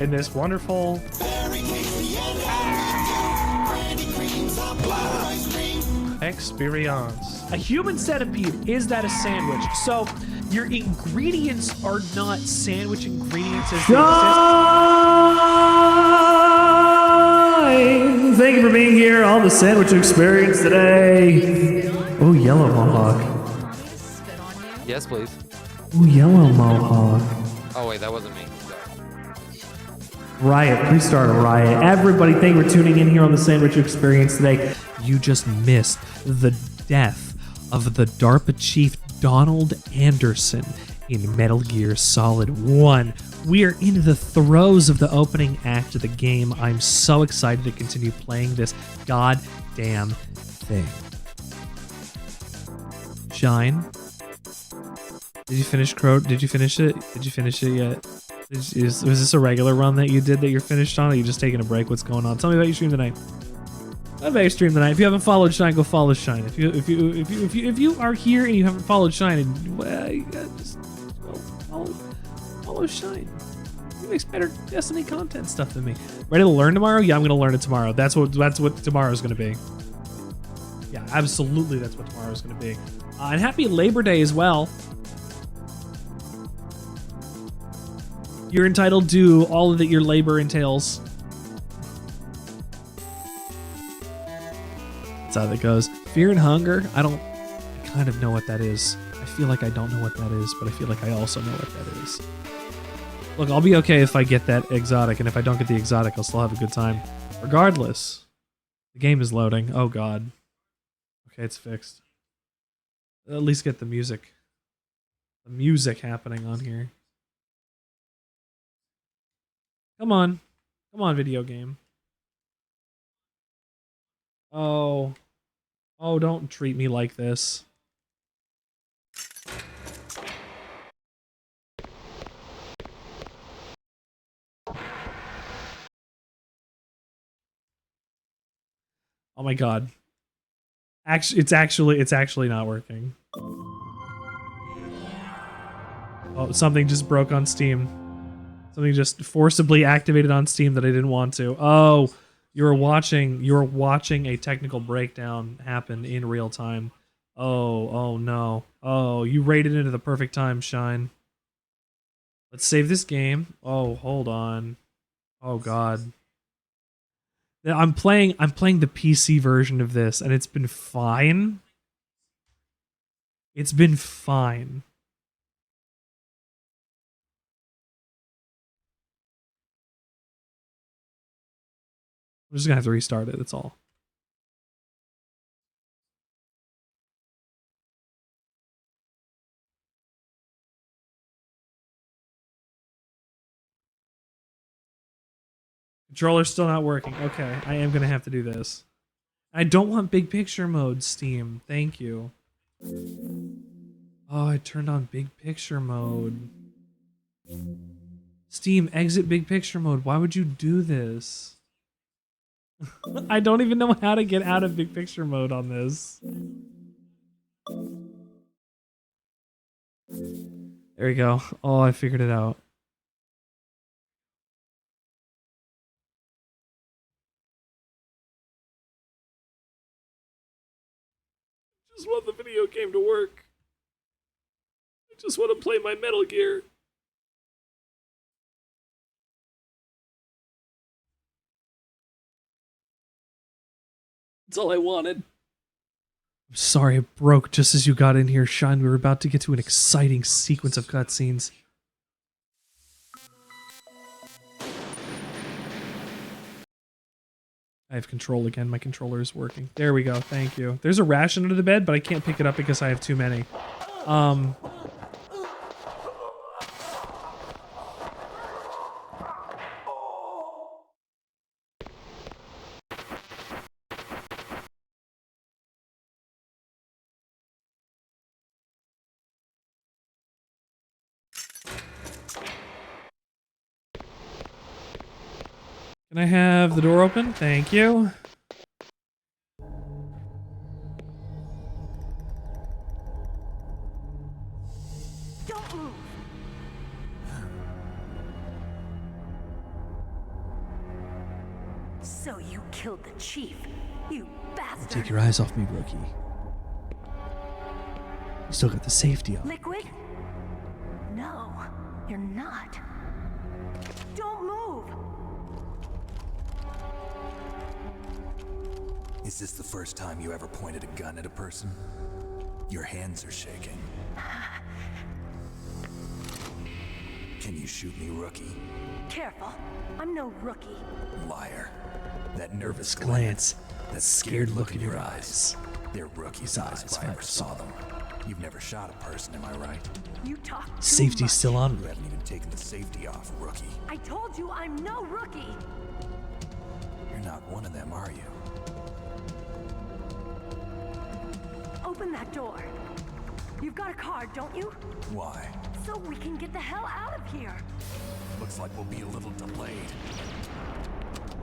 In this wonderful... experience. A human centipede, is that a sandwich? So, your ingredients are not sandwich ingredients as they exist. Thank you for being here on the sandwich experience today. Oh, yellow mohawk. Yes, please. Oh, yellow mohawk. Oh, wait, that wasn't me. Riot, please start a riot. Everybody, thank you for tuning in here on the Sandwich Experience today. You just missed the death of the DARPA chief Donald Anderson in Metal Gear Solid 1. We are in the throes of the opening act of the game. I'm so excited to continue playing this goddamn thing. Shine. Did you finish Crow? Did you finish it? Did you finish it yet? Was this a regular run that you did that you're finished on? Or are you just taking a break? What's going on? Tell me about your stream tonight. Tell me about your stream tonight. If you haven't followed Shine, go follow Shine. If you are here and you haven't followed Shine, and well, you gotta just follow Shine. He makes better Destiny content stuff than me. Ready to learn tomorrow? Yeah, I'm gonna learn it tomorrow. That's what tomorrow's gonna be. Yeah, absolutely. That's what tomorrow's gonna be. And happy Labor Day as well. You're entitled to all that your labor entails. That's how that goes. Fear and hunger, I kind of know what that is. I feel like I don't know what that is, but I feel like I also know what that is. Look, I'll be okay if I get that exotic, and if I don't get the exotic, I'll still have a good time. Regardless, the game is loading. Oh god. Okay, it's fixed. At least get the music. The music happening on here. Come on. Come on, video game. Oh. Oh, don't treat me like this. Oh my god. It's actually not working. Oh, something just broke on Steam. Something just forcibly activated on Steam that I didn't want to. Oh, you're watching a technical breakdown happen in real time. Oh no. Oh, you raided into the perfect time, Shine. Let's save this game. Oh, hold on. Oh god. I'm playing the PC version of this, and it's been fine. It's been fine. I'm just gonna have to restart it, that's all. Controller's still not working. Okay, I am gonna have to do this. I don't want big picture mode, Steam. Thank you. Oh, I turned on big picture mode. Steam, exit big picture mode. Why would you do this? I don't even know how to get out of big picture mode on this. There we go. Oh, I figured it out. I just want the video game to work. I just want to play my Metal Gear. That's all I wanted. I'm sorry it broke just as you got in here, Shine. We were about to get to an exciting sequence of cutscenes. I have control again. My controller is working. There we go. Thank you. There's a ration under the bed, but I can't pick it up because I have too many. Can I have the door open? Thank you. Don't move. So you killed the chief, you bastard. Take your eyes off me, rookie. You still got the safety on. Liquid? No, you're not. Don't move. Is this the first time you ever pointed a gun at a person? Your hands are shaking. Can you shoot me, rookie? Careful, I'm no rookie. Liar. That nervous glance, that scared look in your eyes. They're rookie's eyes if I ever saw them. You've never shot a person, am I right? You talk too Safety's much. still on. You haven't even taken the safety off, rookie. I told you I'm no rookie. You're not one of them, are you? Open that door. You've got a card, don't you? Why? So we can get the hell out of here. Looks like we'll be a little delayed.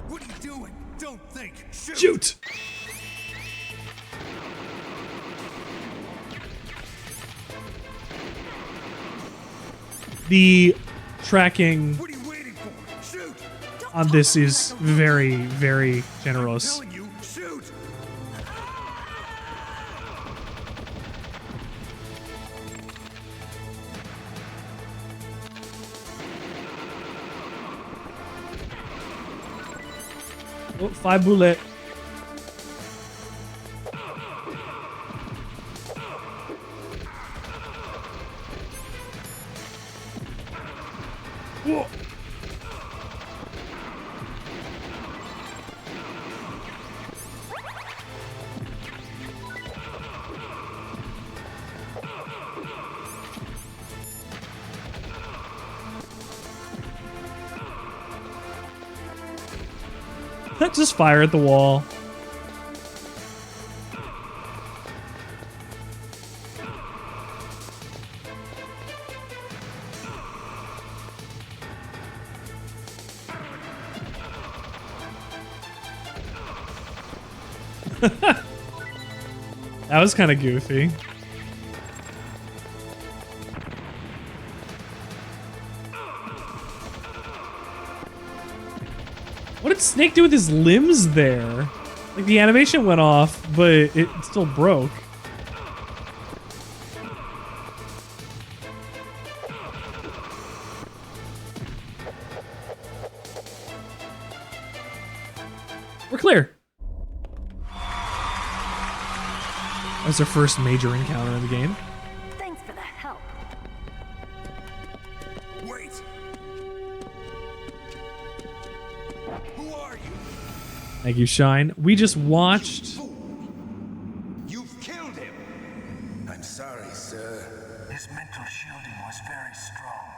What are you doing? Don't think. Shoot! Shoot! The tracking on this is very, very generous. Oh, 5 bullet. Whoa. Just fire at the wall. That was kind of goofy. What did Snake do with his limbs there? Like, the animation went off, but it still broke. We're clear. That's our first major encounter in the game. Thanks for the help. Wait! Who are you? Thank you, Shine. We just watched... You've killed him! I'm sorry, sir. His mental shielding was very strong.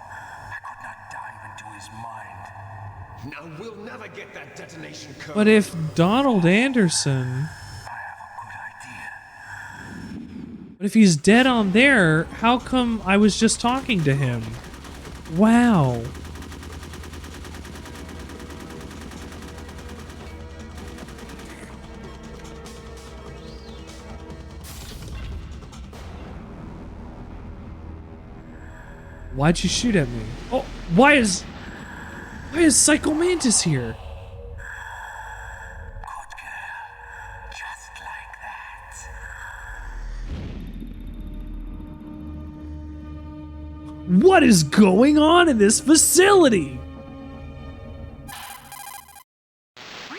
I could not dive into his mind. Now we'll never get that detonation code. But if Donald Anderson... But if he's dead on there, how come I was just talking to him? Wow. Why'd you shoot at me? Oh, why is Psycho Mantis here? What is going on in this facility?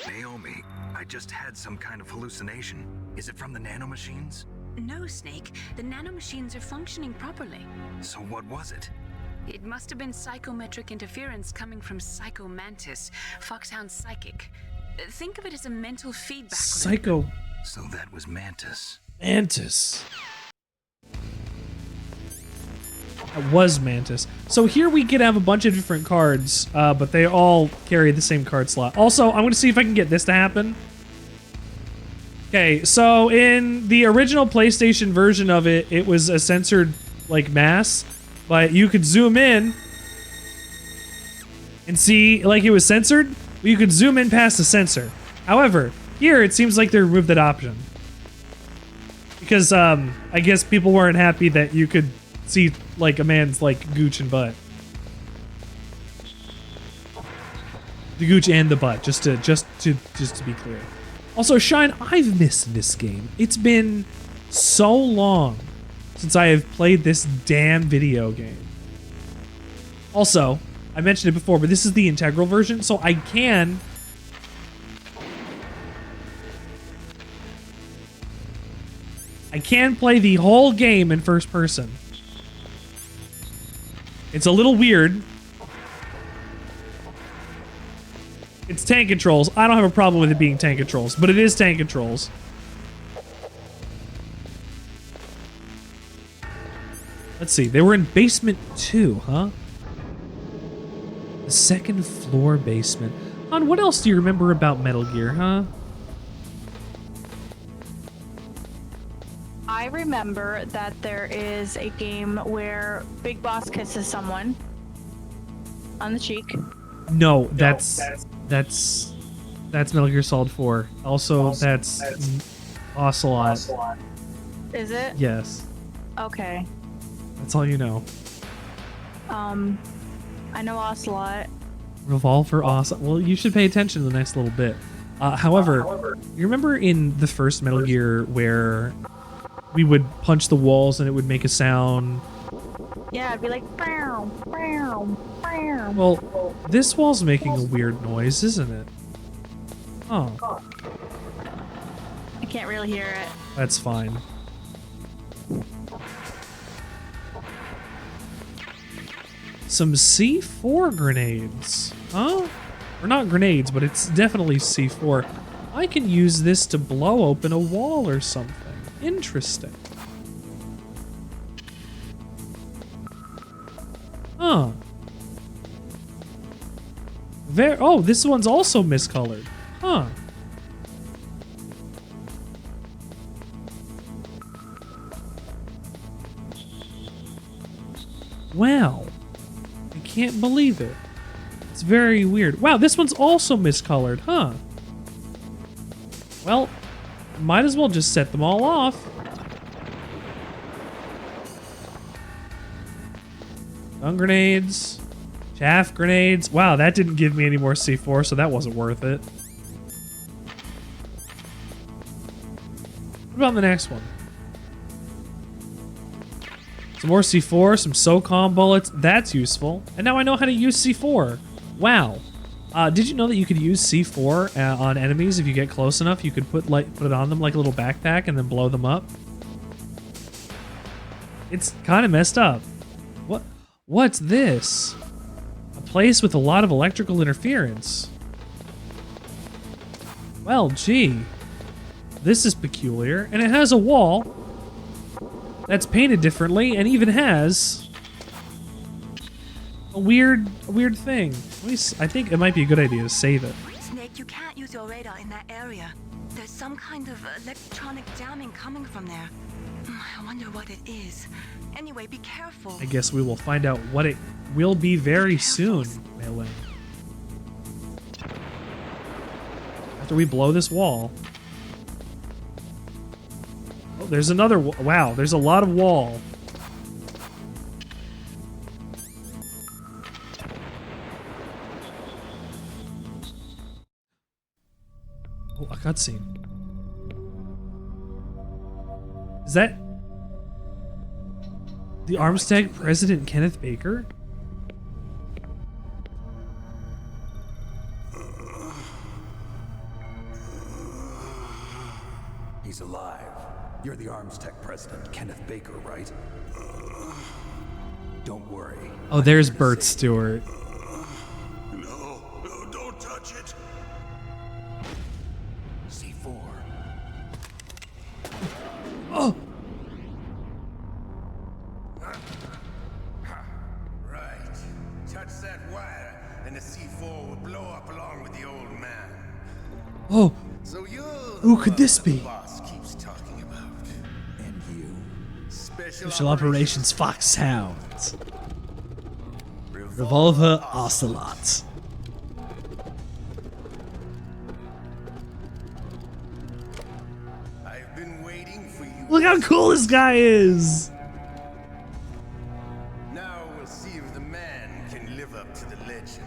Naomi, I just had some kind of hallucination. Is it from the nanomachines? No, Snake. The nanomachines are functioning properly. So what was it? It must have been psychometric interference coming from Psycho Mantis, Foxhound's psychic. Think of it as a mental feedback Psycho. loop. So that was Mantis. Mantis. That was Mantis. So here we could have a bunch of different cards, but they all carry the same card slot. Also, I'm going to see if I can get this to happen. Okay, so in the original PlayStation version of it, it was a censored, like, mass, but you could zoom in and see, like, it was censored, but you could zoom in past the censor. However, here it seems like they removed that option. Because, I guess people weren't happy that you could see, like, a man's, like, gooch and butt. The gooch and the butt, just to be clear. Also, Shine, I've missed this game. It's been so long since I have played this damn video game. Also, I mentioned it before, but this is the integral version, so I can play the whole game in first person. It's a little weird. It's tank controls. I don't have a problem with it being tank controls, but it is tank controls. Let's see. They were in basement 2, huh? The second floor basement. Hon, what else do you remember about Metal Gear, huh? I remember that there is a game where Big Boss kisses someone on the cheek. No, that's Metal Gear Solid 4. Also, that's Ocelot. Is it? Yes. Okay. That's all you know. I know Ocelot. Revolver Ocelot. Well, you should pay attention to the next little bit. However, you remember in the first Metal Gear where we would punch the walls and it would make a sound? Yeah, it'd be like, bow, bow, bow. Well, this wall's making a weird noise, isn't it? Oh, I can't really hear it. that's fine. Some C4 grenades. Huh? Or not grenades, but it's definitely C4. I can use this to blow open a wall or something. Interesting. Huh. Oh, this one's also miscolored. Huh. Wow. I can't believe it. It's very weird. Wow, this one's also miscolored, huh? Well, might as well just set them all off. Stun grenades. Chaff grenades. Wow, that didn't give me any more C4, so that wasn't worth it. What about the next one? Some more C4, some SOCOM bullets. That's useful. And now I know how to use C4. Wow. Did you know that you could use C4 on enemies if you get close enough? You could put it on them like a little backpack and then blow them up. It's kind of messed up. What's this? A place with a lot of electrical interference. Well, gee. This is peculiar, and it has a wall that's painted differently and even has a weird thing. I think it might be a good idea to save it. Snake, you can't use your radar in that area. There's some kind of electronic jamming coming from there. I wonder what it is. Anyway, be careful. I guess we will find out what it will be very soon, Melee. After we blow this wall. Oh, there's another wow, there's a lot of wall. Oh, a cutscene. Is that the Armstead President Kenneth Baker? He's alive. You're the Armstead President, Kenneth Baker, right? Don't worry. Oh, there's Bert Stewart. No, don't touch it. C4. Oh! Right. Touch that wire, and the C4 will blow up along with the old man. Oh! So Who could this be? boss keeps talking about. And you. Special Operations Foxhound. Revolver Ocelot. I've been waiting for you. Look how cool this guy is! Now we'll see if the man can live up to the legend.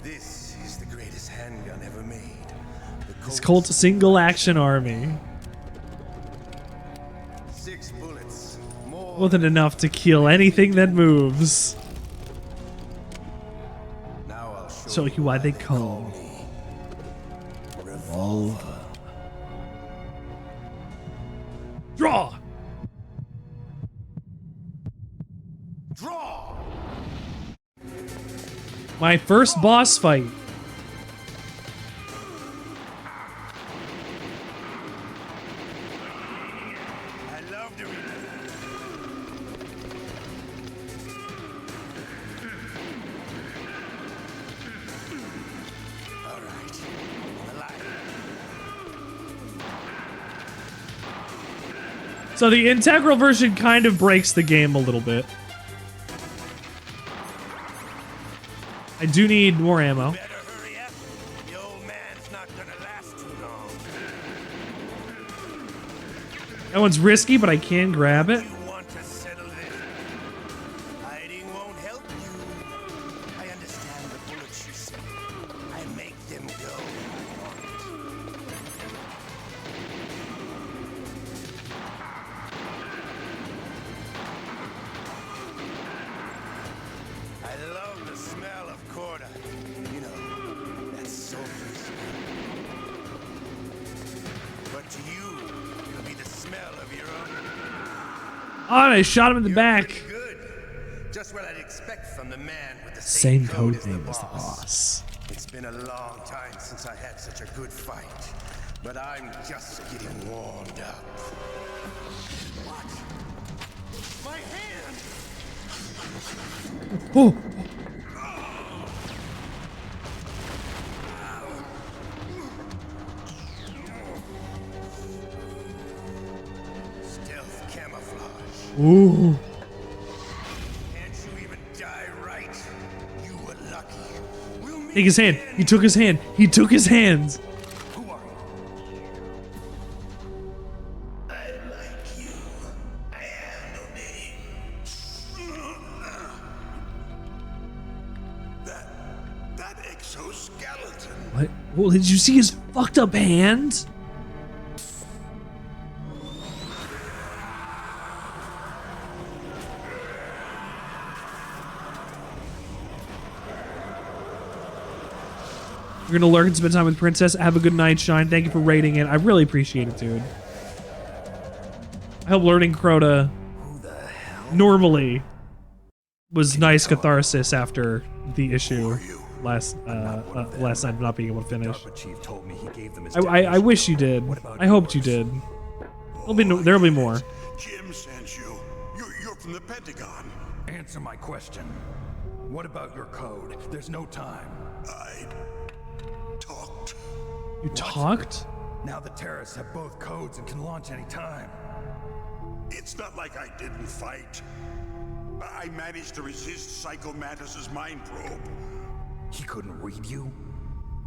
This is the greatest handgun ever made. This Colt Single Action Army. 6 bullets. More than enough to kill anything that moves. Now I'll Show you why they call me Revolver. Draw! Draw! My first boss fight. I love doing it. All right. I'm alive. So the integral version kind of breaks the game a little bit. I do need more ammo. Better hurry up. The old man's not gonna last too long. That one's risky, but I can grab it. You want to settle this? Hiding won't help you. I understand the bullets you send. I make them go. I love the smell of Corda. You know, that sulfur smell. To you, it'll be the smell of your own. Oh, and I shot him in the back. Good. Just what I'd expect from the man with the Same same code as the name as the boss. boss. It's been a long time since I had such a good fight, but I'm just getting warmed up. What? My hand! Oh. Stealth camouflage. Ooh. Can't you even die right? You were lucky. We'll meet Take his hand. He took his hand. He took his hands. Who are you? I like you. I have no name. That exoskeleton. What? Well, did you see his fucked up hands? You're gonna lurk and spend time with Princess. Have a good night, Shine. Thank you for rating it. I really appreciate it, dude. I hope learning Crota normally was nice catharsis after the issue last night not being able to finish. I wish you did. I hoped you did. There'll be more. Jim sent you. You're from the Pentagon. Answer my question. What about your code? There's no time. I talked. You talked? Now the terrorists have both codes and can launch any time. It's not like I didn't fight. I managed to resist Psycho Mantis's mind probe. He couldn't read you?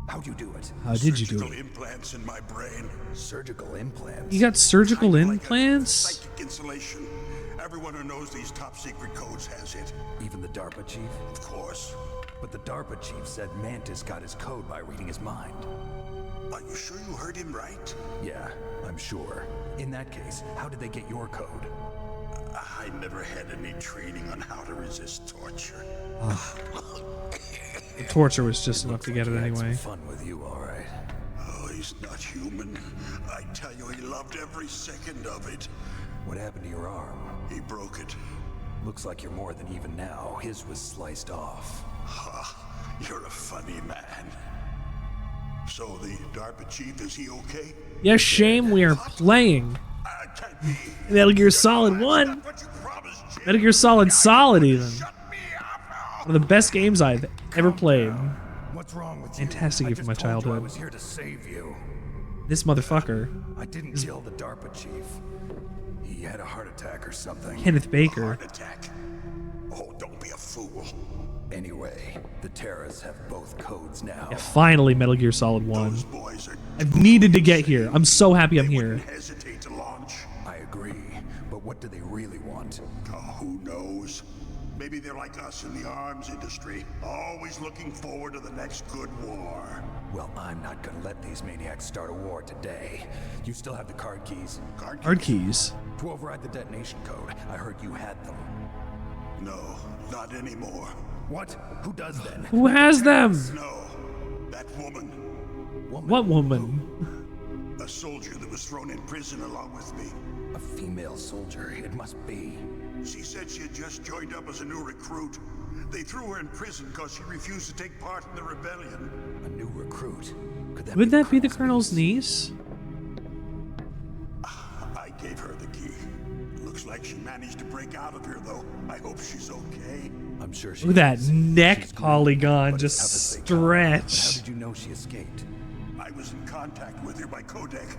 How'd you do it? How did you do Surgical it? implants in my brain. Surgical implants? You got surgical Like implants? psychic insulation. Everyone who knows these top secret codes has it. Even the DARPA chief? Of course. But the DARPA chief said Mantis got his code by reading his mind. Are you sure you heard him right? Yeah, I'm sure. In that case, how did they get your code? I never had any training on how to resist torture. The torture was just enough to get it He had anyway. some fun with you, all right. Oh, he's not human. I tell you, he loved every second of it. What happened to your arm? He broke it. Looks like you're more than even now. His was sliced off. You're a funny man. So the DARPA chief, is he okay? Yes, shame we are playing Metal Gear Solid 1. Metal Gear Solid even. One of the best games I've ever played. What's wrong with Fantastic game from my I childhood. was here to save you. This motherfucker. I didn't kill the DARPA chief. He had a heart attack or something. Kenneth Baker. Heart attack. Oh, don't be a fool. Anyway, the terrorists have both codes now. Yeah, finally Metal Gear Solid 1. Those boys are I've needed to get here. I'm so happy I'm here. hesitate to launch. I agree, but what do they really want? Oh, who knows? Maybe they're like us in the arms industry, always looking forward to the next good war. Well, I'm not gonna let these maniacs start a war today. You still have the card keys? Card keys. To override the detonation code. I heard you had them. No, not anymore. What? Who does then? Who has them? No, that woman. What woman? A soldier that was thrown in prison along with me. A female soldier, it must be. She said she had just joined up as a new recruit. They threw her in prison because she refused to take part in the rebellion. A new recruit? Would that be the Colonel's niece? I gave her the key. Looks like she managed to break out of here, though. I hope she's okay. I'm sure she Look at that is. neck She's polygon but just it's tough as they come. How stretch. did you know she escaped? I was in contact with her by codec.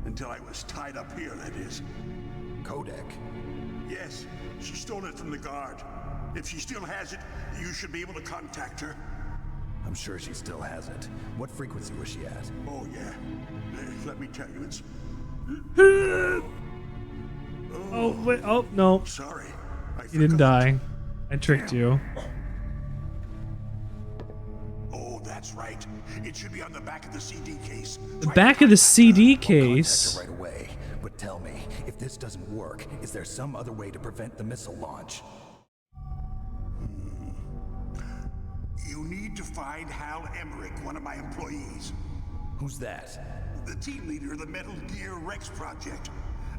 Until I was tied up here, that is. Codec? Yes, she stole it from the guard. If she still has it, you should be able to contact her. I'm sure she still has it. What frequency was she at? Oh, yeah. Let me tell you, it's... Oh, wait. Oh, no. Sorry. You didn't die. I tricked you. Oh, that's right. It should be on the back of the CD case. The back of the CD case. Right away. But tell me, if this doesn't work, is there some other way to prevent the missile launch? You need to find Hal Emmerich, one of my employees. Who's that? The team leader of the Metal Gear Rex project.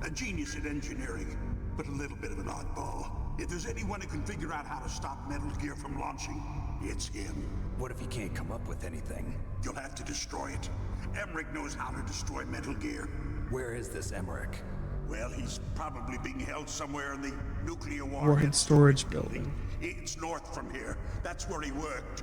A genius at engineering, but a little bit of an oddball. If there's anyone who can figure out how to stop Metal Gear from launching, it's him. What if he can't come up with anything? You'll have to destroy it. Emmerich knows how to destroy Metal Gear. Where is this Emmerich? Well, he's probably being held somewhere in the nuclear Warhead storage building. It's north from here. That's where he worked.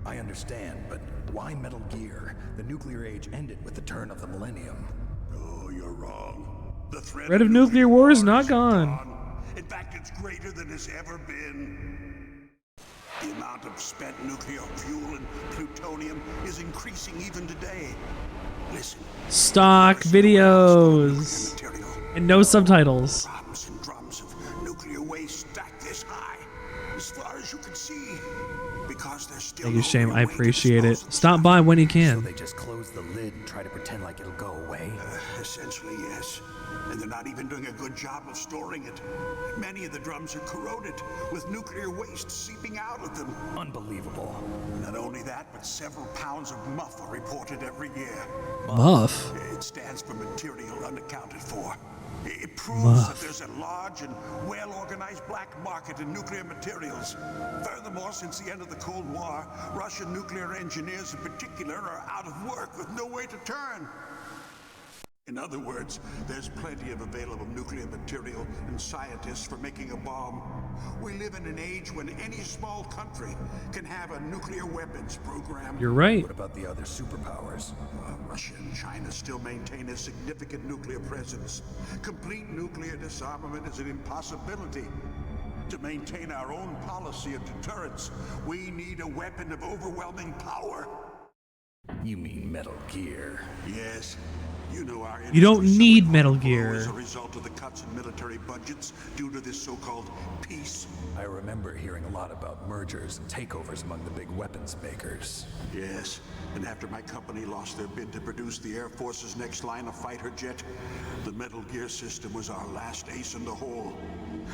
I understand, but why Metal Gear? The nuclear age ended with the turn of the millennium. Oh, you're wrong. The threat of nuclear war is not gone. In fact, it's greater than it's ever been. The amount of spent nuclear fuel and plutonium is increasing even today. Listen. Stock videos. And no subtitles. Drums and drums of nuclear waste stacked this high, as far as you can see. Because there's still Thank you, Shame. I appreciate it. Stop by when you can. So they just close the lid and try to pretend like it'll go away? Essentially, yes. And they're not even doing a good job of storing it. Many of the drums are corroded, with nuclear waste seeping out of them. Unbelievable. Not only that, but several pounds of muff are reported every year. Muff? It stands for material unaccounted for. It proves that there's a large and well-organized black market in nuclear materials. Furthermore, since the end of the Cold War, Russian nuclear engineers in particular are out of work with no way to turn. In other words, there's plenty of available nuclear material and scientists for making a bomb. We live in an age when any small country can have a nuclear weapons program. You're right. What about the other superpowers? Russia and China still maintain a significant nuclear presence. Complete nuclear disarmament is an impossibility. To maintain our own policy of deterrence, we need a weapon of overwhelming power. You mean Metal Gear? Yes. You know our You don't need Metal Gear. as a result of the cuts in military budgets due to this so-called peace. I remember hearing a lot about mergers and takeovers among the big weapons makers. Yes, and after my company lost their bid to produce the Air Force's next line of fighter jet, the Metal Gear system was our last ace in the hole.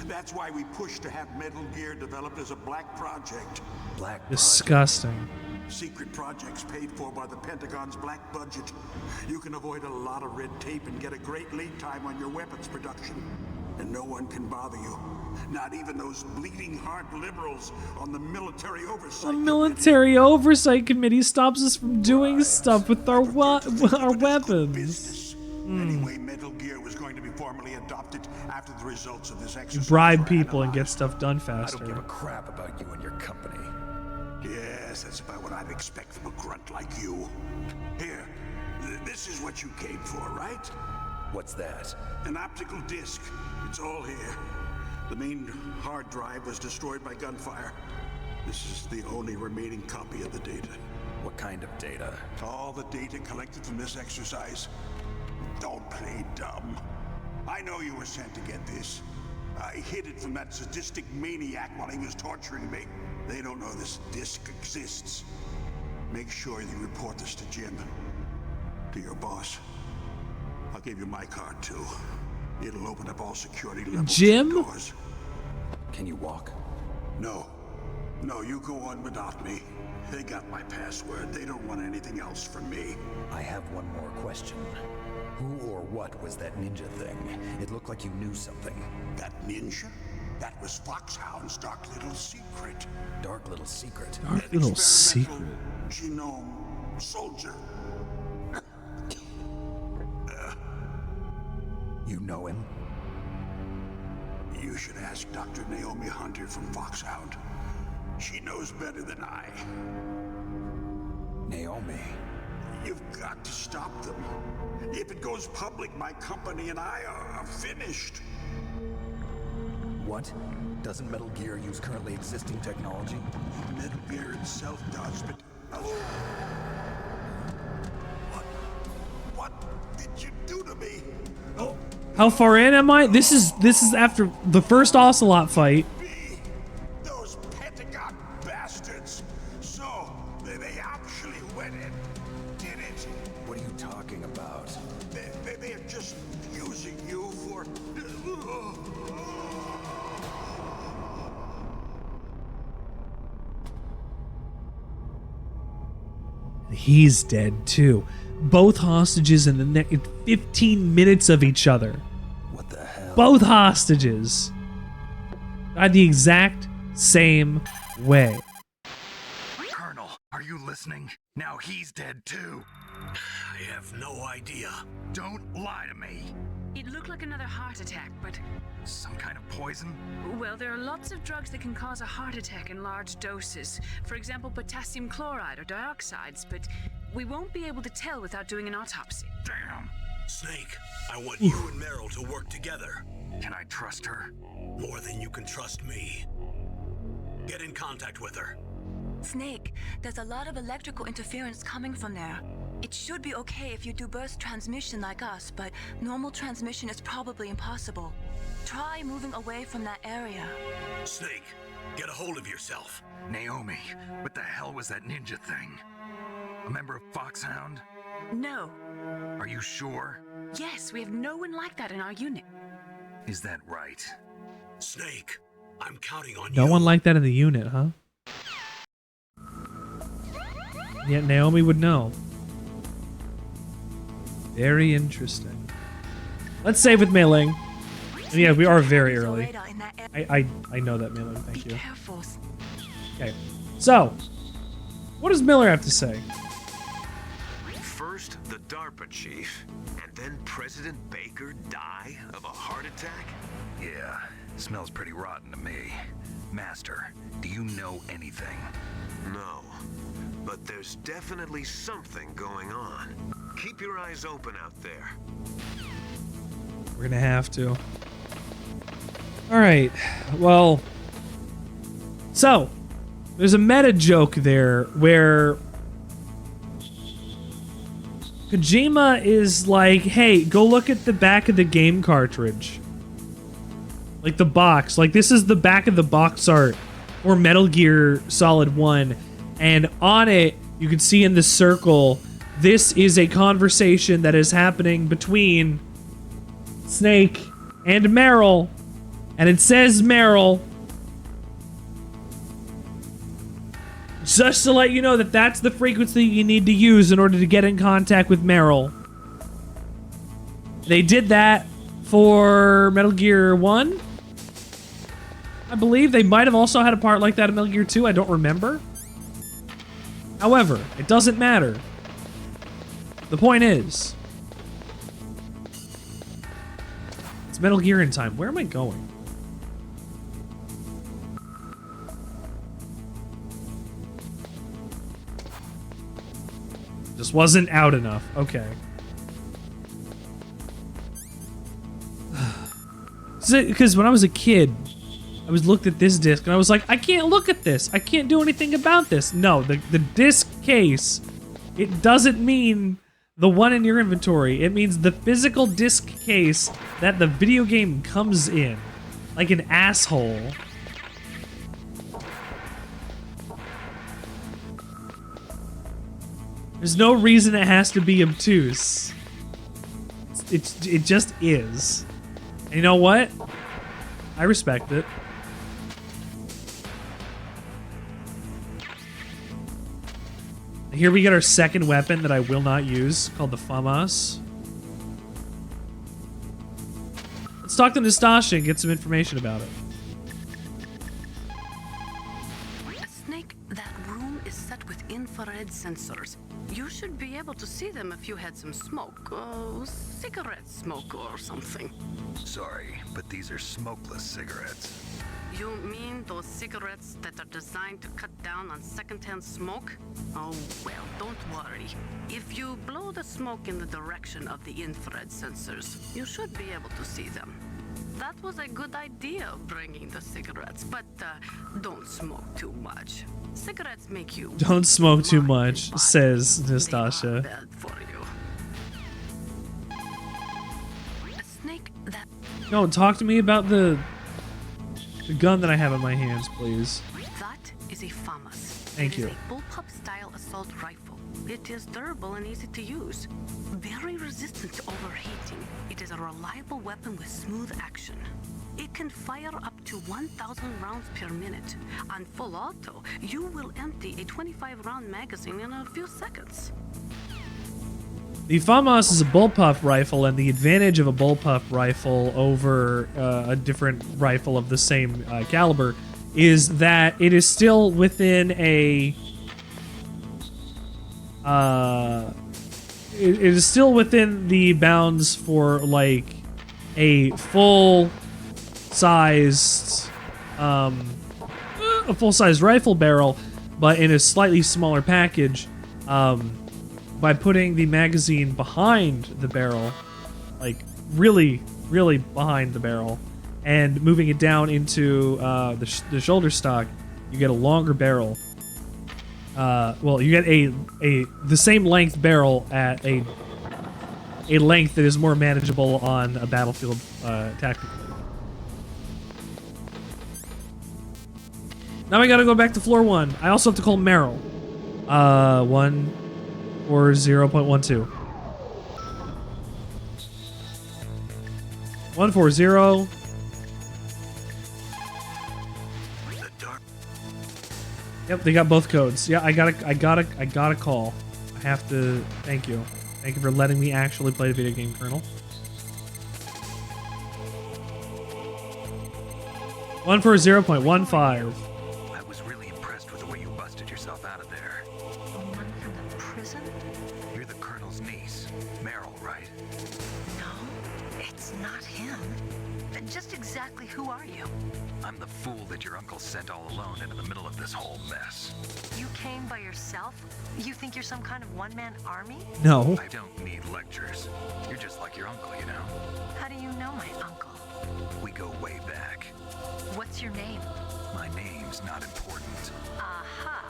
That's why we pushed to have Metal Gear developed as a black project. Black Disgusting. Secret projects paid for by the Pentagon's black budget. You can avoid a lot of red tape and get a great lead time on your weapons production. And no one can bother you. Not even those bleeding heart liberals on the military oversight. The military oversight committee stops us from doing stuff with our weapons. Anyway, Metal Gear was going to be formally adopted after the results of this exercise. Bribe people and get stuff done I don't give faster. a crap about you and your company. Yes, that's about what I'd expect from a grunt like you. Here, this is what you came for, right? What's that? An optical disc. It's all here. The main hard drive was destroyed by gunfire. This is the only remaining copy of the data. What kind of data? All the data collected from this exercise. Don't play dumb. I know you were sent to get this. I hid it from that sadistic maniac while he was torturing me. They don't know this disc exists. Make sure you report this to Jim. To your boss. I'll give you my card too. It'll open up all security levels. Jim? Doors. Can you walk? No. No, you go on without me. They got my password. They don't want anything else from me. I have one more question. Who or what was that ninja thing? It looked like you knew something. That ninja? That was Foxhound's dark little secret. Dark little secret? Dark little secret. Genome soldier. You know him? You should ask Dr. Naomi Hunter from Foxhound. She knows better than I. Naomi? You've got to stop them. If it goes public, my company and I are finished. What? Doesn't Metal Gear use currently existing technology? Metal Gear itself does, but... What did you do to me? Oh. How far in am I? This is after the first Ocelot fight. Those Pentagon bastards. So, they actually went and did it. What are you talking about? They are just using you for... He's dead too. both hostages in the 15 minutes of each other. What the hell? Both hostages died the exact same way. Colonel, are you listening? Now he's dead too. I have no idea. Don't lie to me. It looked like another heart attack, but... Some kind of poison? Well, there are lots of drugs that can cause a heart attack in large doses. For example, potassium chloride or dioxides, but we won't be able to tell without doing an autopsy. Damn. Snake, I want you and Meryl to work together. Can I trust her? More than you can trust me. Get in contact with her. Snake, there's a lot of electrical interference coming from there. It should be okay if you do burst transmission like us, but normal transmission is probably impossible. Try moving away from that area. Snake, get a hold of yourself. Naomi, what the hell was that ninja thing? A member of Foxhound? No. Are you sure? Yes, we have no one like that in our unit. Is that right? Snake, I'm counting on you. No one like that in the unit, huh? Yet Naomi would know. Very interesting. Let's save with Mei Ling. And yeah, we are very early. I know that, Mei Ling. Thank you. Okay. So, what does Miller have to say? First, the DARPA chief, and then President Baker die of a heart attack? Yeah, smells pretty rotten to me. Master, do you know anything? No, but there's definitely something going on. Keep your eyes open out there. We're gonna have to. Alright, well... So, there's a meta joke there where... Kojima is like, hey, go look at the back of the game cartridge. Like the box. Like, this is the back of the box art for Metal Gear Solid 1. And on it, you can see in the circle, this is a conversation that is happening between Snake and Meryl. And it says Meryl. Just to let you know that that's the frequency you need to use in order to get in contact with Meryl. They did that for Metal Gear 1. I believe they might have also had a part like that in Metal Gear 2. I don't remember. However, it doesn't matter. The point is, it's Metal Gear in time. Where am I going? Just wasn't out enough. Okay. Because when I was a kid, I was looked at this disc and I was like, I can't look at this. I can't do anything about this. No, the disc case, it doesn't mean the one in your inventory. It means the physical disc case that the video game comes in. Like an asshole. There's no reason it has to be obtuse. It just is. And you know what? I respect it. Here we get our second weapon that I will not use, called the FAMAS. Let's talk to Nastasha and get some information about it. Snake, that room is set with infrared sensors. You should be able to see them if you had some smoke. Cigarette smoke or something. Sorry, but these are smokeless cigarettes. You mean those cigarettes that are designed to cut down on secondhand smoke? Oh, well, don't worry. If you blow the smoke in the direction of the infrared sensors, you should be able to see them. That was a good idea of bringing the cigarettes, but don't smoke too much. Cigarettes make you... Don't smoke too much, says Nastasha. Bad for you. Snake, that... No, talk to me about the gun that I have in my hands, please. That is a FAMAS. Thank you. It is a bullpup-style assault rifle. It is durable and easy to use. Very resistant to overheating. It is a reliable weapon with smooth action. It can fire up to 1,000 rounds per minute. On full auto, you will empty a 25-round magazine in a few seconds. The FAMAS is a bullpup rifle, and the advantage of a bullpup rifle over a different rifle of the same caliber is that it is still within a... it is still within the bounds for, like, a full-sized... a full-sized rifle barrel, but in a slightly smaller package. By putting the magazine behind the barrel, like really, really behind the barrel, and moving it down into the shoulder stock, you get a longer barrel. Well, you get the same length barrel at a length that is more manageable on a battlefield tactically. Now I gotta go back to floor 1. I also have to call Meryl. 140.12. 140. Yep, they got both codes. Yeah, I gotta call. I have to. Thank you. Thank you for letting me actually play the video game, Colonel. 140.15. I was really impressed with the way you busted yourself out of there. The one from the prison? You're the Colonel's niece, Meryl, right? No, it's not him. Then just exactly who are you? I'm the fool that your uncle sent all alone into the middle of this whole mess. You came by yourself? You think you're some kind of one-man army? No. I don't need lectures. You're just like your uncle, you know? How do you know my uncle? We go way back. What's your name? My name's not important. Aha.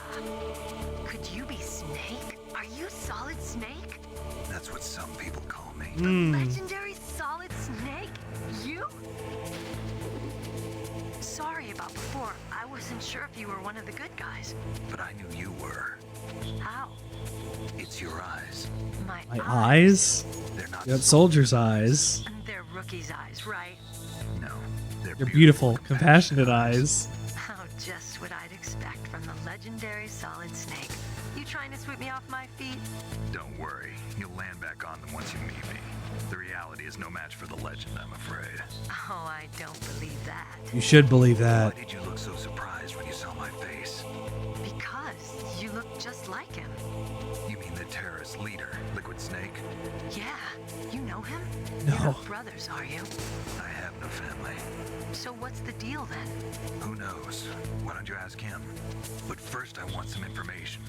Could you be Snake? Are you Solid Snake? That's what some people call me. The legendary Solid Snake? You? Sorry about before. I wasn't sure if you were one of the good guys. But I knew you were. How? It's your eyes. My eyes? They're not. You got soldier's eyes. They're rookie's eyes, right? No. They're beautiful, compassionate eyes. Oh, just what I'd expect from the legendary Solid Snake. You trying to sweep me off my feet? Don't worry. You'll land back on them once you meet me. The reality is no match for the legend, I'm afraid. Oh, I don't believe that. You should believe that. Why did you look so surprised when you saw my face? Because you look just like him. You mean the terrorist leader, Liquid Snake? Yeah, you know him? No. You're not brothers, are you? I have no family. So what's the deal then? Who knows? Why don't you ask him? But first I want some information.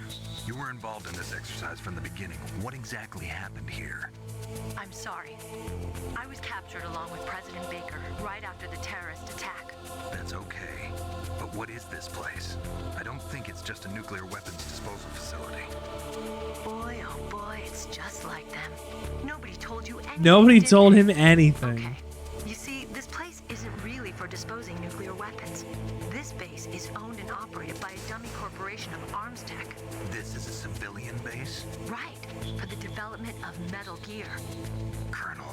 You were involved in this exercise from the beginning. What exactly happened here? I'm sorry. I was captured along with President Baker right after the terrorist attack. That's okay. But what is this place? I don't think it's just a nuclear weapons disposal facility. Boy, oh boy, it's just like them. Nobody told you anything. Nobody told him anything. Okay. You see, this place isn't really for disposing nuclear weapons. This base is owned and operated by a dummy corporation of arms tech. This is a civilian base? Right, for the development of Metal Gear. Colonel.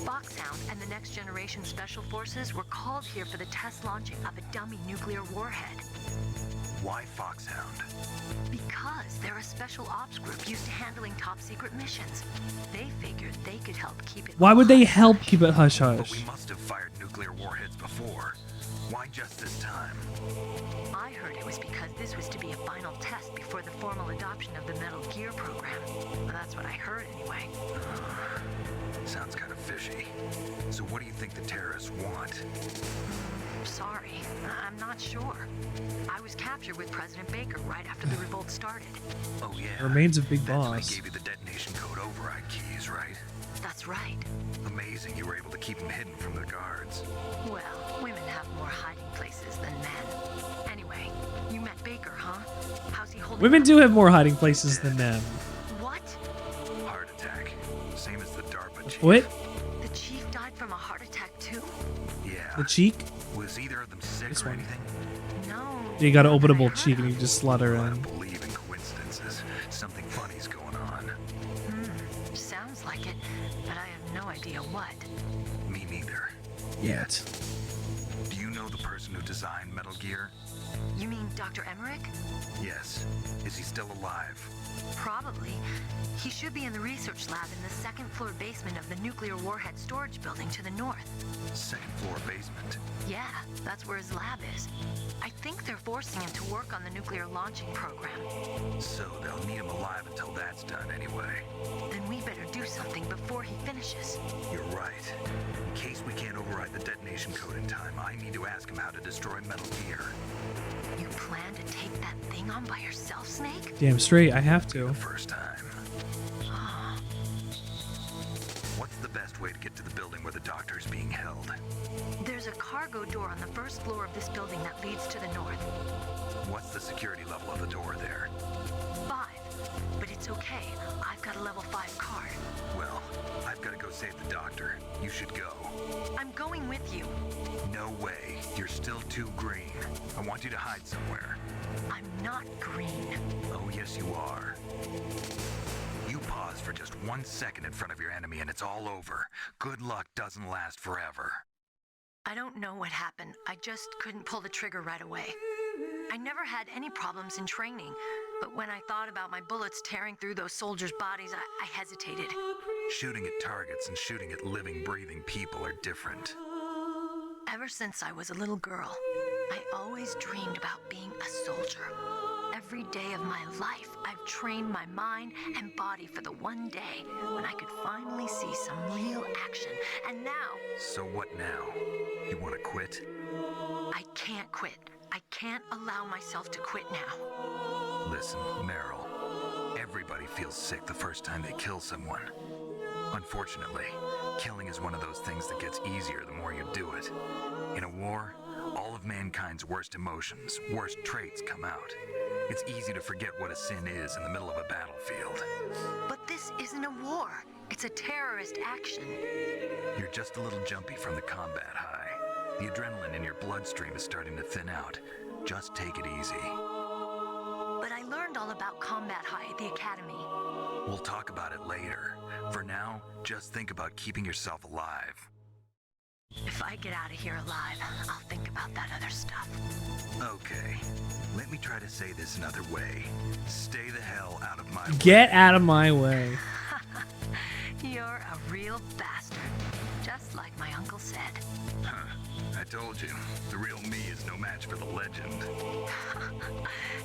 Foxhound and the Next Generation Special Forces were called here for the test launching of a dummy nuclear warhead. Why Foxhound? Because they're a special ops group used to handling top secret missions. They figured they could help keep it. Why would they help keep it hush But hush? we must have fired nuclear warheads before. Why just this time? I heard it was because this was to be a final test before the formal adoption of the Metal Gear program. Well, that's what I heard anyway. Sounds kind of fishy. So what do you think the terrorists want? Sorry, I'm not sure. I was captured with President Baker right after the revolt started. Oh yeah. Remains of Big That's when Boss. they gave you the detonation code override keys, right? That's right. Amazing you were able to keep them hidden from the guards. Well, women have more hiding places than men. Anyway, you met Baker, huh? How's he holding Women up? do have more hiding places than men. What? Heart attack. Same as the DARPA chief. What? The chief died from a heart attack too? Yeah. The cheek? Was either of them sick This or one. anything? No. You got an openable cheek and you just slot her I in. don't believe in coincidences. Something funny's going on. Sounds like it, but I have no idea what. Me neither. Yet. Do you know the person who designed Metal Gear? You mean Dr. Emmerich? Yes. Is he still alive? Probably. He should be in the research lab in the second floor basement of the nuclear warhead storage building to the north. Second floor basement. Yeah, that's where his lab is. I think they're forcing him to work on the nuclear launching program. So they'll need him alive until that's done anyway. Then we better do something before he finishes. You're right. In case we can't override the detonation code in time, I need to ask him how to destroy Metal Gear. You plan to take that thing on by yourself, Snake? Damn straight, I have to. The first time. What's the best way to get to the building where the doctor is being held? There's a cargo door on the first floor of this building that leads to the north. What's the security level of the door there? 5. But it's okay. I've got a level 5 card. Well, I've got to go save the doctor. You should go. I'm going with you. No way. You're still too green. I want you to hide somewhere. I'm not green. Oh, yes, you are. You pause for just 1 second in front of your enemy and it's all over. Good luck doesn't last forever. I don't know what happened. I just couldn't pull the trigger right away. I never had any problems in training, but when I thought about my bullets tearing through those soldiers' bodies, I hesitated. Shooting at targets and shooting at living, breathing people are different. Ever since I was a little girl, I always dreamed about being a soldier. Every day of my life, I've trained my mind and body for the one day when I could finally see some real action. And now... So what now? You want to quit? I can't quit. I can't allow myself to quit now. Listen, Meryl. Everybody feels sick the first time they kill someone. Unfortunately, killing is one of those things that gets easier the more you do it. In a war, all of mankind's worst emotions, worst traits come out. It's easy to forget what a sin is in the middle of a battlefield. But this isn't a war. It's a terrorist action. You're just a little jumpy from the combat high. The adrenaline in your bloodstream is starting to thin out. Just take it easy. But I learned all about combat high at the academy. We'll talk about it later. For now, just think about keeping yourself alive. If I get out of here alive, I'll think about that other stuff. Okay. Let me try to say this another way. Stay the hell out of my way. Get out of my way. You're a real bastard. Just like my uncle said. Huh. I told you. The real me is no match for the legend.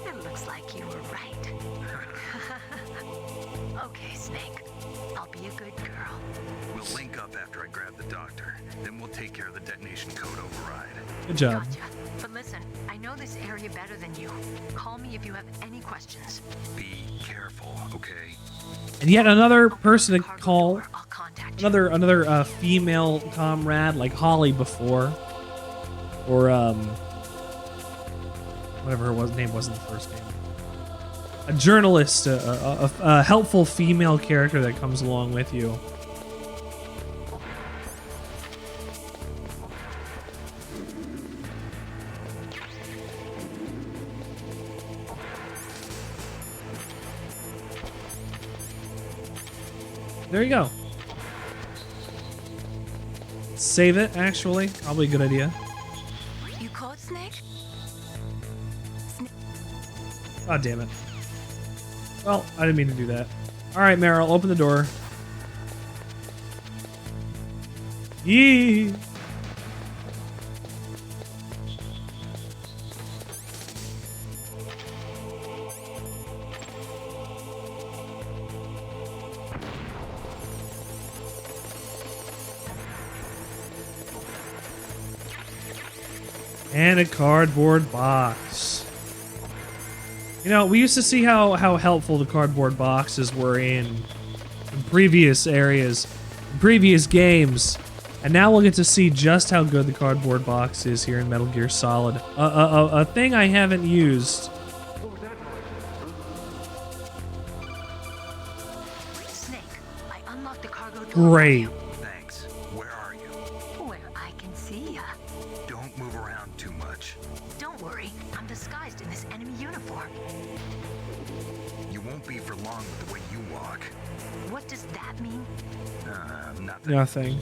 It looks like you were right. Okay, Snake. I'll be a good girl. We'll link up after I grab the doctor. Then we'll take care of the detonation code override. Good job. Gotcha. But listen, I know this area better than you. Call me if you have any questions. Be careful, okay? And yet another person to call. Another female comrade like Holly before. Or whatever her name was in the first game. A journalist, a helpful female character that comes along with you. There you go. Save it, actually. Probably a good idea. You caught Snake? God damn it. Well, I didn't mean to do that. Alright, Meryl, open the door. Yee! And a cardboard box. You know, we used to see how helpful the cardboard boxes were in previous areas, in previous games, and now we'll get to see just how good the cardboard box is here in Metal Gear Solid. A thing I haven't used. Snake, I unlocked the cargo door. Great. Thanks. Where are you? Where I can see ya. Don't move around too much. Don't worry, I'm disguised in this enemy uniform. You won't be for long with the way you airlock. What does that mean? Nothing. Nothing.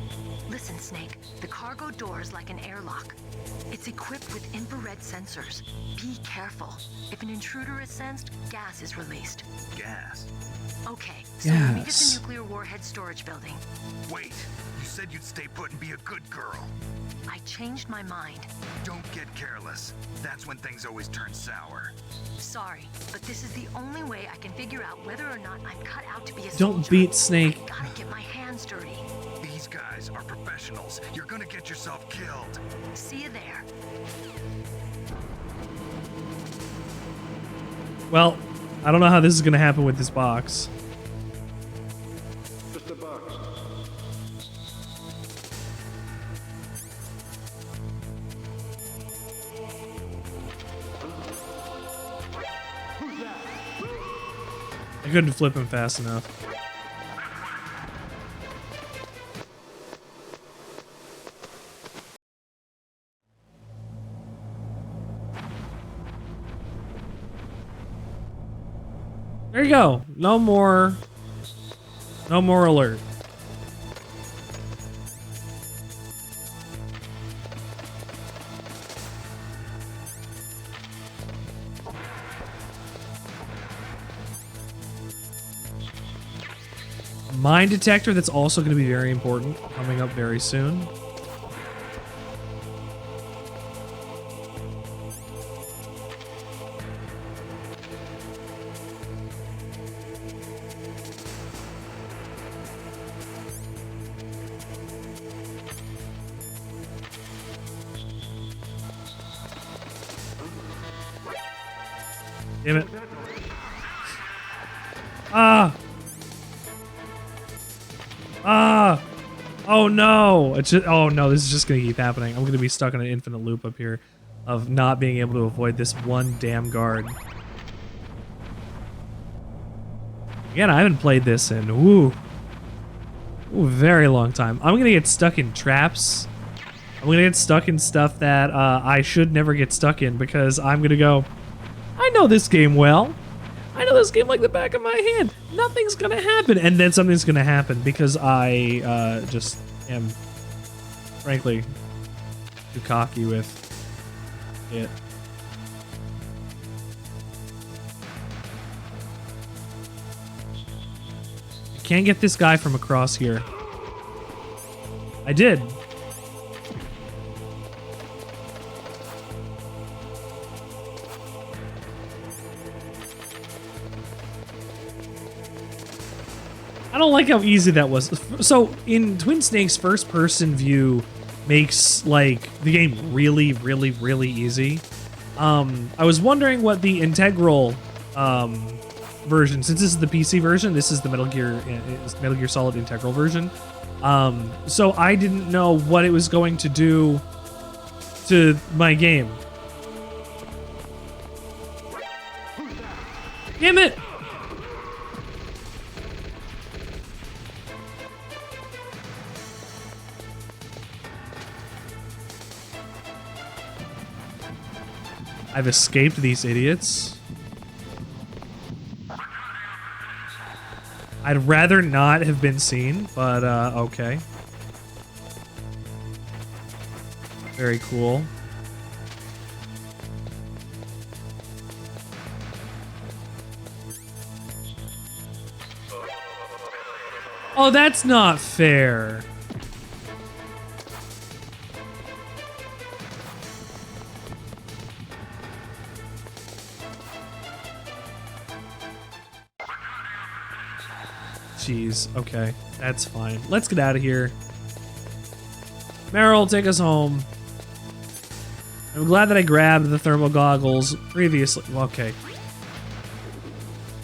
Listen, Snake, the cargo door is like an airlock. It's equipped with infrared sensors. Be careful. If an intruder is sensed, gas is released. Gas? Okay, so we'll meet at the Yes. nuclear warhead storage building. Wait, you said you'd stay put and be a good girl. I changed my mind. Don't get careless. That's when things always turn sour. Sorry, but this is the only way I can figure out whether or not I'm cut out to be a Don't soldier. beat Snake. I gotta get my hands dirty. These guys are professionals. You're gonna get yourself killed. See you there. Well, I don't know how this is gonna happen with this box. Just a box. I couldn't flip him fast enough. There you go. No more alert. Mine detector, that's also going to be very important, coming up very soon. Damn it. Ah! Ah! Oh no! It's just, oh no, this is just gonna keep happening. I'm gonna be stuck in an infinite loop up here of not being able to avoid this one damn guard. Again, I haven't played this in very long time. I'm gonna get stuck in traps. I'm gonna get stuck in stuff that I should never get stuck in because I'm gonna go, I know this game well. I know this game like the back of my hand. Nothing's gonna happen. And then something's gonna happen because I just am, frankly, too cocky with it. I can't get this guy from across here. I did. I don't like how easy that was. So in Twin Snake's first person view makes like the game really, really, really easy. I was wondering what the integral version, since this is the PC version, this is the Metal Gear Solid integral version. So I didn't know what it was going to do to my game. Damn it! I've escaped these idiots. I'd rather not have been seen, but okay. Very cool. Oh, that's not fair. Jeez, okay, that's fine. Let's get out of here. Meryl, take us home. I'm glad that I grabbed the thermal goggles previously. Well, okay.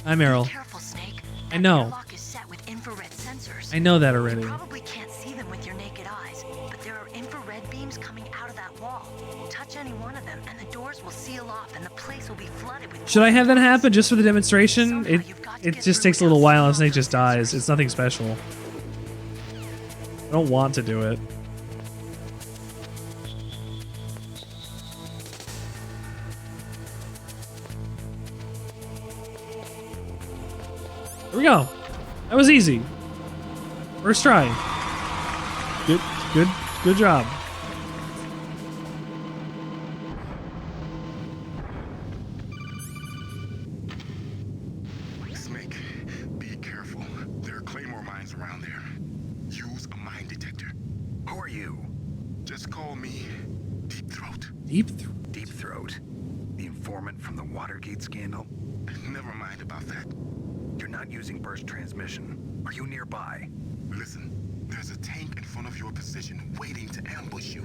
Hi, Meryl. Be careful, Snake. I know. The lock is set with infrared sensors. I know that already. You probably can't see them with your naked eyes, but there are infrared beams coming out of that wall. Touch any one of them, and the doors will seal off, and the place will be flooded with. Should I have that happen just for the demonstration? It just takes a little while and Snake just dies. It's nothing special. I don't want to do it. Here we go. That was easy. First try. Good job. Snake, be careful. There are claymore mines around there. Use a mine detector. Who are you? Just call me Deep Throat. Deep Throat? Deep Throat? The informant from the Watergate scandal? Never mind about that. You're not using burst transmission. Are you nearby? Listen, there's a tank in front of your position waiting to ambush you.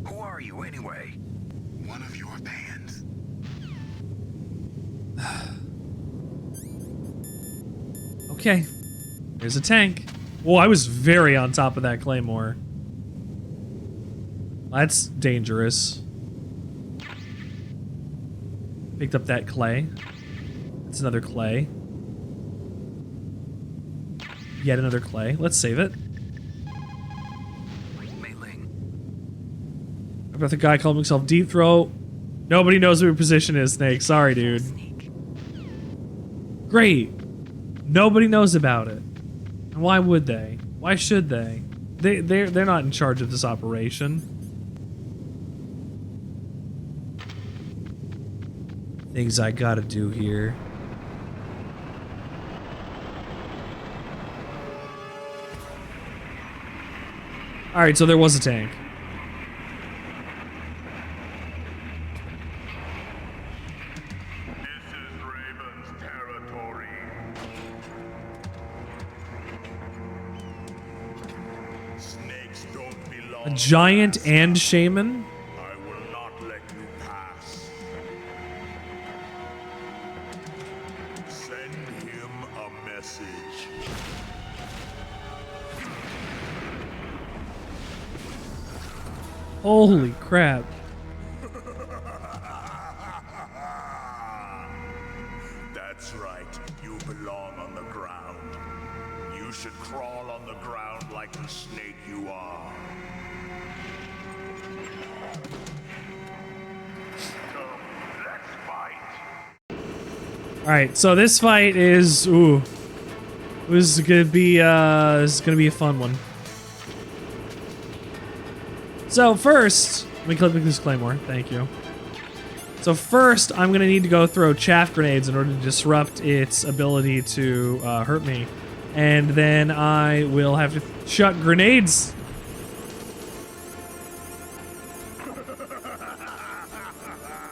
Who are you anyway? One of your bands. Okay. There's a tank. Whoa, I was very on top of that claymore. That's dangerous. Picked up that clay. That's another clay. Yet another clay. Let's save it. I've got the guy calling himself Deep Throat. Nobody knows what your position is, Snake. Sorry, dude. Great. Nobody knows about it. And why would they? Why should they? They're not in charge of this operation. Things I gotta do here. Alright, so there was a tank. A giant and shaman? I will not let you pass. Send him a message. Holy crap. That's right. You belong on the ground. You should crawl on the ground like the snake you are. Alright, so this fight is this is gonna be a fun one. So first, let me click this claymore, thank you. So first, I'm gonna need to go throw chaff grenades in order to disrupt its ability to hurt me. And then I will have to chuck grenades.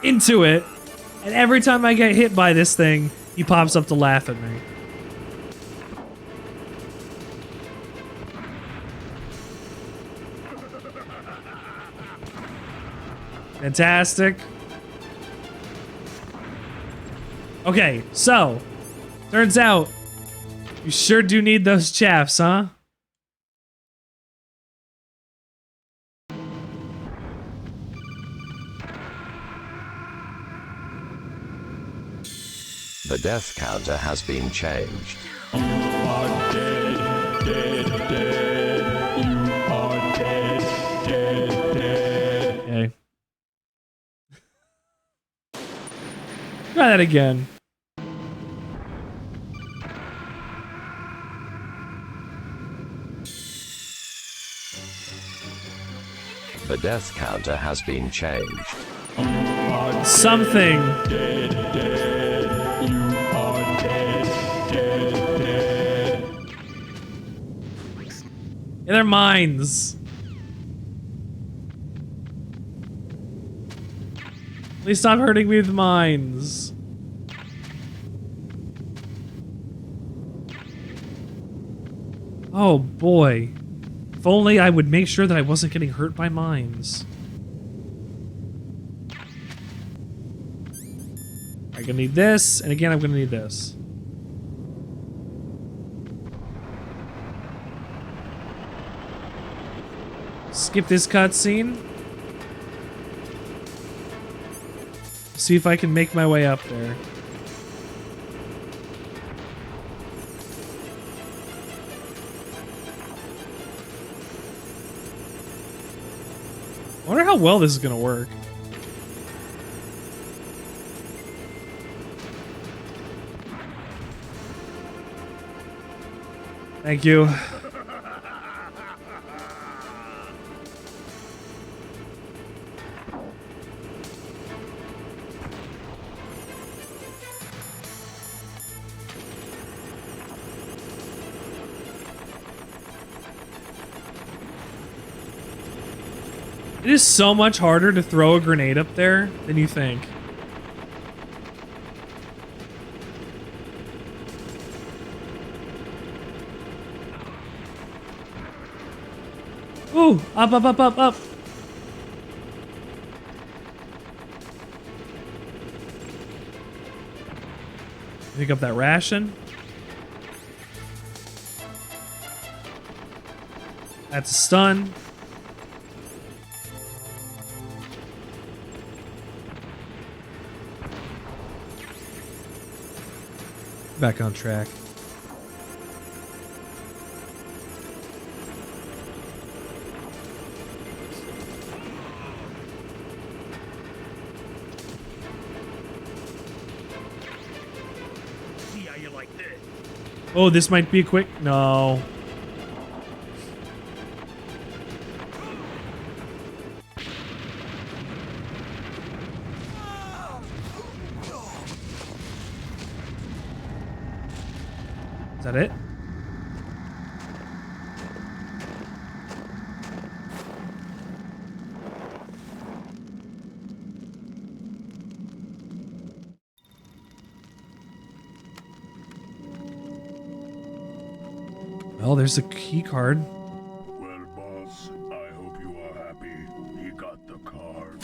Into it. And every time I get hit by this thing, he pops up to laugh at me. Fantastic. Okay, so, turns out, you sure do need those chaffs, huh? The death counter has been changed. You are dead, dead, dead. You are dead, dead, dead. Okay. Try that again. The death counter has been changed. Something. Dead, dead. You are dead, dead, dead. In their minds. Please stop hurting me with mines. Oh boy. If only I would make sure that I wasn't getting hurt by mines. I'm gonna need this, and again I'm gonna need this. Skip this cutscene. See if I can make my way up there. I wonder how well this is gonna work. Thank you. It is so much harder to throw a grenade up there than you think. Ooh, up, up, up, up, up. Pick up that ration. That's a stun. Back on track. See how you like this? Oh, this might be a quick. No. Is that it? Well, there's a key card. Well, boss, I hope you are happy. He got the card.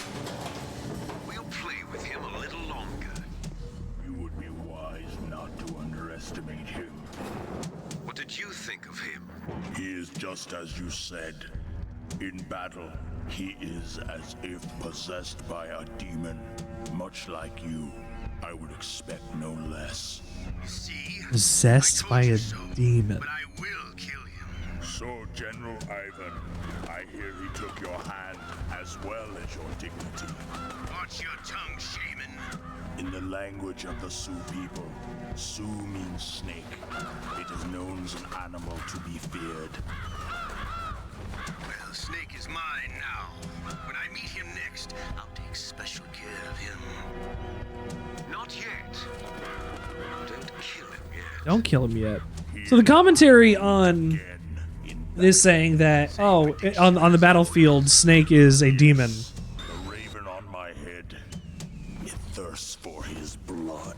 We'll play with him a little longer. You would be wise not to underestimate him. What did you think of him? He is just as you said. In battle, he is as if possessed by a demon. Much like you, I would expect no less. See? Possessed by a demon. But I will kill him. So, General Ivan, I hear he took your hand as well as your dignity. Watch your tongue, shaman. In the language of the Sioux people, Sioux means snake. It is known as an animal to be feared. Well, Snake is mine now. When I meet him next, I'll take special care of him. Not yet. Don't kill him yet. Don't kill him yet. So the commentary on this saying that, oh, on the battlefield, Snake is a demon. The raven on my head, it thirsts for his blood.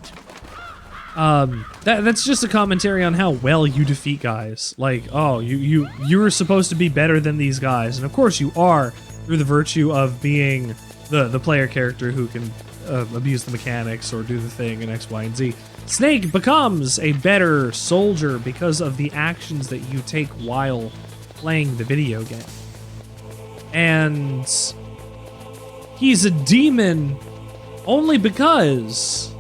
That's just a commentary on how well you defeat guys. Like, oh, you were supposed to be better than these guys, and of course you are through the virtue of being the player character who can abuse the mechanics or do the thing in X, Y, and Z. Snake becomes a better soldier because of the actions that you take while playing the video game. And he's a demon only because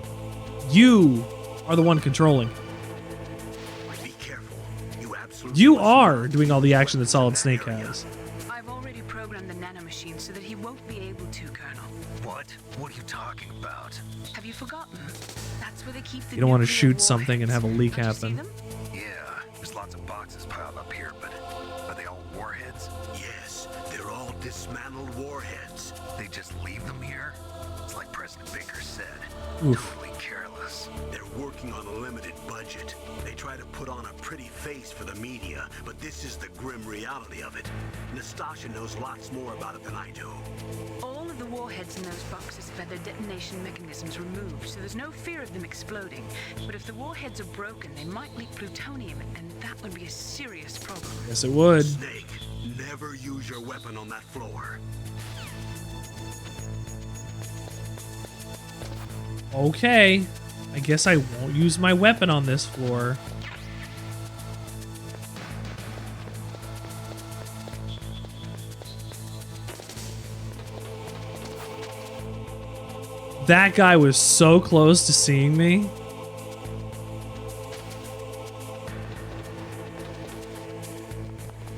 you are the one controlling. Be careful. You absolutely You are doing all the action that Solid Snake has. I've already programmed the nanomachine so that he won't be able to, Colonel. What? What are you talking about? Have you forgotten? That's where they keep the You don't want to nuclear shoot something and have a leak Don't you see happen. them? Yeah, there's lots of boxes piled up here, but are they all warheads? Yes, they're all dismantled warheads. They just leave them here? It's like President Baker said. Oof. Totally careless. They're working on a limited budget. They try to put on a pretty face for the media, but this is the grim reality of it. Nastasha knows lots more about it than I do. All of the warheads in those boxes have had their detonation mechanisms removed, so there's no fear of them exploding. But if the warheads are broken, they might leak plutonium, and that would be a serious problem. Yes, it would. Snake, never use your weapon on that floor. Okay. I guess I won't use my weapon on this floor. That guy was so close to seeing me.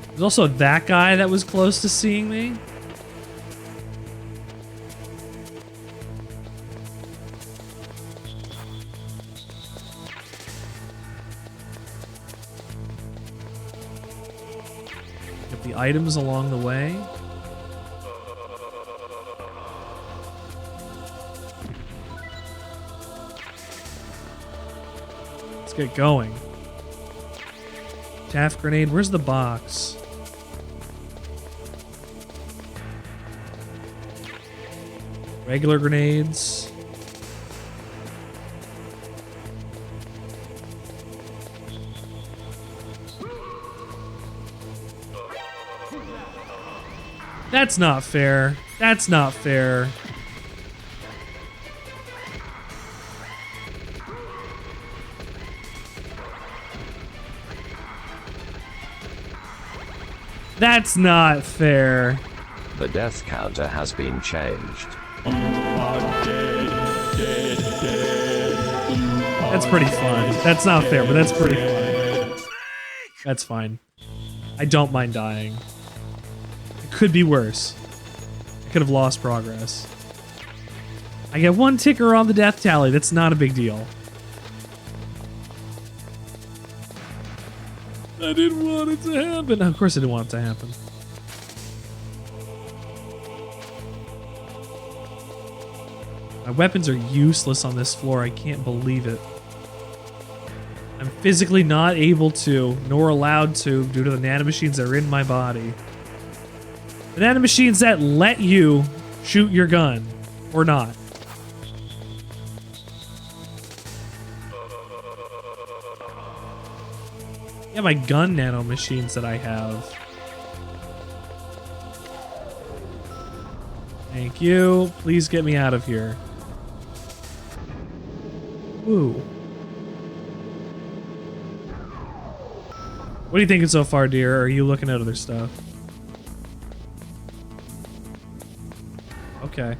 There's also that guy that was close to seeing me. the items along the way. Let's get going. Chaff grenade. Where's the box? Regular grenades. That's not fair. That's not fair. That's not fair. The death counter has been changed. That's pretty fun. That's not fair, but that's pretty fun. That's fine. I don't mind dying. It could be worse. I could have lost progress. I get one ticker on the death tally. That's not a big deal. I didn't want it to happen. Of course I didn't want it to happen. My weapons are useless on this floor. I can't believe it. I'm physically not able to, nor allowed to, due to the nanomachines that are in my body. The nanomachines that let you shoot your gun, or not. Yeah, my gun nanomachines that I have. Thank you. Please get me out of here. Ooh. What are you thinking so far, dear? Or are you looking at other stuff? Okay.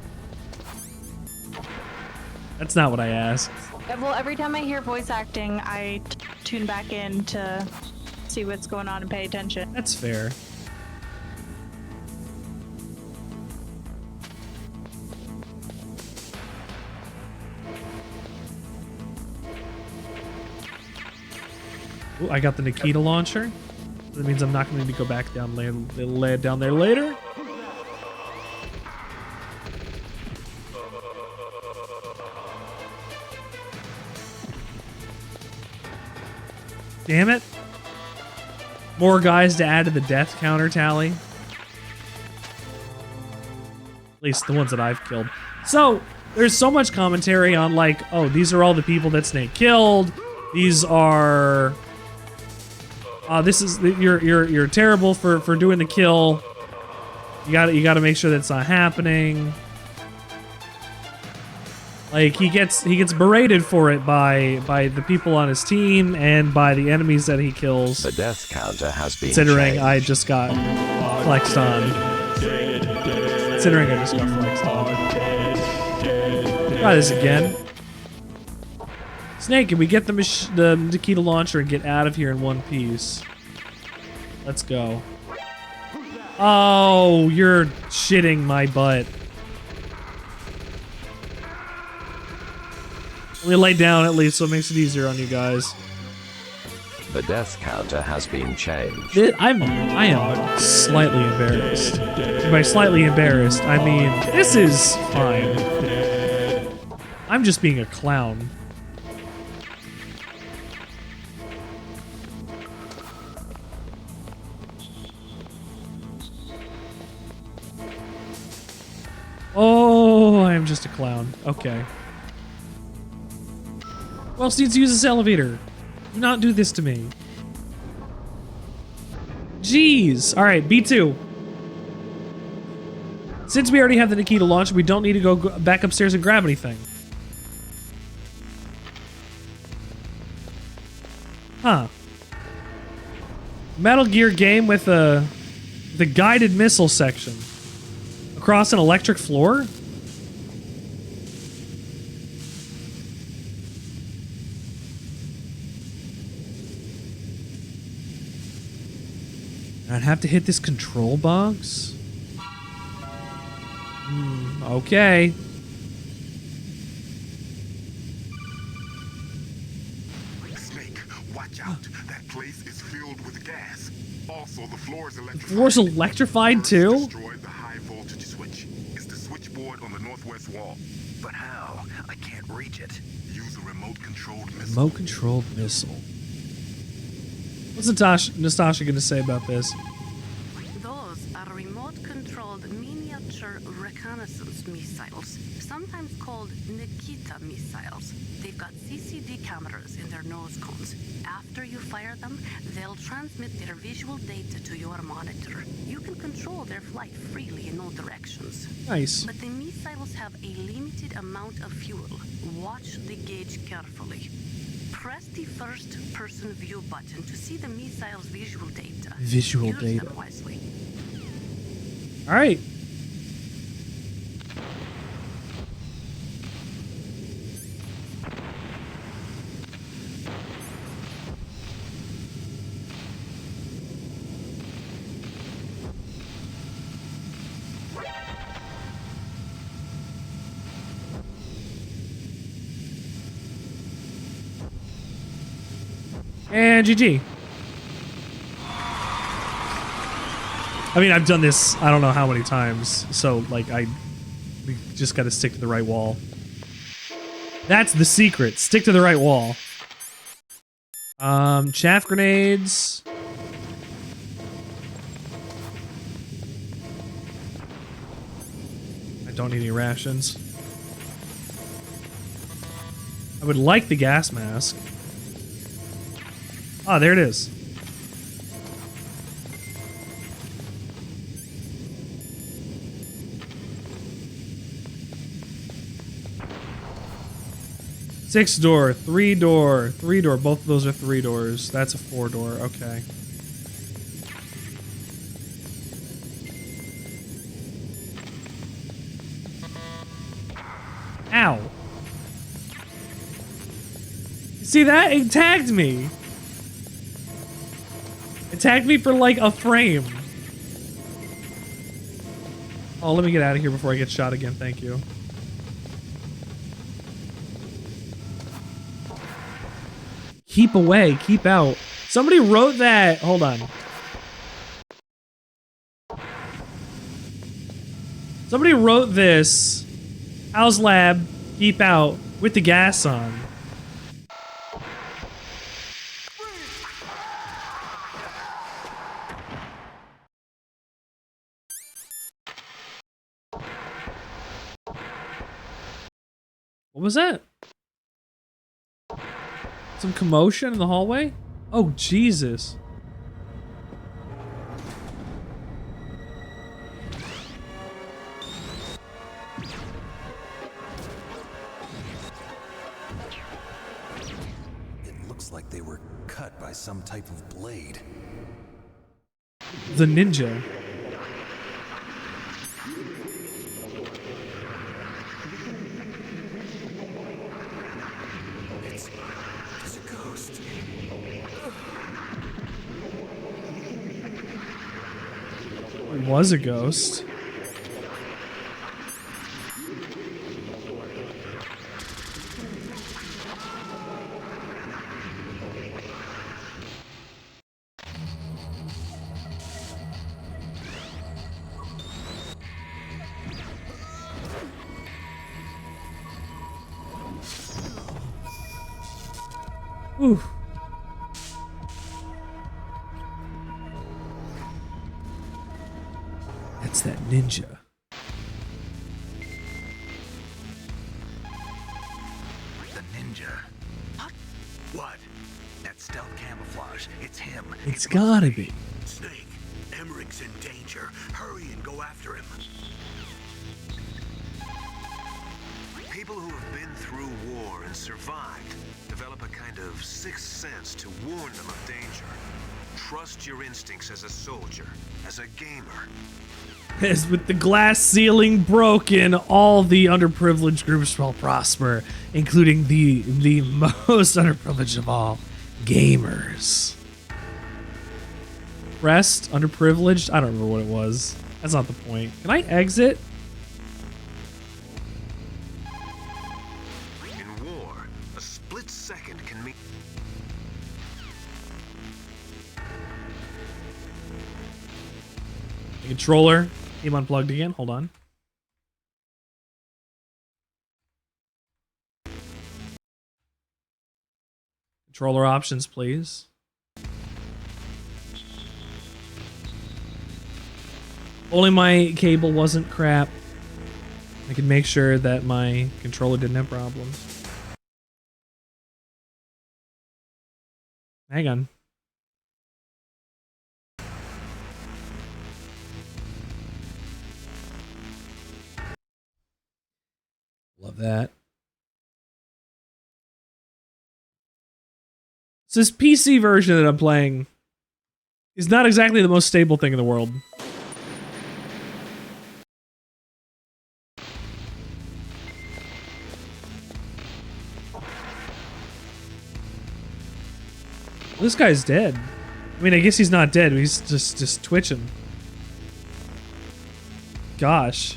That's not what I asked. Well, every time I hear voice acting, I tune back in to see what's going on and pay attention. That's fair. Ooh, I got the Nikita launcher. That means I'm not going to need to go back down, lay it down there later. Damn it. More guys to add to the death counter tally. At least the ones that I've killed. So, there's so much commentary on like, oh, these are all the people that Snake killed. These are... this is you're terrible for doing the kill. You gotta make sure that's not happening. Like he gets berated for it by the people on his team and by the enemies that he kills. The death counter has been considering changed. I just got flexed on. Considering I just got flexed on. Try this again. Snake, can we get the Nikita launcher and get out of here in one piece? Let's go. Oh, you're shitting my butt. Let me lay down at least so it makes it easier on you guys. The death counter has been changed. I am slightly embarrassed. And by slightly embarrassed, I mean this is fine. I'm just being a clown. Oh, I'm just a clown. Okay. Who else needs to use this elevator? Do not do this to me. Jeez. All right, B2. Since we already have the Nikita launcher, we don't need to go back upstairs and grab anything. Huh. Metal Gear game with the guided missile section. Across an electric floor? I'd have to hit this control box? Okay. Snake, watch out. That place is filled filled with gas. Also, the floor is electrified. The floor's electrified too? Destroyed the high voltage switch. It's the switchboard on the northwest wall. But how? I can't reach it. Use a remote-controlled missile. Remote-controlled missile. What's Nastasha gonna say about this? Those are remote-controlled miniature reconnaissance missiles, sometimes called Nikita missiles. They've got CCD cameras in their nose cones. After you fire them, they'll transmit their visual data to your monitor. You can control their flight freely in all directions. Nice. But the missiles have a limited amount of fuel. Watch the gauge carefully. Press the first-person view button to see the missile's visual data. Visual Use data. them wisely. All right. And GG. I mean, I've done this I don't know how many times, so like we just got to stick to the right wall. That's the secret. Stick to the right wall. Chaff grenades. I don't need any rations. I would like the gas mask. Ah, there it is. Six door, three door, three door. Both of those are three doors. That's a four door. Okay. Ow. You see that? It tagged me. It tagged me for like a frame. Oh, let me get out of here before I get shot again. Thank you. Keep away. Keep out. Somebody wrote that. Hold on. Somebody wrote this. House lab. Keep out. With the gas on. What was that? Some commotion in the hallway? Oh, Jesus. It looks like they were cut by some type of blade. The ninja. It's a ghost. It was a ghost. Ooh. That's that ninja. The ninja. What? That stealth camouflage. It's him. It's gotta be. Snake, Emmerich's in danger. Hurry and go after him. People who have been through war and survived develop a kind of sixth sense to warn them of danger. Trust your instincts as a soldier, as a gamer. As with the glass ceiling broken, all the underprivileged groups will prosper, including the most underprivileged of all, gamers. Rest, underprivileged, I don't remember what it was. That's not the point. Can I exit? In war, a split second can mean... The controller came unplugged again. Hold on. Controller options, please. Only my cable wasn't crap. I could make sure that my controller didn't have problems. Hang on. Love that. So this PC version that I'm playing is not exactly the most stable thing in the world. This guy's dead. I mean, I guess he's not dead. He's just twitching. Gosh.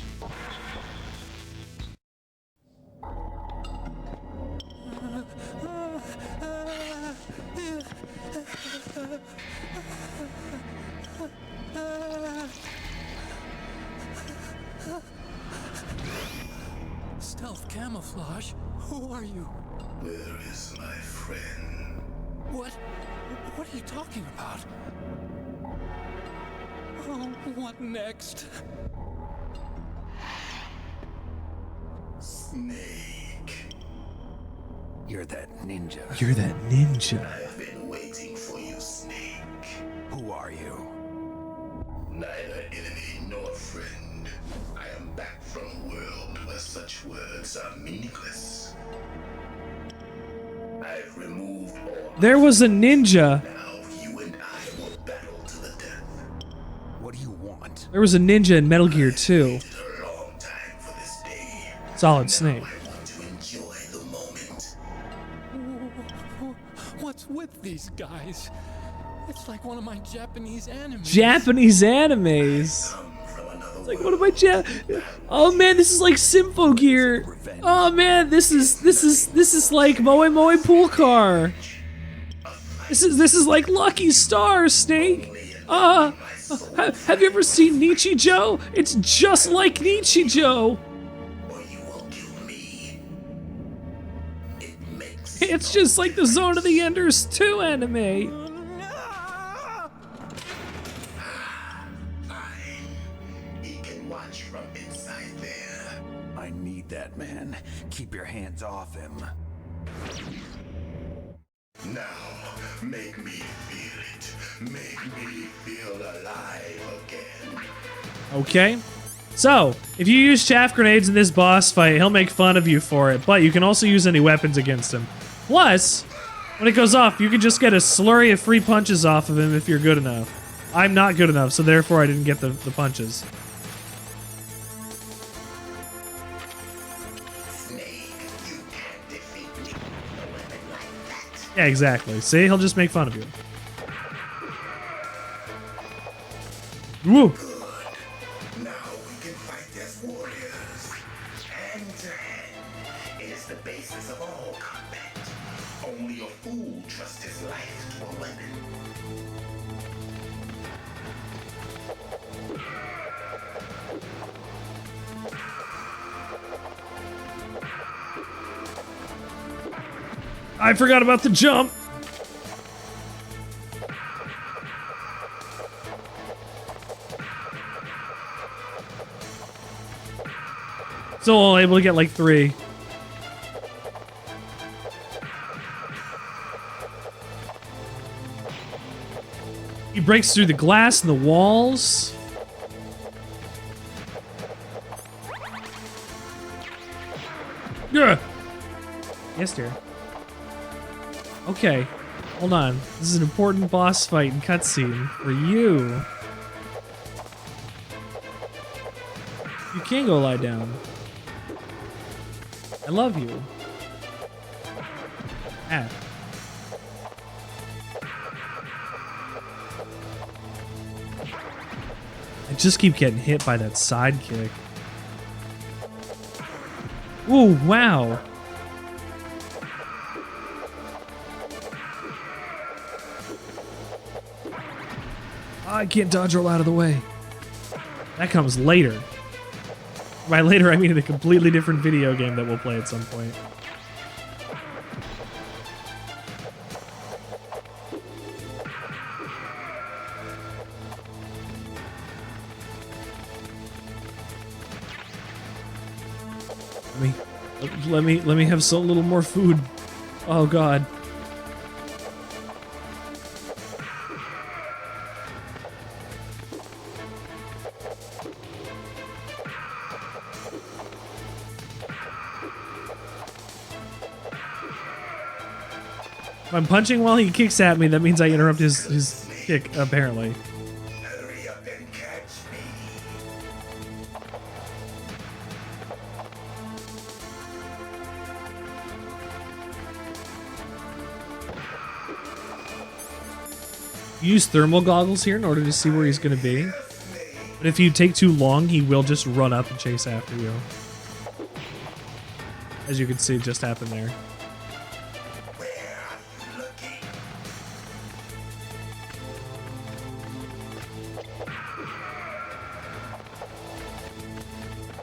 Stealth camouflage? Who are you? Where is my friend? What? What are you talking about? Oh, what next? Snake. You're that ninja. You're that ninja. I've been waiting for you, Snake. Who are you? Neither enemy nor friend. I am back from a world where such words are meaningless. I've removed all. There was a ninja. Now you and I will battle to the death. What do you want? There was a ninja in Metal Gear 2. A long time for this day. Solid Snake. I want to enjoy the moment. What's with these guys? It's like one of my Japanese animes. Japanese animes. It's like one of my Oh man, this is like Sympho Gear. Oh man, this is like Moe Moe Pool Car. This is like Lucky Star, Snake. Have you ever seen Nichijou? It's just like Nichijou. It's just like the Zone of the Enders 2 anime. I need that man. Keep your hands off him. Now, make me feel it. Make me feel alive again. Okay. So, if you use chaff grenades in this boss fight, he'll make fun of you for it, but you can also use any weapons against him. Plus, when it goes off, you can just get a slurry of free punches off of him if you're good enough. I'm not good enough, so therefore I didn't get the punches. Yeah, exactly. See, he'll just make fun of you. Woo! Now we can fight as warriors. Hand to hand. It is the basis of all combat. Only a fool trusts his life to a weapon. I forgot about the jump. Still only able to get like 3. He breaks through the glass and the walls. Yeah. Yes, dear. Okay, hold on. This is an important boss fight and cutscene for you. You can go lie down. I love you. Ah. I just keep getting hit by that sidekick. Ooh, wow. I can't dodge roll out of the way. That comes later. By later, I mean in a completely different video game that we'll play at some point. Let me have so little more food. Oh God. If I'm punching while he kicks at me, that means I interrupt his kick, apparently. Hurry up and catch me. Use thermal goggles here in order to see where he's going to be. But if you take too long, he will just run up and chase after you. As you can see, just happened there.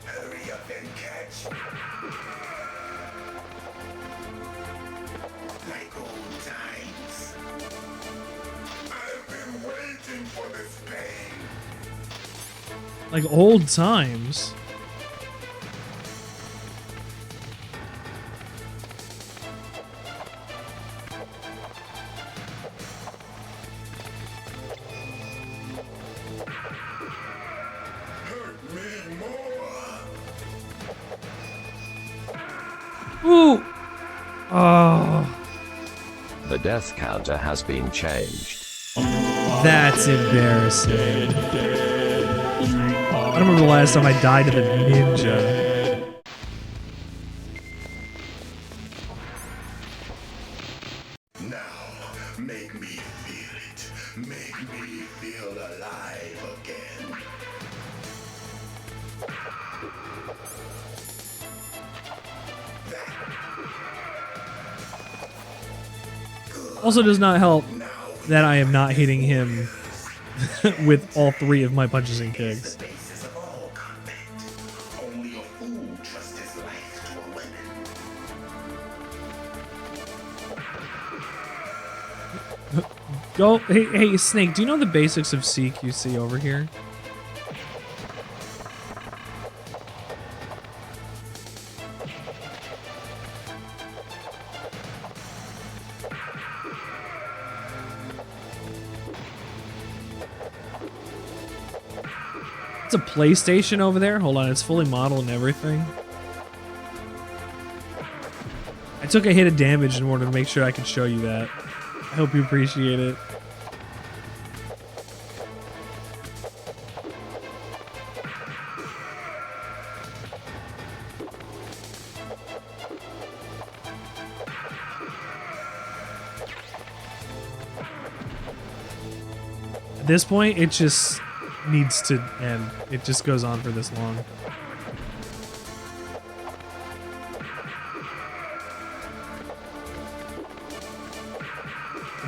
Hurry up and catch me. Like old times. I've been waiting for this pain. Like old times. Ooh. Oh. The death counter has been changed. That's embarrassing. I don't remember the last time I died to the ninja. Now, make me feel it. Make me feel alive again. Also does not help that I am not hitting him with all three of my punches and kicks. Only a fool trusts his life to a weapon. Go, hey, Snake, do you know the basics of CQC over here? It's a PlayStation over there. Hold on, it's fully modeled and everything. I took a hit of damage in order to make sure I could show you that. I hope you appreciate it. At this point, it just needs to end. It just goes on for this long.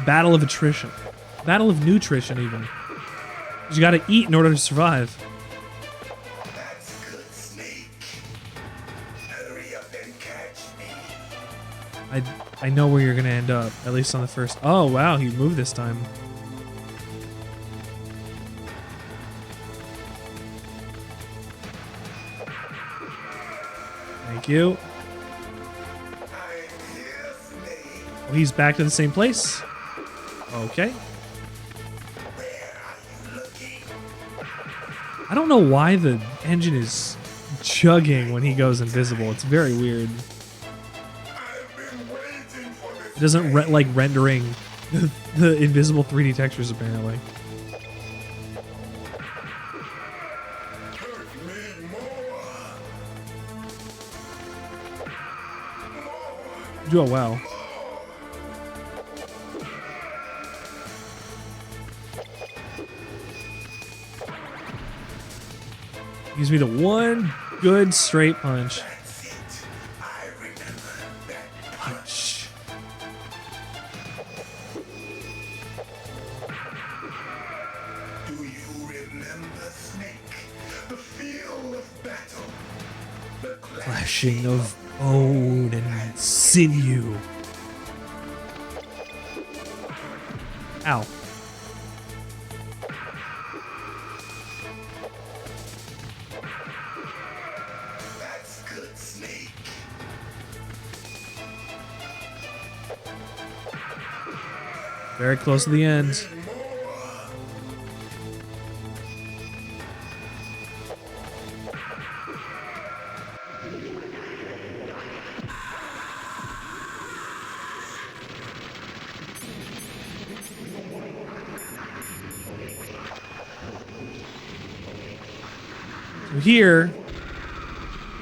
Battle of attrition. Battle of nutrition, even. 'Cause you gotta eat in order to survive. That's good, Snake. Hurry up and catch me. I know where you're gonna end up, at least on the first. Oh wow, he moved this time. Thank you. Oh, he's back to the same place. Okay. I don't know why the engine is chugging when he goes invisible. It's very weird. It doesn't like rendering the invisible 3D textures apparently. Do it well. Gives me the one good straight punch. Punch. Do you remember, Snake? throne of battle. The Clashing of bone and sinew. Ow. That's good, Snake. Very close to the end. So here,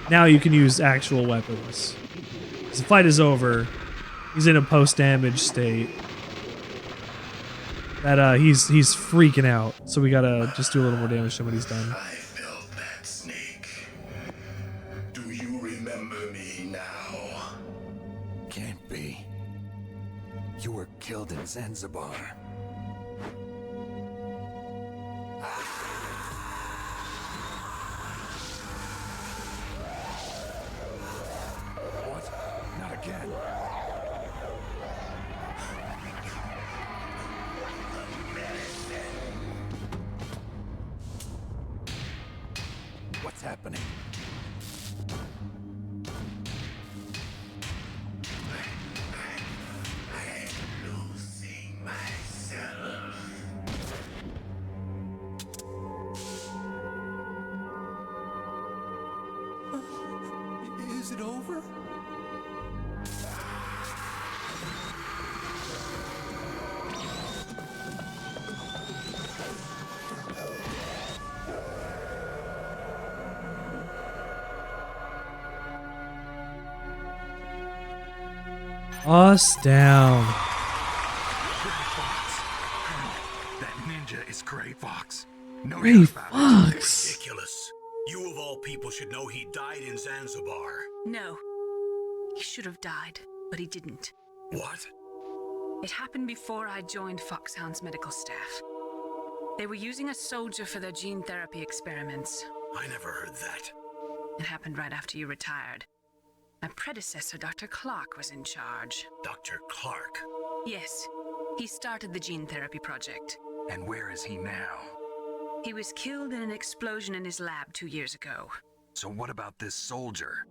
now you can use actual weapons. As the fight is over, he's in a post-damage state. That he's freaking out. So we gotta just do a little more damage to what he's done. I felt that, Snake. Do you remember me now? Can't be. You were killed in Zanzibar. What? Not again. What's happening? I'm losing myself. Is it over? Us down. That ninja is Gray Fox. No Gray doubt about it. Fox. Ridiculous. You of all people should know he died in Zanzibar. No. He should have died, but he didn't. What? It happened before I joined Foxhound's medical staff. They were using a soldier for their gene therapy experiments. I never heard that. It happened right after you retired. My predecessor, Dr. Clark, was in charge. Dr. Clark? Yes, he started the gene therapy project. And where is he now? He was killed in an explosion in his lab 2 years ago. So what about this soldier?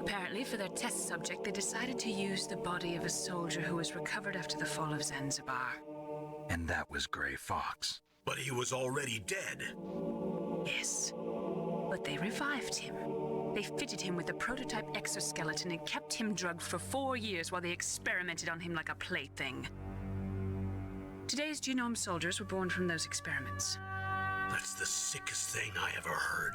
Apparently, for their test subject, they decided to use the body of a soldier who was recovered after the fall of Zanzibar. And that was Gray Fox. But he was already dead. Yes, but they revived him. They fitted him with a prototype exoskeleton and kept him drugged for 4 years while they experimented on him like a plaything. Today's genome soldiers were born from those experiments. That's the sickest thing I ever heard.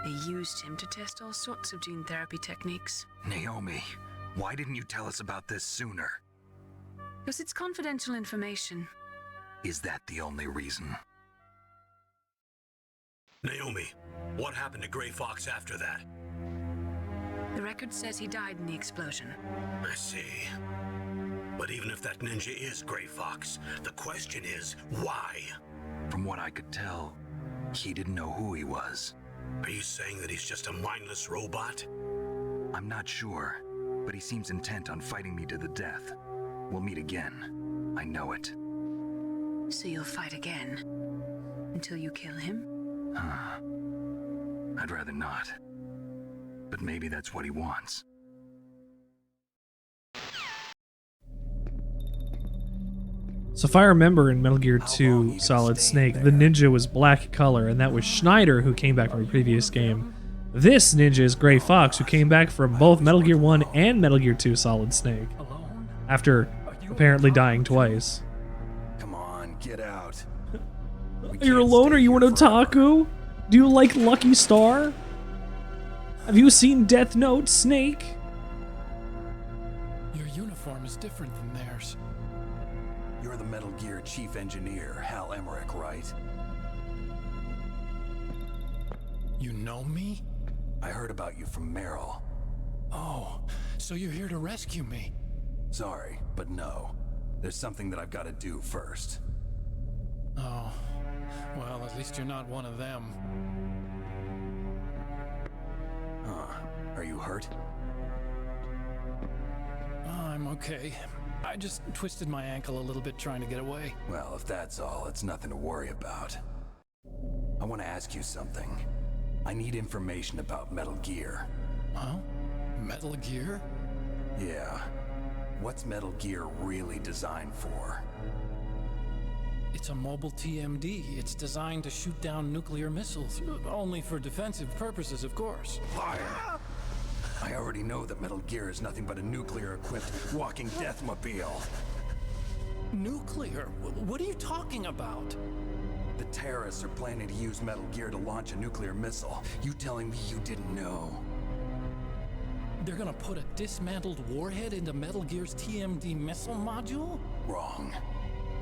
They used him to test all sorts of gene therapy techniques. Naomi, why didn't you tell us about this sooner? Because it's confidential information. Is that the only reason? Naomi, what happened to Gray Fox after that? The record says he died in the explosion. I see. But even if that ninja is Gray Fox, the question is, why? From what I could tell, he didn't know who he was. Are you saying that he's just a mindless robot? I'm not sure, but he seems intent on fighting me to the death. We'll meet again. I know it. So you'll fight again? Until you kill him? I'd rather not. But maybe that's what he wants. So if I remember in Metal Gear 2 Solid Snake, the ninja was black color, and that was Schneider, who came back from a previous game. This ninja is Gray Fox, who came back from both Metal Gear 1 and Metal Gear 2 Solid Snake, after apparently dying twice. Come on, get out. You're alone? Are you an otaku? Do you like Lucky Star? Have you seen Death Note, Snake? Your uniform is different from theirs. You're the Metal Gear Chief Engineer, Hal Emmerich, right? You know me? I heard about you from Meryl. Oh, so you're here to rescue me? Sorry, but no. There's something that I've got to do first. Oh, well, at least you're not one of them. you hurt? I'm okay. I just twisted my ankle a little bit trying to get away. Well, if that's all, it's nothing to worry about. I want to ask you something. I need information about Metal Gear. Huh? Metal Gear? Yeah. What's Metal Gear really designed for? It's a mobile TMD. It's designed to shoot down nuclear missiles. Only for defensive purposes, of course. Liar! I already know that Metal Gear is nothing but a nuclear-equipped walking deathmobile. Nuclear? What are you talking about? The terrorists are planning to use Metal Gear to launch a nuclear missile. You telling me you didn't know? They're gonna put a dismantled warhead into Metal Gear's TMD missile module? Wrong.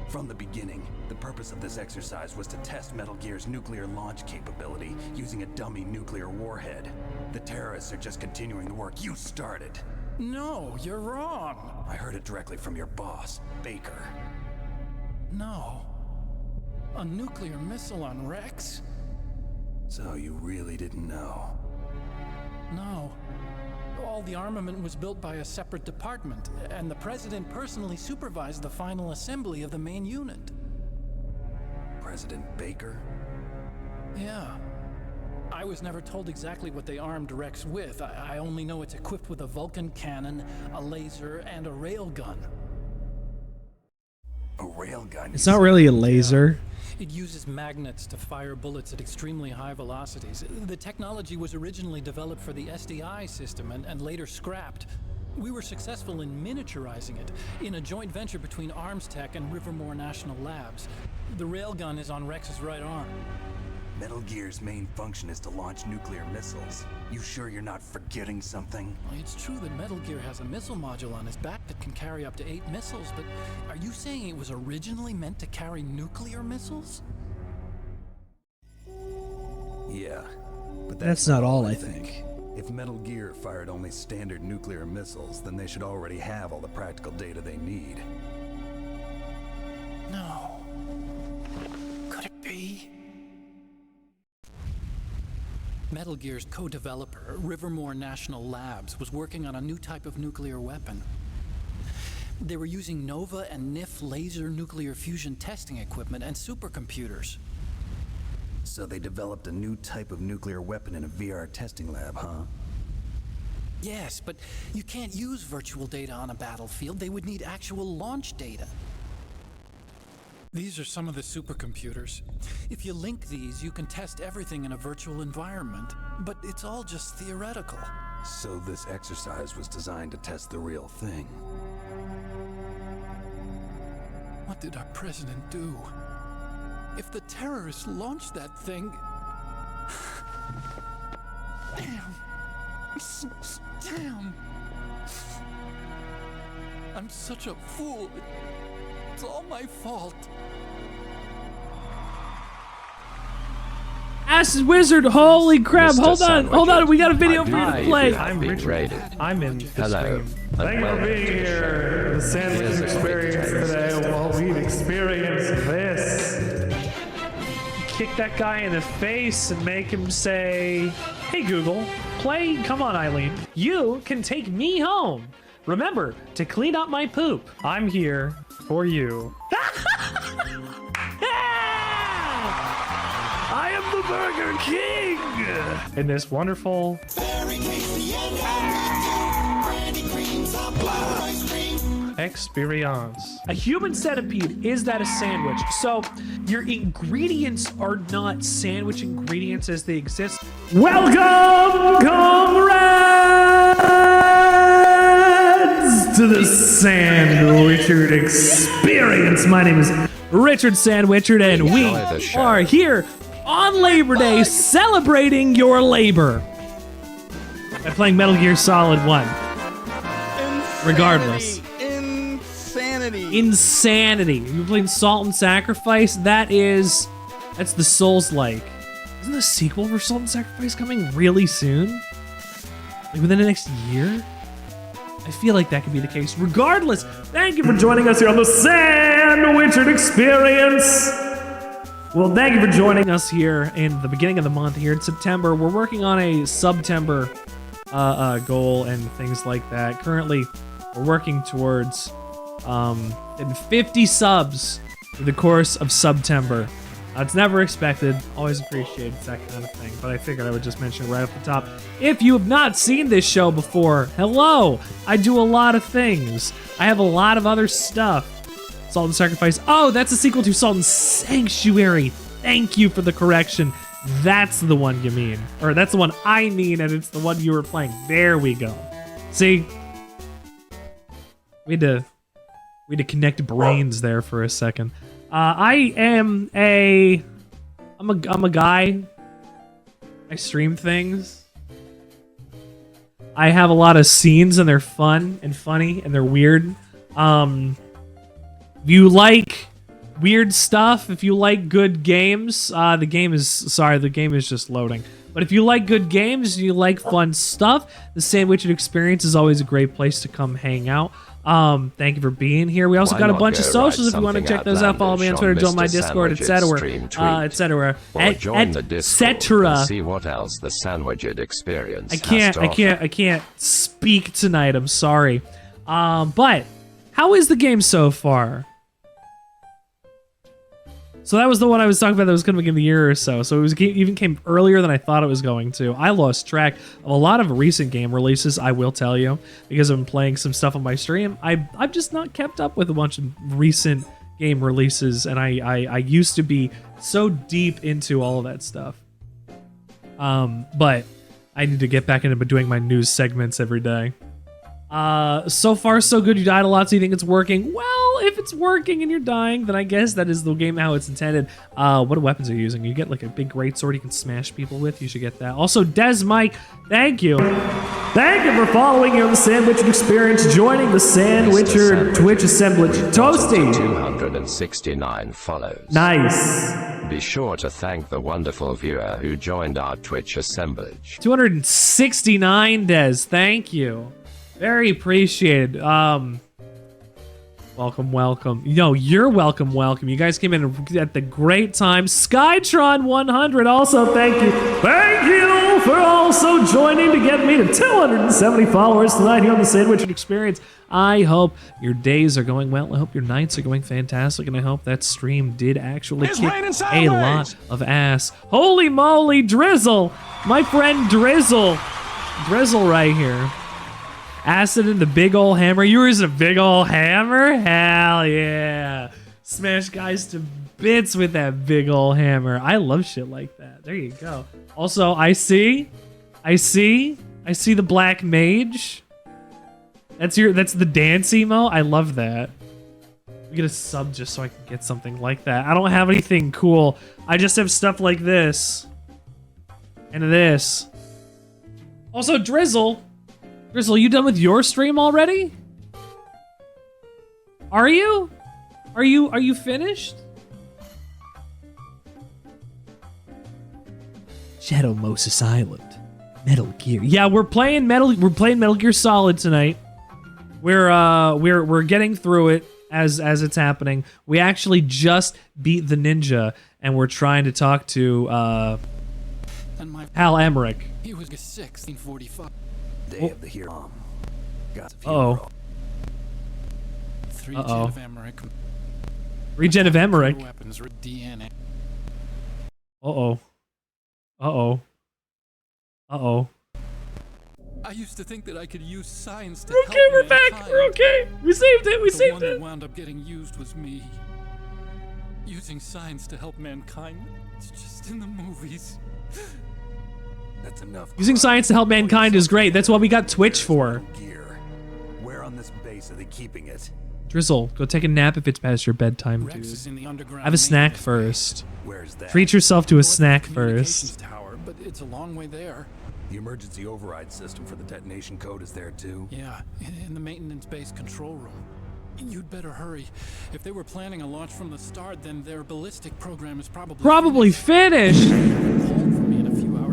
From the beginning, the purpose of this exercise was to test Metal Gear's nuclear launch capability using a dummy nuclear warhead. The terrorists are just continuing the work you started. No, you're wrong. I heard it directly from your boss, Baker. No. A nuclear missile on Rex? So you really didn't know? No. All the armament was built by a separate department, and the president personally supervised the final assembly of the main unit. President Baker? Yeah. I was never told exactly what they armed Rex with. I only know it's equipped with a Vulcan cannon, a laser, and a railgun. A railgun? It's not really a laser. It uses magnets to fire bullets at extremely high velocities. The technology was originally developed for the SDI system and later scrapped. We were successful in miniaturizing it in a joint venture between Arms Tech and Rivermore National Labs. The railgun is on Rex's right arm. Metal Gear's main function is to launch nuclear missiles. You sure you're not forgetting something? Well, it's true that Metal Gear has a missile module on his back that can carry up to 8 missiles, but are you saying it was originally meant to carry nuclear missiles? Yeah, but that's not all I think. If Metal Gear fired only standard nuclear missiles, then they should already have all the practical data they need. No. Could it be? Metal Gear's co-developer, Rivermore National Labs, was working on a new type of nuclear weapon. They were using NOVA and NIF laser nuclear fusion testing equipment and supercomputers. So they developed a new type of nuclear weapon in a VR testing lab, huh? Yes, but you can't use virtual data on a battlefield. They would need actual launch data. These are some of the supercomputers. If you link these, you can test everything in a virtual environment. But it's all just theoretical. So this exercise was designed to test the real thing. What did our president do? If the terrorists launched that thing... Damn. Damn. I'm such a fool. It's all my fault. Acid Wizard, holy crap, Mr. hold on, we got a video I for you to believe play. you have been raided. I'm in. Hello. Thank you for being here. The Sandwich experience today. While we've experienced this. Kick that guy in the face and make him say, "Hey Google, play Come On Eileen. You can take me home. Remember to clean up my poop. I'm here for you." I am the Burger King! In this wonderful... experience. A human centipede, is that a sandwich? So, your ingredients are not sandwich ingredients as they exist. Welcome, comrades, to the Sandwichard experience. My name is Richard Sandwichard, and we are here on Labor Day celebrating your labor by playing Metal Gear Solid 1. Regardless. Insanity. You played Salt and Sacrifice? That's the Souls-like. Isn't the sequel for Salt and Sacrifice coming really soon? Like within the next year? I feel like that could be the case. Regardless, thank you for joining us here on the Sandwichard Experience. Well, thank you for joining us here in the beginning of the month here in September. We're working on a September goal and things like that. Currently, we're working towards 50 subs through the course of September. It's never expected, always appreciated, it's that kind of thing, but I figured I would just mention it right off the top. If you have not seen this show before, hello! I do a lot of things. I have a lot of other stuff. Salt and Sacrifice. Oh, that's a sequel to Salt and Sanctuary. Thank you for the correction. That's the one you mean. Or that's the one I mean, and it's the one you were playing. There we go. See? We had to connect brains there for a second. I'm a guy. I stream things. I have a lot of scenes and they're fun and funny and they're weird. If you like weird stuff, if you like good games, the game is just loading. But if you like good games and you like fun stuff, the Sandwichard Experience is always a great place to come hang out. Thank you for being here. We also got a bunch of socials if you want to check those out. Follow me on Twitter, join my Discord, etc. Or join the Discord and see what else the Sandwichard Experience I can't speak tonight. I'm sorry. But how is the game so far? So that was the one I was talking about that was going to be in the year or so. So it even came earlier than I thought it was going to. I lost track of a lot of recent game releases, I will tell you, because I'm playing some stuff on my stream. I've just not kept up with a bunch of recent game releases, and I used to be so deep into all of that stuff. But I need to get back into doing my news segments every day. So far so good. You died a lot, so you think it's working? Well, if it's working and you're dying, then I guess that is the game how it's intended. What weapons are you using? You get like a big greatsword you can smash people with. You should get that. Also, Des Mike, thank you. Thank you for following here on the Sandwichard Experience, joining the Sandwichard Twitch assemblage. Toasty! 269 follows. Nice. Be sure to thank the wonderful viewer who joined our Twitch assemblage. 269, Des. Thank you. Very appreciated. Welcome. No, you're welcome. You guys came in at the great time. Skytron 100, also thank you. Thank you for also joining to get me to 270 followers tonight here on the Sandwichard Experience. I hope your days are going well. I hope your nights are going fantastic, and I hope that stream did actually kick a lot of ass. Holy moly, Drizzle! My friend Drizzle. Drizzle right here. Acid and the big ol' hammer. You were using a big ol' hammer? Hell yeah. Smash guys to bits with that big ol' hammer. I love shit like that. There you go. Also, I see the black mage. That's the dance emo. I love that. We get a sub just so I can get something like that. I don't have anything cool. I just have stuff like this. And this. Also, Drizzle, you done with your stream already? Are you? Are you finished? Shadow Moses Island. Metal Gear. Yeah, we're playing Metal Gear Solid tonight. We're getting through it as it's happening. We actually just beat the ninja, and we're trying to talk to Hal Emmerich. He was 1645. Day of the hero. Uh-oh. Regen of Emmerich. Regen of Emmerich. Weapons with DNA. Uh-oh. I used to think that I could use science to help mankind. We're back. We're okay. We saved it. The one that wound up getting used was me. Using science to help mankind. It's just in the movies. That's enough. Using science to help mankind is great. That's what we got Twitch for. Gear. Where on this base are they keeping it? Drizzle, go take a nap if it's past your bedtime, dude. Have a snack first. Where's that? Treat yourself to a snack first. Tower, but it's a long way there. The emergency override system for the detonation code is there too? Yeah, in the maintenance base control room. You'd better hurry. If they were planning a launch from the start, then their ballistic program is probably finished.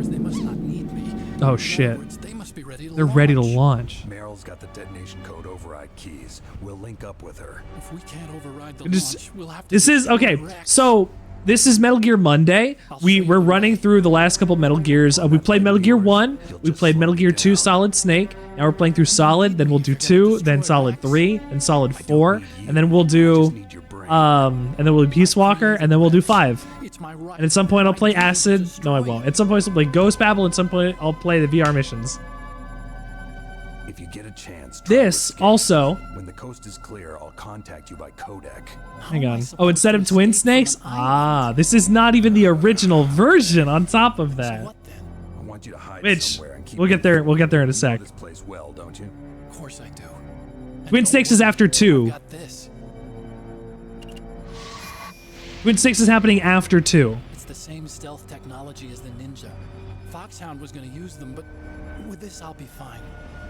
They must not need me. Oh shit. They must be ready to They're ready to launch. Meryl's got the detonation code override keys. We'll link up with her. If we can't override the launch, we'll have to. This is okay. So this is Metal Gear Monday. We're running through the last couple Metal Gears. We played Metal Gear 1, we played Metal Gear 2 Solid Snake. Now we're playing through Solid, then we'll do 2, then Solid 3, then Solid 4, and then we'll do Peace Walker, and then we'll do 5. And at some point I'll play Acid. No, I won't. At some point I'll play Ghost Babel, at some point I'll play the VR missions. If you get a chance, this also. When the coast is clear, I'll contact you by codec. Hang on. Oh, instead of Twin Snakes? Ah, this is not even the original version on top of that. I want you to hide Which somewhere and keep we'll get there in a sec. this place well, don't you? Of course I do. Twin Snakes is after 2. Got this. Twin Snakes is happening after 2. It's the same stealth technology as the Ninja. Foxhound was going to use them, but with this I'll be fine.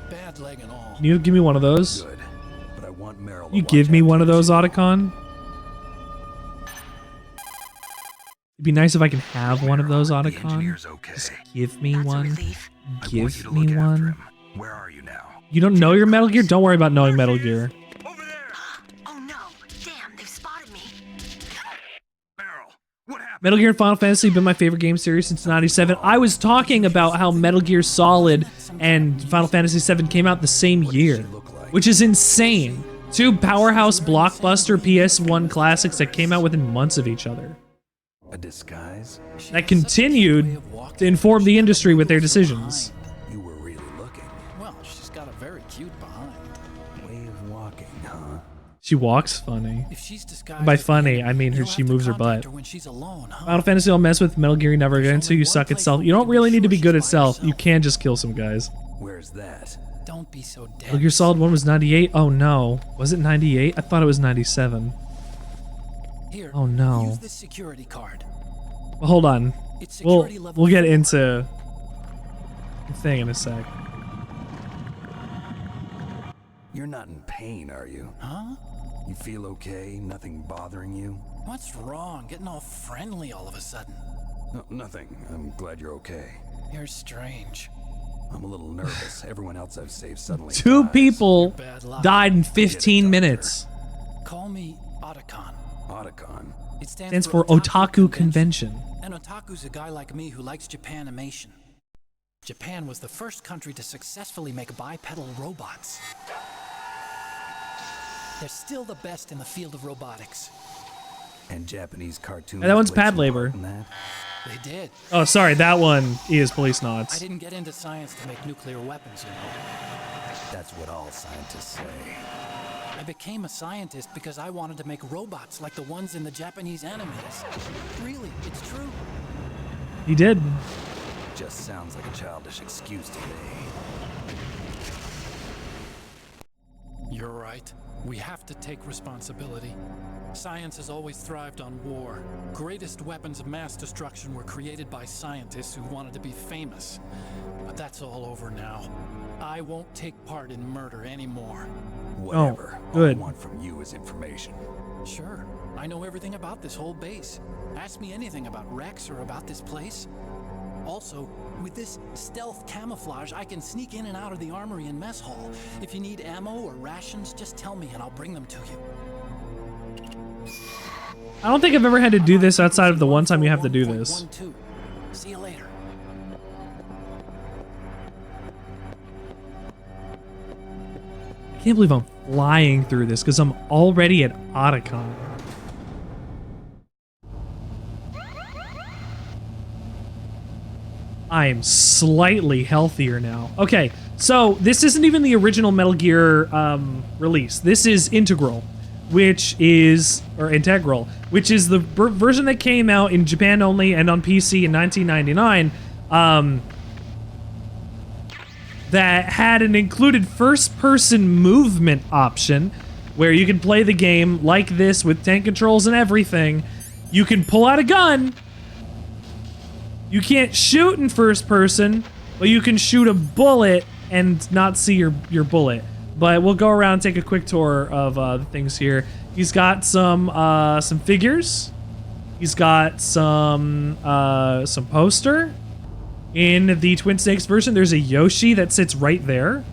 Bad leg and all. Can you give me one of those? Good, but I want Meryl to You watch give me after one of you. those, Otacon? It'd be nice if I can have one of those, Otacon. Just give me one. Give me one. Where are you now? You don't know your Metal Gear? Don't worry about knowing Metal Gear. Oh no! Damn, they've spotted me. Metal Gear and Final Fantasy have been my favorite game series since '97. I was talking about how Metal Gear Solid and Final Fantasy VII came out the same year, which is insane. 2 powerhouse blockbuster PS1 classics that came out within months of each other. A disguise? That continued to inform the industry with their decisions. You were really looking. Well, she's got a very cute behind. Way of walking, huh? She walks funny. If she's disguised By funny, I mean she moves her butt. when she's alone, huh? Final Fantasy will mess with Metal Gear you never again, so you suck at stealth. You don't really need to be good at stealth. You can just kill some guys. Where's that? Don't be so dead. Metal Gear Solid 1 was 98? Oh no. Was it 98? I thought it was 97. Here, Oh no. use this security card. Well, hold on. It's security level We'll get 4. into the thing in a sec. You're not in pain, are you? Huh? You feel okay? Nothing bothering you? What's wrong? Getting all friendly all of a sudden. No, nothing. I'm glad you're okay. You're strange. I'm a little nervous. Everyone else I've saved suddenly 2 dies. people bad luck. died in 15 minutes. Call me Otacon. Otacon? It Stands for Otaku Convention. An otaku's a guy like me who likes Japanimation. Japan was the first country to successfully make bipedal robots. They're still the best in the field of robotics. And Japanese cartoons. Hey, that one's played pad some labor. part in that? They did. Oh, sorry, that one is Police I Knots. didn't get into science to make nuclear weapons, you know. That's what all scientists say. I became a scientist because I wanted to make robots like the ones in the Japanese animes. Really, it's true. He did. Just sounds like a childish excuse to me. You're right. We have to take responsibility. Science has always thrived on war. Greatest weapons of mass destruction were created by scientists who wanted to be famous. But that's all over now. I won't take part in murder anymore. Whatever. good. All I want from you is information. Sure. I know everything about this whole base. Ask me anything about Rex or about this place. Also, with this stealth camouflage, I can sneak in and out of the armory and mess hall. If you need ammo or rations, just tell me and I'll bring them to you. I don't think I've ever had to do this outside of the one time you have to do this. 1.12. See you later. I can't believe I'm flying through this because I'm already at Otacon. I am slightly healthier now. Okay, so this isn't even the original Metal Gear release. This is Integral, which is the version that came out in Japan only and on PC in 1999. That had an included first-person movement option where you can play the game like this with tank controls and everything. You can pull out a gun. You can't shoot in first person, but you can shoot a bullet and not see your bullet. But we'll go around and take a quick tour of the things here. He's got some figures. He's got some poster. In the Twin Snakes version, there's a Yoshi that sits right there.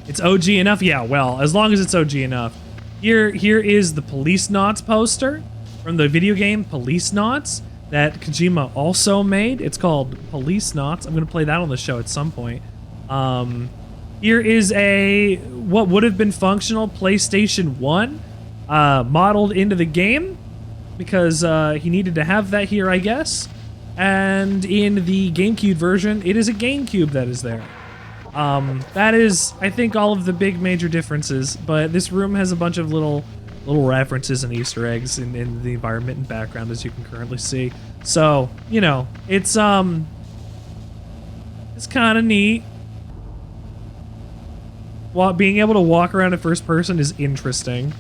It's OG enough? Yeah, well, as long as it's OG enough. Here is the Police Knots poster. from the video game Police Knots that Kojima also made. It's called Police Knots. I'm going to play that on the show at some point. Here is what would have been functional PlayStation 1 modeled into the game because he needed to have that here, I guess. And in the GameCube version, it is a GameCube that is there. That is, I think, all of the big major differences, but this room has a bunch of little references and Easter eggs in the environment and background, as you can currently see. So, you know, it's kind of neat. Being able to walk around in first person is interesting.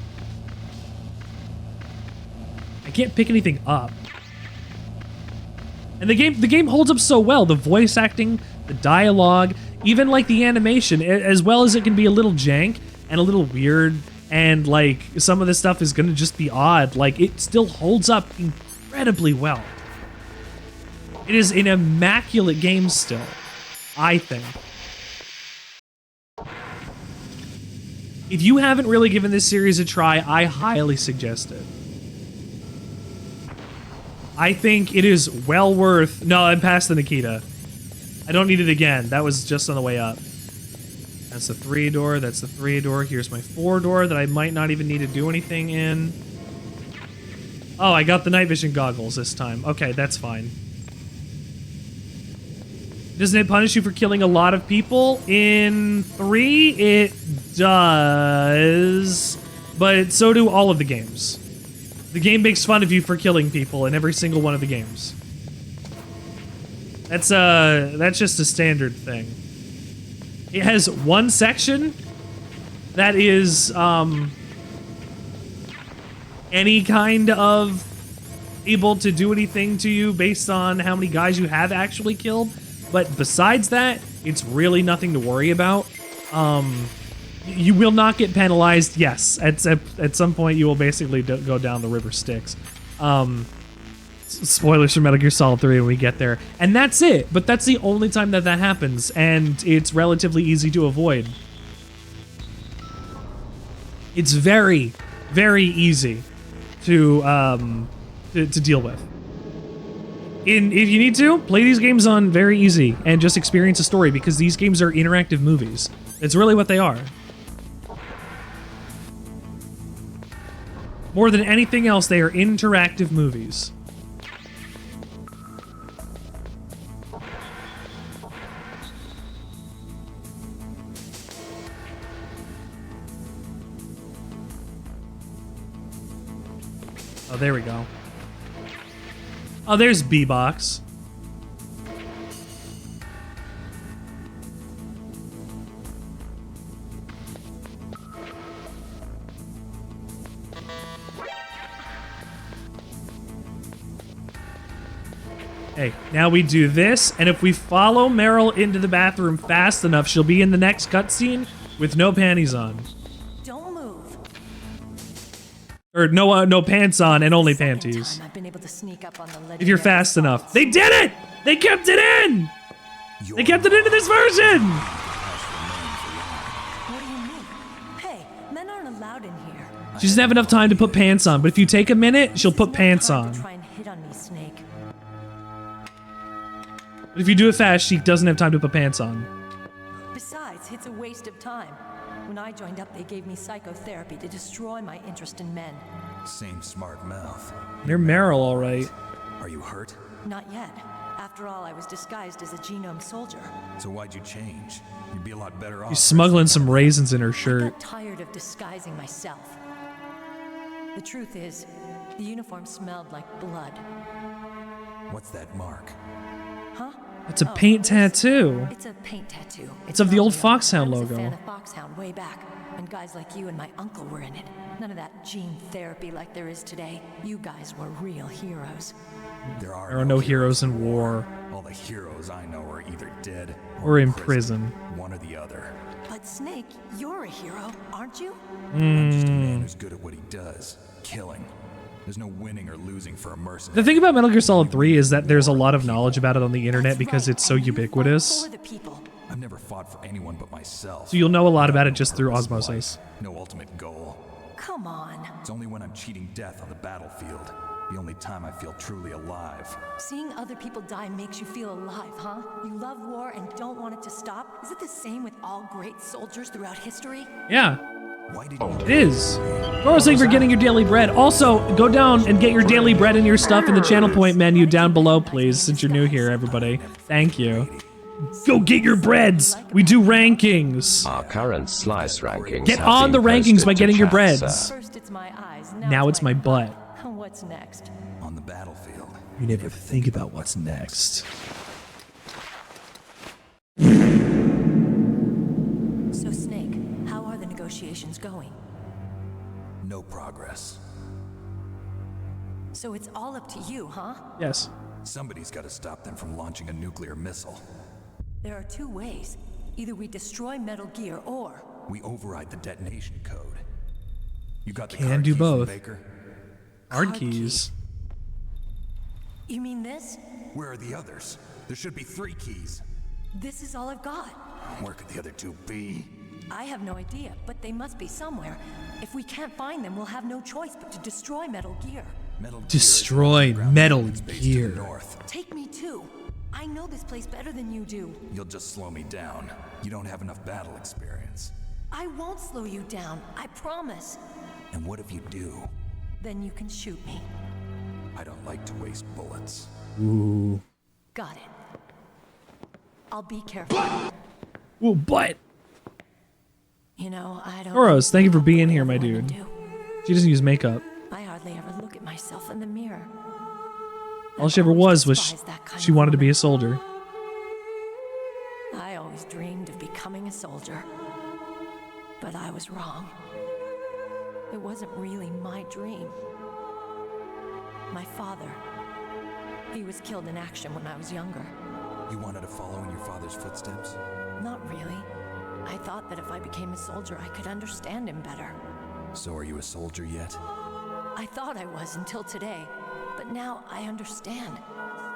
I can't pick anything up. And the game holds up so well. The voice acting, the dialogue, even like the animation, as well as it can be a little jank and a little weird, and like some of the stuff is gonna just be odd, like it still holds up incredibly well. It is an immaculate game still, I think. If you haven't really given this series a try, I highly suggest it. I think it is well worth... No, I'm past the Nikita. I don't need it again. That was just on the way up. That's the 3-door. That's the 3-door. Here's my 4-door that I might not even need to do anything in. Oh, I got the night vision goggles this time. Okay, that's fine. Doesn't it punish you for killing a lot of people? In 3, it does. But so do all of the games. The game makes fun of you for killing people in every single one of the games. That's just a standard thing. It has one section that is any kind of able to do anything to you based on how many guys you have actually killed. But besides that, it's really nothing to worry about. You will not get penalized. Yes, at some point you will basically go down the river Styx. Spoilers for Metal Gear Solid 3 when we get there. And that's it. But that's the only time that happens, and it's relatively easy to avoid. It's very, very easy to deal with. If you need to, play these games on very easy and just experience a story, because these games are interactive movies. It's really what they are. More than anything else, they are interactive movies. Oh, there we go. Oh, there's B-Box. Hey, now we do this, and if we follow Meryl into the bathroom fast enough, she'll be in the next cutscene with no panties on. Don't move. Or no pants on and only panties. I've been able to sneak up on the If you're fast enough. They did it! They kept it in! They kept it into this version! What do you mean? Hey, men aren't allowed in here. She doesn't have enough time to put pants on, but if you take a minute, she'll put pants on. Try and hit on me, Snake. But if you do it fast, she doesn't have time to put pants on. Besides, it's a waste of time. When I joined up, they gave me psychotherapy to destroy my interest in men. Same smart mouth. You're Meryl, all right. Are you hurt? Not yet. After all, I was disguised as a genome soldier. So why'd you change? You'd be a lot better off. She's smuggling some raisins in her I shirt. got tired of disguising myself. The truth is, the uniform smelled like blood. What's that mark? Huh? It's a paint tattoo. It's a paint tattoo. It's of the old not real. Foxhound I was a fan logo. of Foxhound way back, when guys like you and my uncle were in it. None of that gene therapy like there is today. You guys were real heroes. There are no heroes in war. All the heroes I know are either dead Or in prison. One or the other. But Snake, you're a hero, aren't you? I'm just a man who's good at what he does, killing. There's no winning or losing for a mercenary. The thing about Metal Gear Solid 3 is that there's a lot of knowledge about it on the internet because it's so ubiquitous. I've never fought for anyone but myself. So you'll know a lot about it just through osmosis. No ultimate goal. Come on. It's only when I'm cheating death on the battlefield. The only time I feel truly alive. Seeing other people die makes you feel alive, huh? You love war and don't want it to stop? Is it the same with all great soldiers throughout history? Yeah. It is. Toros, thank you for getting your daily bread. Also, go down and get your daily bread and your stuff in the channel point menu down below, please, since you're new here, everybody. Thank you. Go get your breads! We do rankings! Our current slice rankings Get have on the been rankings posted by to getting your chat, breads. sir. First it's my eyes, Now it's my butt. What's next? On the battlefield. You never think about what's next. So, Snake, how are the negotiations going? No progress. So it's all up to you, huh? Yes. Somebody's got to stop them from launching a nuclear missile. There are two ways. Either we destroy Metal Gear or... We override the detonation code. You got the Can card do keys from both. Baker? Card keys. You mean this? Where are the others? There should be 3 keys. This is all I've got. Where could the other 2 be? I have no idea, but they must be somewhere. If we can't find them, we'll have no choice but to destroy Metal Gear. Destroy Metal Gear. Take me too. I know this place better than you do. You'll just slow me down. You don't have enough battle experience. I won't slow you down, I promise. And what if you do? Then you can shoot me. I don't like to waste bullets. Ooh. Got it. I'll be careful. Ooh, butt. You know, I don't... Toros, thank you for being here, my dude. She doesn't use makeup. I hardly ever look at myself in the mirror. All she ever was she wanted to be a soldier. I always dreamed of becoming a soldier. But I was wrong. It wasn't really my dream. My father, he was killed in action when I was younger. You wanted to follow in your father's footsteps? Not really. I thought that if I became a soldier, I could understand him better. So are you a soldier yet? I thought I was until today, but now I understand.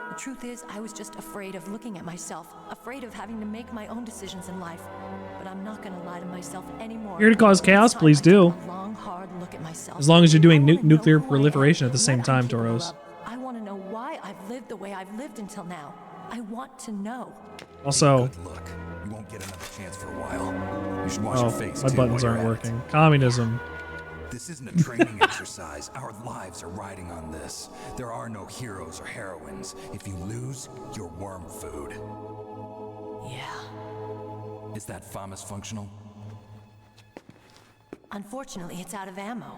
The truth is, I was just afraid of looking at myself, afraid of having to make my own decisions in life. But I'm not gonna lie to myself anymore. Here to cause chaos, please do. A long, hard look at myself. As long as you're doing nuclear proliferation at the same time, Toros. I want to know why I've lived the way I've lived until now. I want to know. Also, Look, you won't get another chance for a while. You should wash your face my too buttons while you're aren't at it. working. Communism. This isn't a training exercise. Our lives are riding on this. There are no heroes or heroines. If you lose, you're worm food. Yeah. Is that FAMAS functional? Unfortunately, it's out of ammo.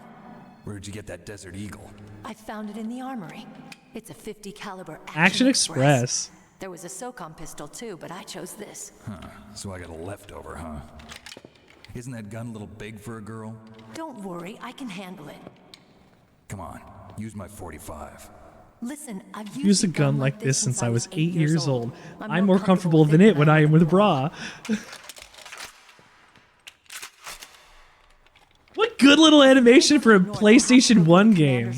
Where'd you get that Desert Eagle? I found it in the armory. It's a 50 caliber Action Express. There was a SOCOM pistol too, but I chose this. Huh. So I got a leftover, huh? Isn't that gun a little big for a girl? Don't worry, I can handle it. Come on, use my 45. Listen, I've Used a gun like this since I was 8 years old. I'm more comfortable than it when I am with a bra. What good little animation for a PlayStation 1 game.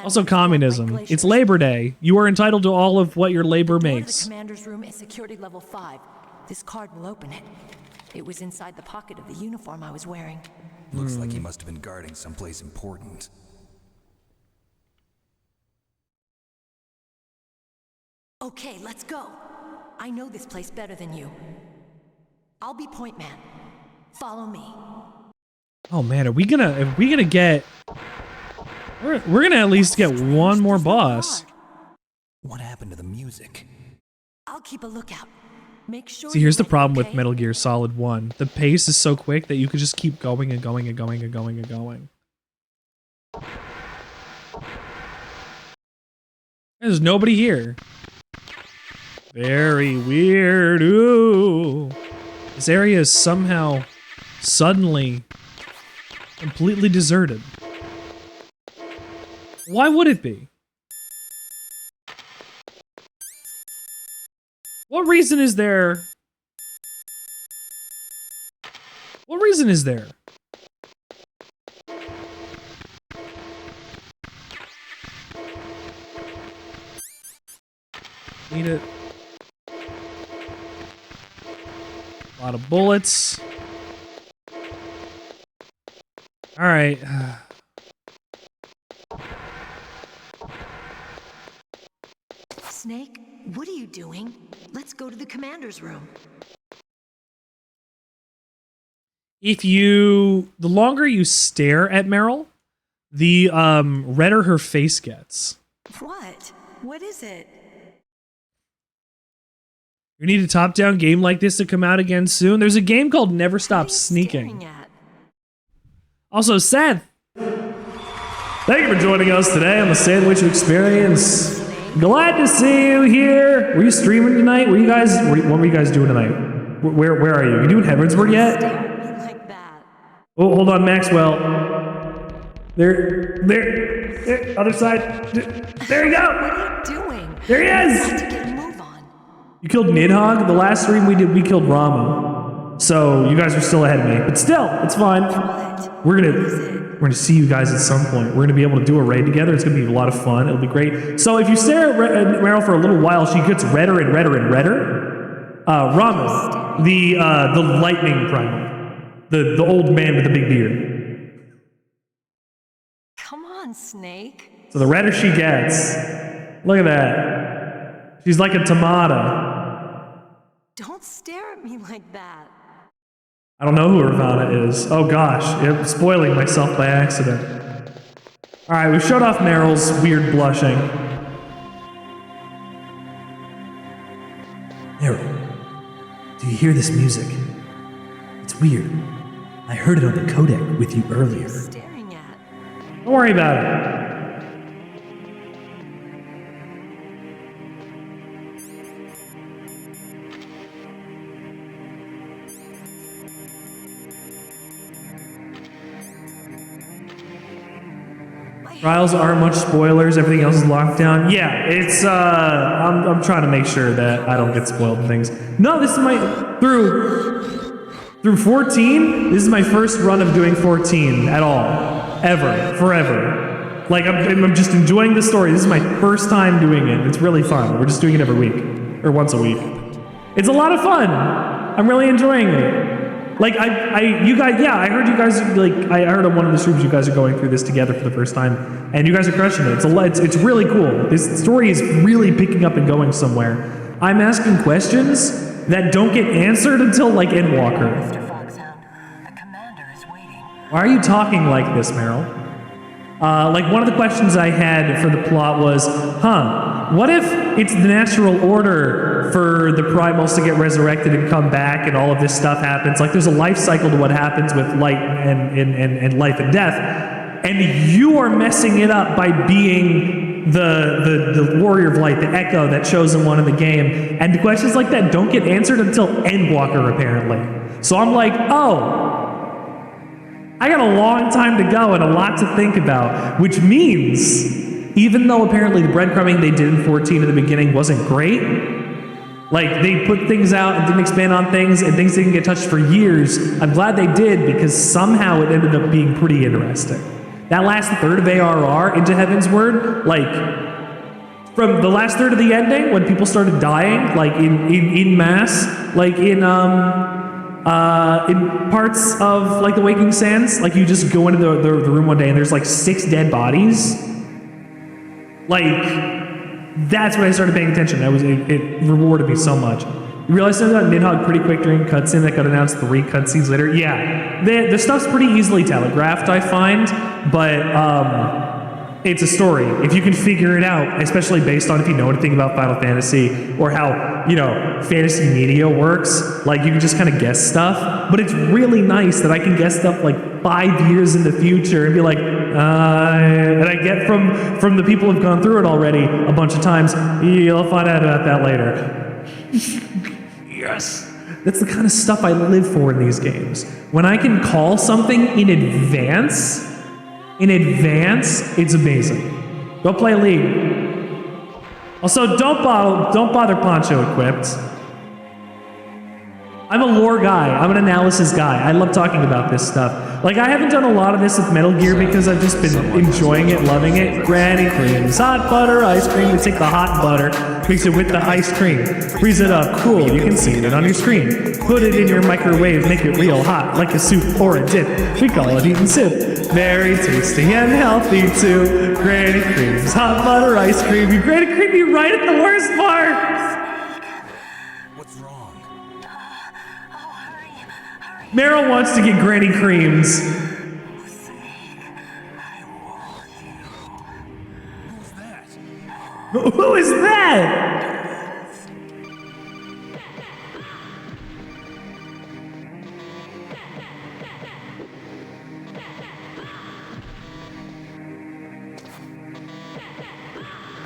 Also communism. It's Labor Day. You are entitled to all of what your labor The makes. commander's room is security level 5. This card will open it. It was inside the pocket of the uniform I was wearing. Looks like he must have been guarding someplace important. Okay, let's go. I know this place better than you. I'll be point man. Follow me. Oh man, are we gonna get we're gonna at least get one more boss. What happened to the music? I'll keep a lookout. Make sure. See, here's the problem with Metal Gear Solid 1. The pace is so quick that you could just keep going and going and going and going and going. There's nobody here. Very weird. Ooh. This area is somehow suddenly completely deserted. Why would it be? What reason is there? What reason is there? Need it. A lot of bullets. All right. Snake, what are you doing? Let's go to the commander's room. The longer you stare at Meryl, the redder her face gets. What? What is it? You need a top-down game like this to come out again soon. There's a game called Never Stop Sneaking. Also, Seth, thank you for joining us today on the Sandwichard Experience. Glad to see you here. Were you streaming tonight? What were you guys doing tonight? Where are you? You doing Heavensward yet? Oh, hold on, Maxwell. There, other side. There you go. What are you doing? There he is. Got to get a move on. You killed Nidhogg. The last stream we did, we killed Ramu. So you guys are still ahead of me, but still, it's fine. We're gonna see you guys at some point. We're gonna be able to do a raid together. It's gonna be a lot of fun. It'll be great. So if you stare at Meryl for a little while, she gets redder and redder and redder. Ramu, the lightning primal, the old man with the big beard. Come on, Snake. So the redder she gets, look at that. She's like a tomato. Don't stare at me like that. I don't know who Ravana is. Oh gosh, I'm spoiling myself by accident. Alright, we showed off Meryl's weird blushing. Meryl, do you hear this music? It's weird. I heard it on the codec with you earlier. Don't worry about it. Trials aren't much spoilers. Everything else is locked down. Yeah, it's I'm trying to make sure that I don't get spoiled and things. No, this is my through 14. This is my first run of doing 14 at all, ever, forever. Like I'm just enjoying the story. This is my first time doing it. It's really fun. We're just doing it every week or once a week. It's a lot of fun. I'm really enjoying it. Like you guys, yeah, I heard you guys I heard on one of the streams you guys are going through this together for the first time, and you guys are crushing it. It's really cool. This story is really picking up and going somewhere. I'm asking questions that don't get answered until like Endwalker. Mr. Foxhound, the commander is waiting. Why are you talking like this, Meryl? Like one of the questions I had for the plot was, what if it's the natural order for the primals to get resurrected and come back and all of this stuff happens? Like there's a life cycle to what happens with light and life and death. And you are messing it up by being the warrior of light, the echo, that chosen one in the game. And questions like that don't get answered until Endwalker, apparently. So I'm like, I got a long time to go and a lot to think about, which means even though apparently the breadcrumbing they did in 14 at the beginning wasn't great, like they put things out and didn't expand on things and things didn't get touched for years, I'm glad they did because somehow it ended up being pretty interesting. That last third of ARR into Heavensward, like from the last third of the ending when people started dying, like in mass, like in parts of like the Waking Sands, like you just go into the room one day and there's like 6 dead bodies. Like that's when I started paying attention. It rewarded me so much. You realize something about Nidhogg pretty quick during cutscene that got announced 3 cutscenes later? Yeah, the stuff's pretty easily telegraphed, I find, but it's a story. If you can figure it out, especially based on if you know anything about Final Fantasy or how, fantasy media works, like you can just kind of guess stuff. But it's really nice that I can guess stuff like 5 years in the future and be like, and I get from the people who've gone through it already a bunch of times, you'll find out about that later. Yes. That's the kind of stuff I live for in these games. When I can call something in advance, it's amazing. Go play League. Also, don't bother Poncho equipped. I'm a lore guy. I'm an analysis guy. I love talking about this stuff. Like, I haven't done a lot of this with Metal Gear because I've just been enjoying it, loving it. Granny creams, hot butter, ice cream. You take the hot butter, mix it with the ice cream, freeze it up, cool. You can see it on your screen. Put it in your microwave, make it real hot, like a soup or a dip. We call it eating sip. Very tasty and healthy too. Granny Creams, hot butter ice cream. You Granny Cream me right at the worst part. What's wrong? Meryl wants to get Granny Creams. Who is that?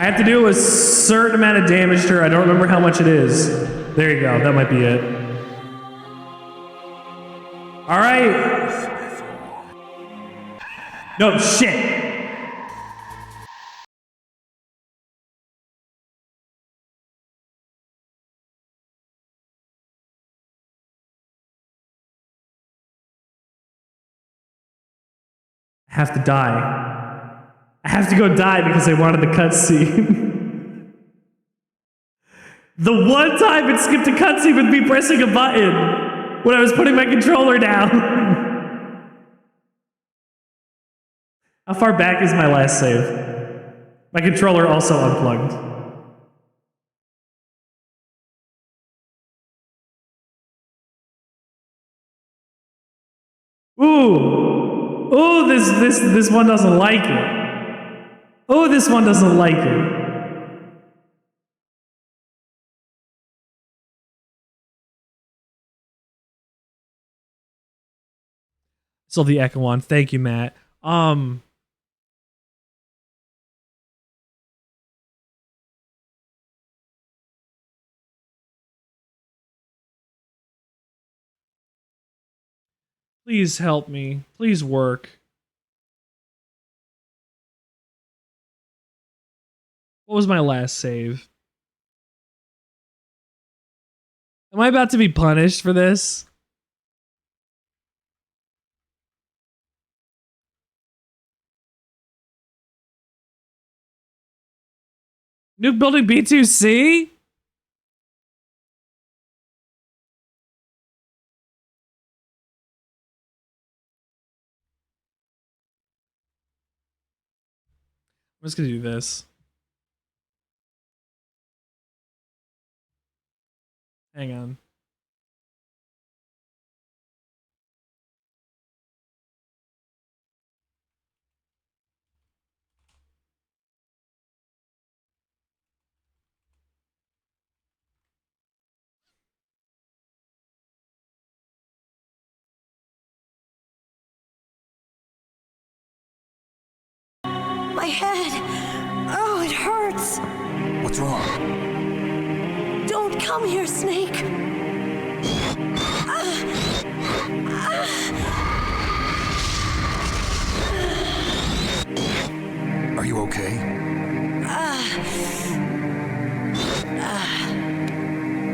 I have to do a certain amount of damage to her. I don't remember how much it is. There you go. That might be it. All right. No, shit. I have to die. I have to go die because I wanted the cutscene. The one time it skipped a cutscene with me pressing a button when I was putting my controller down. How far back is my last save? My controller also unplugged. Ooh. Ooh, this one doesn't like it. Oh, this one doesn't like it. Still the Echo on. Thank you, Matt. Please help me. Please work. What was my last save? Am I about to be punished for this? Nuke building B2C? I'm just gonna do this. Hang on. My head! Oh, it hurts! What's wrong? Don't come here, Snake! Are you okay?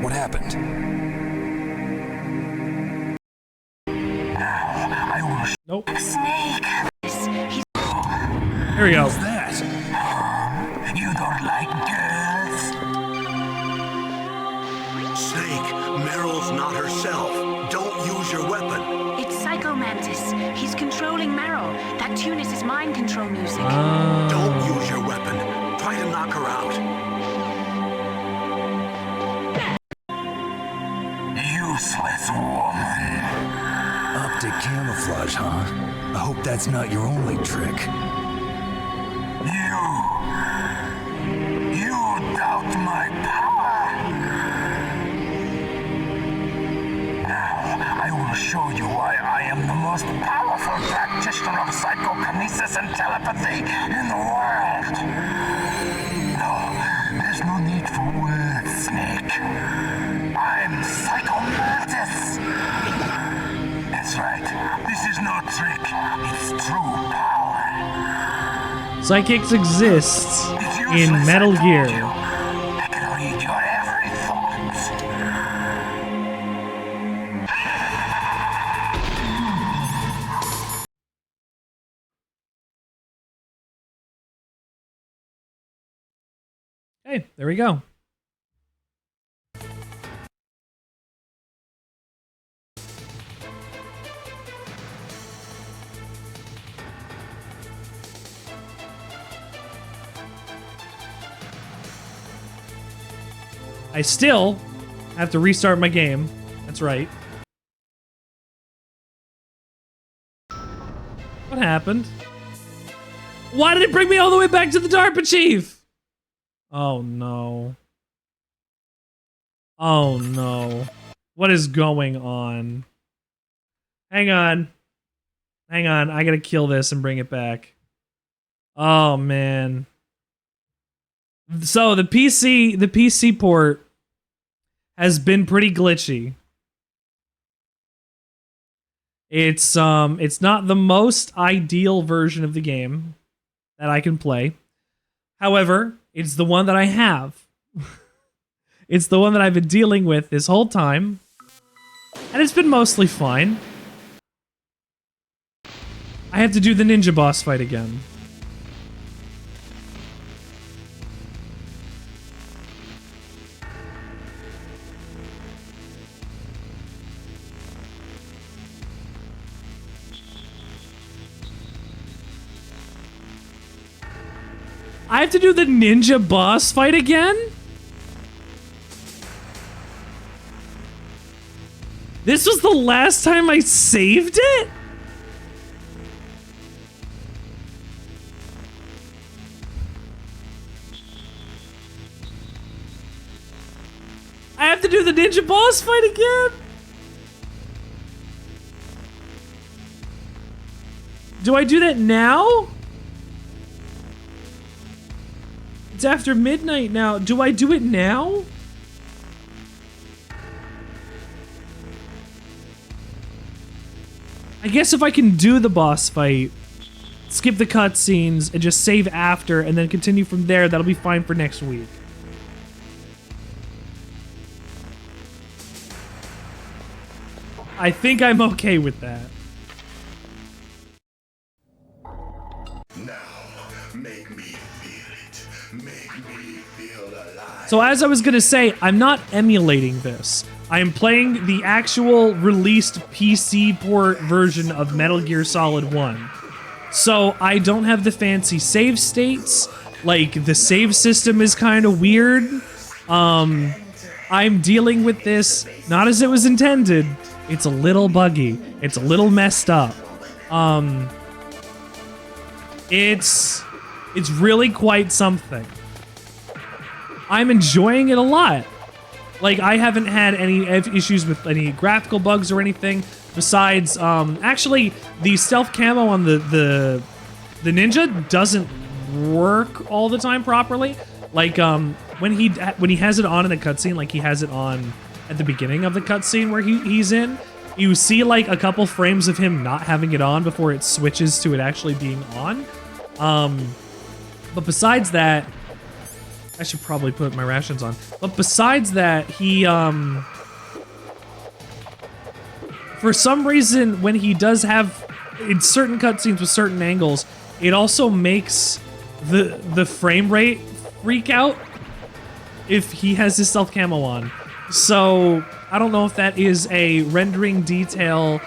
What happened? Nope. Snake! Here we go. Who's that? You don't like girls? Snake, Meryl's not herself. Don't use your weapon. It's Psycho Mantis. He's controlling Meryl. That tune is his mind control music. Don't use your weapon. Try to knock her out. Useless woman. Optic camouflage, huh? I hope that's not your only trick. You doubt my power. Now, I will show you why I am the most powerful practitioner of psychokinesis and telepathy in the world. No, there's no need for words, Snake. I'm Psycho Mantis. That's right. This is no trick. It's true power. Psychics exist in Metal Gear. I can read your every thought. Hey, there we go. I still have to restart my game. That's right. What happened? Why did it bring me all the way back to the DARPA chief? Oh no. Oh no. What is going on? Hang on. Hang on. I gotta kill this and bring it back. Oh man. So the PC port has been pretty glitchy. It's not the most ideal version of the game that I can play. However, it's the one that I have. It's the one that I've been dealing with this whole time. And it's been mostly fine. I have to do the ninja boss fight again. I have to do the ninja boss fight again? This was the last time I saved it? I have to do the ninja boss fight again? Do I do that now? It's after midnight now. Do I do it now? I guess if I can do the boss fight, skip the cutscenes, and just save after, and then continue from there, that'll be fine for next week. I think I'm okay with that. So as I was gonna say, I'm not emulating this. I am playing the actual released PC port version of Metal Gear Solid 1. So I don't have the fancy save states. Like, the save system is kind of weird. I'm dealing with this not as it was intended. It's a little buggy. It's a little messed up. It's really quite something. I'm enjoying it a lot. Like, I haven't had any issues with any graphical bugs or anything besides, actually, the stealth camo on the ninja doesn't work all the time properly. Like, when he has it on in the cutscene, like he has it on at the beginning of the cutscene where he's in, you see like a couple frames of him not having it on before it switches to it actually being on. But besides that, I should probably put my rations on. But besides that, he, for some reason, when he does have, in certain cutscenes with certain angles, it also makes the frame rate freak out if he has his stealth camo on. So, I don't know if that is a rendering detail,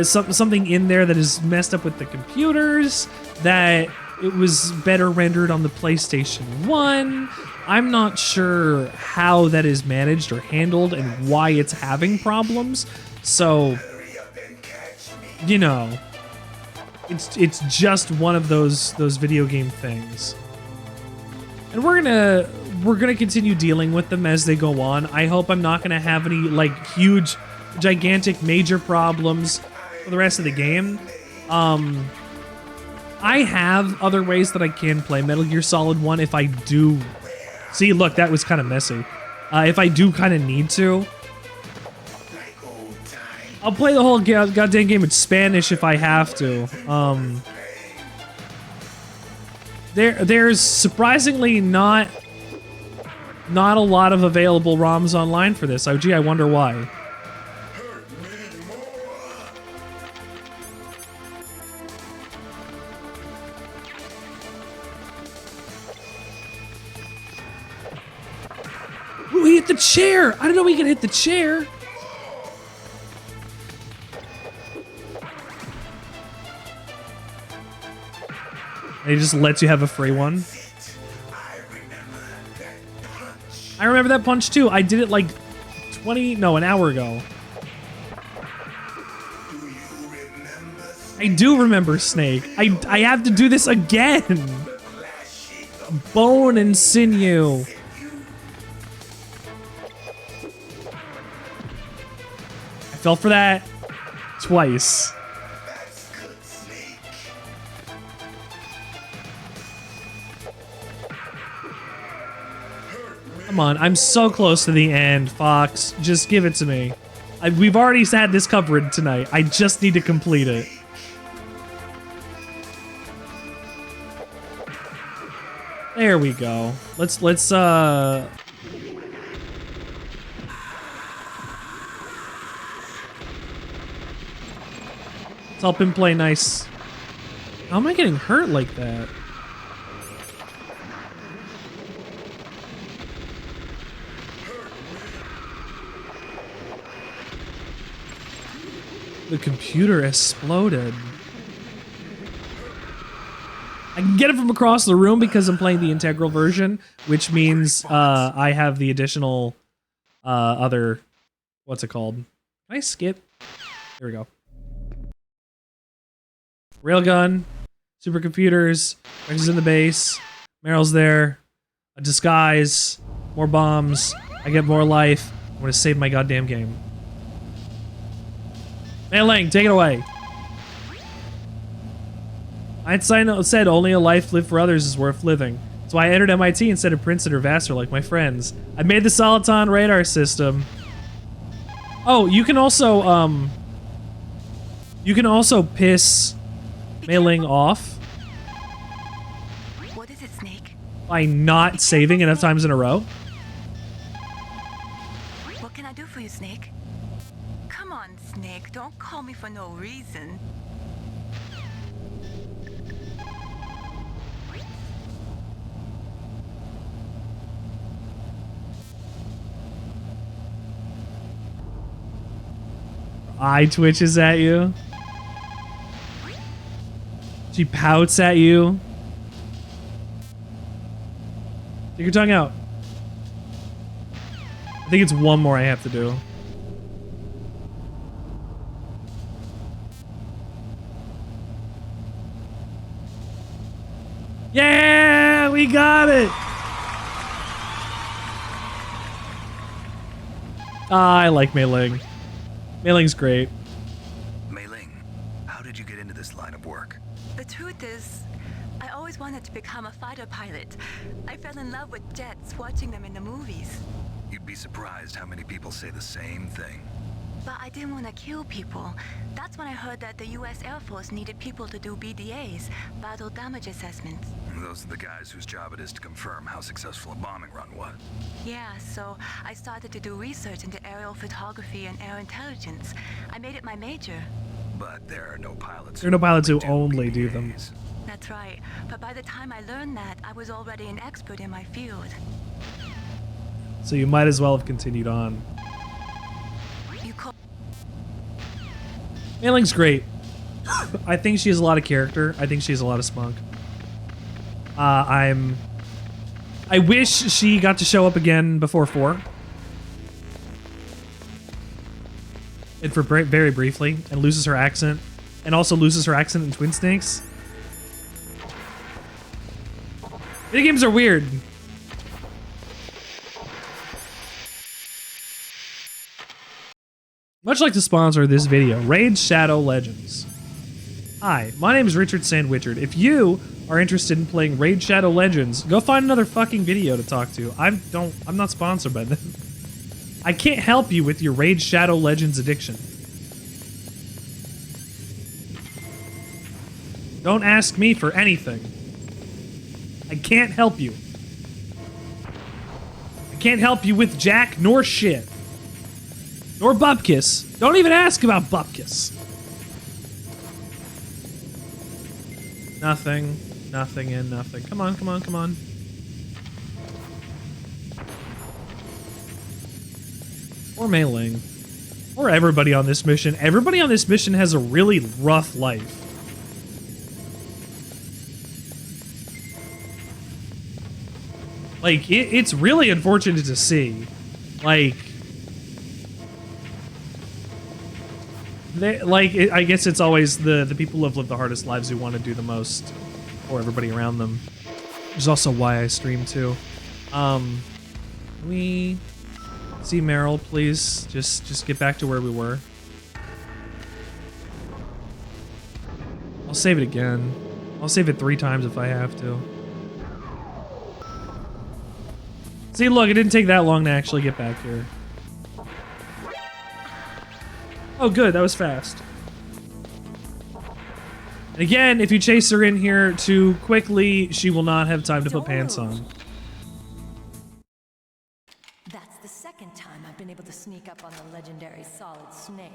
something in there that is messed up with the computers, that it was better rendered on the PlayStation 1. I'm not sure how that is managed or handled and why it's having problems. So, you know, it's just one of those video game things. And we're gonna continue dealing with them as they go on. I hope I'm not gonna have any like huge, gigantic, major problems for the rest of the game. I have other ways that I can play Metal Gear Solid 1 if I do. See, look, that was kind of messy. If I do kind of need to, I'll play the whole goddamn game in Spanish if I have to. There's surprisingly not a lot of available ROMs online for this. Oh, gee, I wonder why. Ooh, he hit the chair! I didn't know he could hit the chair! And he just lets you have a free one. I remember that punch too. I did it like an hour ago. I do remember Snake. I have to do this again. Bone and sinew. I fell for that twice. Come on, I'm so close to the end, Fox. Just give it to me. We've already had this covered tonight. I just need to complete it. There we go. Let's help him play nice. How am I getting hurt like that? The computer exploded. I can get it from across the room because I'm playing the integral version, which means I have the additional other... What's it called? Can I skip? Here we go. Railgun, supercomputers, Rex is in the base, Meryl's there, a disguise, more bombs, I get more life. I'm gonna save my goddamn game. Mei Ling, take it away. Einstein said only a life lived for others is worth living. That's why I entered MIT instead of Princeton or Vassar like my friends. I made the Soliton radar system. Oh, you can also piss Mei Ling off. What is it, Snake? By not saving enough times in a row. What can I do for you, Snake? Come on, Snake. Don't call me for no reason. Eye twitches at you. She pouts at you. Take your tongue out. I think it's one more I have to do. Yeah, we got it. I like Mei Ling. Mei Ling's great. Mei Ling, how did you get into this line of work? The truth is, I always wanted to become a fighter pilot. I fell in love with jets watching them in the movies. You'd be surprised how many people say the same thing. But I didn't want to kill people. That's when I heard that the US Air Force needed people to do BDAs, battle damage assessments. Those are the guys whose job it is to confirm how successful a bombing run was. Yeah, so I started to do research into aerial photography and air intelligence. I made it my major. But there are no pilots. There are no pilots who only do them. That's right. But by the time I learned that, I was already an expert in my field. So you might as well have continued on. Mei Ling's great. I think she has a lot of character. I think she has a lot of spunk. I wish she got to show up again before 4. And for very briefly, and loses her accent. And also loses her accent in Twin Snakes. Video games are weird. Much like to sponsor this video, Raid Shadow Legends. Hi, my name is Richard Sandwichard. If you are interested in playing Raid Shadow Legends, go find another fucking video to talk to. I'm not sponsored by them. I can't help you with your Raid Shadow Legends addiction. Don't ask me for anything. I can't help you. I can't help you with Jack nor shit. Nor Bupkis. Don't even ask about Bupkis. Nothing. Nothing and nothing. Come on, come on, come on. Or Mei Ling. Or everybody on this mission. Everybody on this mission has a really rough life. Like, it's really unfortunate to see. Like, I guess it's always the people who have lived the hardest lives who want to do the most for everybody around them. Which is also why I stream too. Can we see Meryl, please? Just get back to where we were. I'll save it again. I'll save it 3 times if I have to. See, look, it didn't take that long to actually get back here. Oh, good, that was fast. And again, if you chase her in here too quickly, she will not have time to put pants on. That's the second time I've been able to sneak up on the legendary Solid Snake.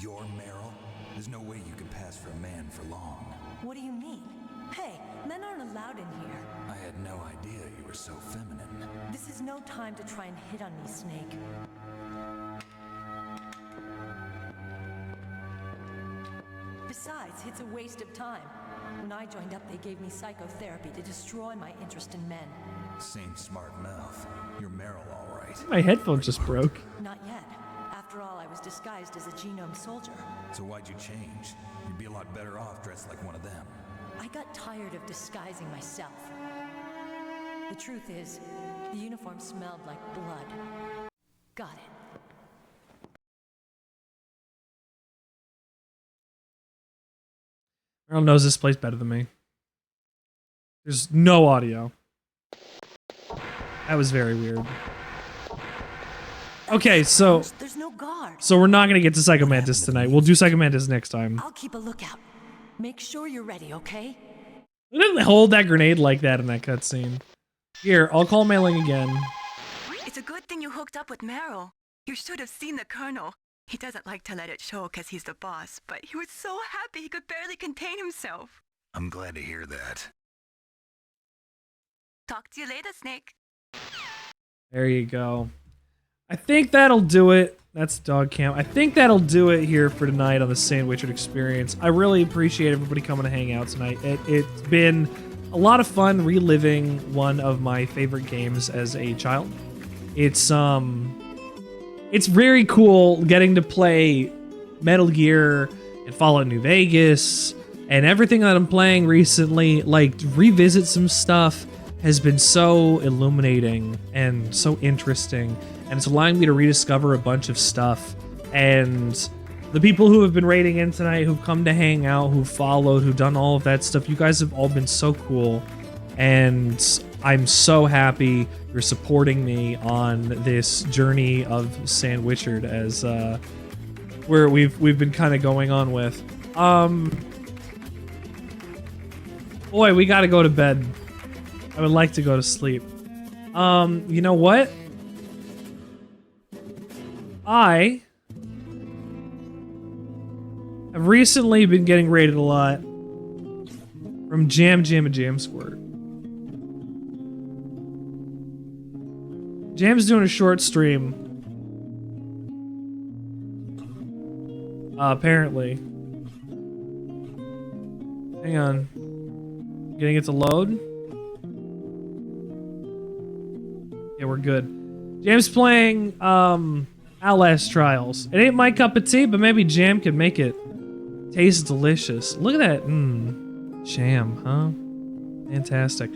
You're Meryl? There's no way you can pass for a man for long. What do you mean? Hey, men aren't allowed in here. I had no idea you were so feminine. This is no time to try and hit on me, Snake. Besides, it's a waste of time. When I joined up, they gave me psychotherapy to destroy my interest in men. Same smart mouth. You're Meryl, all right. My headphone just broke. Not yet. After all, I was disguised as a genome soldier. So why'd you change? You'd be a lot better off dressed like one of them. I got tired of disguising myself. The truth is, the uniform smelled like blood. Got it. Meryl knows this place better than me. There's no audio. That was very weird. Okay, so there's no guard. So we're not gonna get to Psychomantis tonight. We'll do Psychomantis next time. I'll keep a lookout. Make sure you're ready, okay? We didn't hold that grenade like that in that cutscene. Here, I'll call Mailing again. It's a good thing you hooked up with Meryl. You should have seen the Colonel. He doesn't like to let it show because he's the boss, but he was so happy he could barely contain himself. I'm glad to hear that. Talk to you later, Snake. There you go. I think that'll do it. That's dog camp. I think that'll do it here for tonight on the Sandwichard experience. I really appreciate everybody coming to hang out tonight. It's been a lot of fun reliving one of my favorite games as a child. It's very cool getting to play Metal Gear and Fallout New Vegas and everything that I'm playing recently. Like, to revisit some stuff has been so illuminating and so interesting, and it's allowing me to rediscover a bunch of stuff. And the people who have been raiding in tonight, who've come to hang out, who've followed, who've done all of that stuff, you guys have all been so cool, and I'm so happy you're supporting me on this journey of Sandwichard as where we've been kind of going on with. Boy, we gotta go to bed. I would like to go to sleep. You know what? I have recently been getting rated a lot from Jam and Jam Squirt. Jam's doing a short stream. Apparently. Hang on. Getting it to load? Yeah, we're good. Jam's playing, Outlast Trials. It ain't my cup of tea, but maybe Jam could make it taste delicious. Look at that. Jam, huh? Fantastic.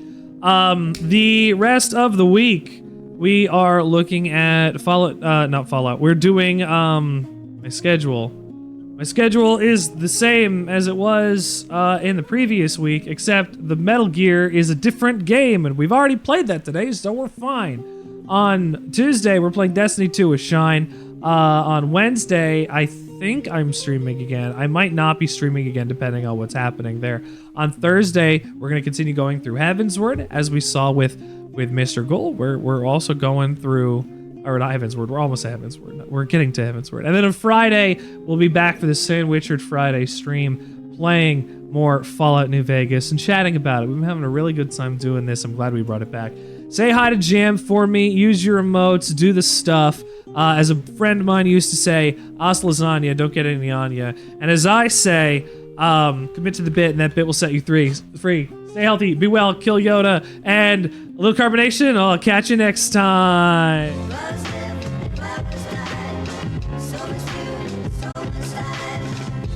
The rest of the week, we are looking at Fallout, not Fallout. We're doing, my schedule. My schedule is the same as it was, in the previous week, except the Metal Gear is a different game, and we've already played that today, so we're fine. On Tuesday, we're playing Destiny 2 with Shine. On Wednesday, I think I'm streaming again. I might not be streaming again, depending on what's happening there. On Thursday, we're going to continue going through Heavensward, as we saw with Mr. Gold. We're also going through, or not Heavensward, we're almost at Heavensward. We're getting to Heavensward. And then on Friday, we'll be back for the Sandwichard Friday stream, playing more Fallout New Vegas and chatting about it. We've been having a really good time doing this. I'm glad we brought it back. Say hi to Jam for me. Use your emotes. Do the stuff. As a friend of mine used to say, "As lasagna, don't get any on ya." And as I say, Commit to the bit, and that bit will set you free. Stay healthy, be well, kill Yoda, and a little carbonation. I'll catch you next time.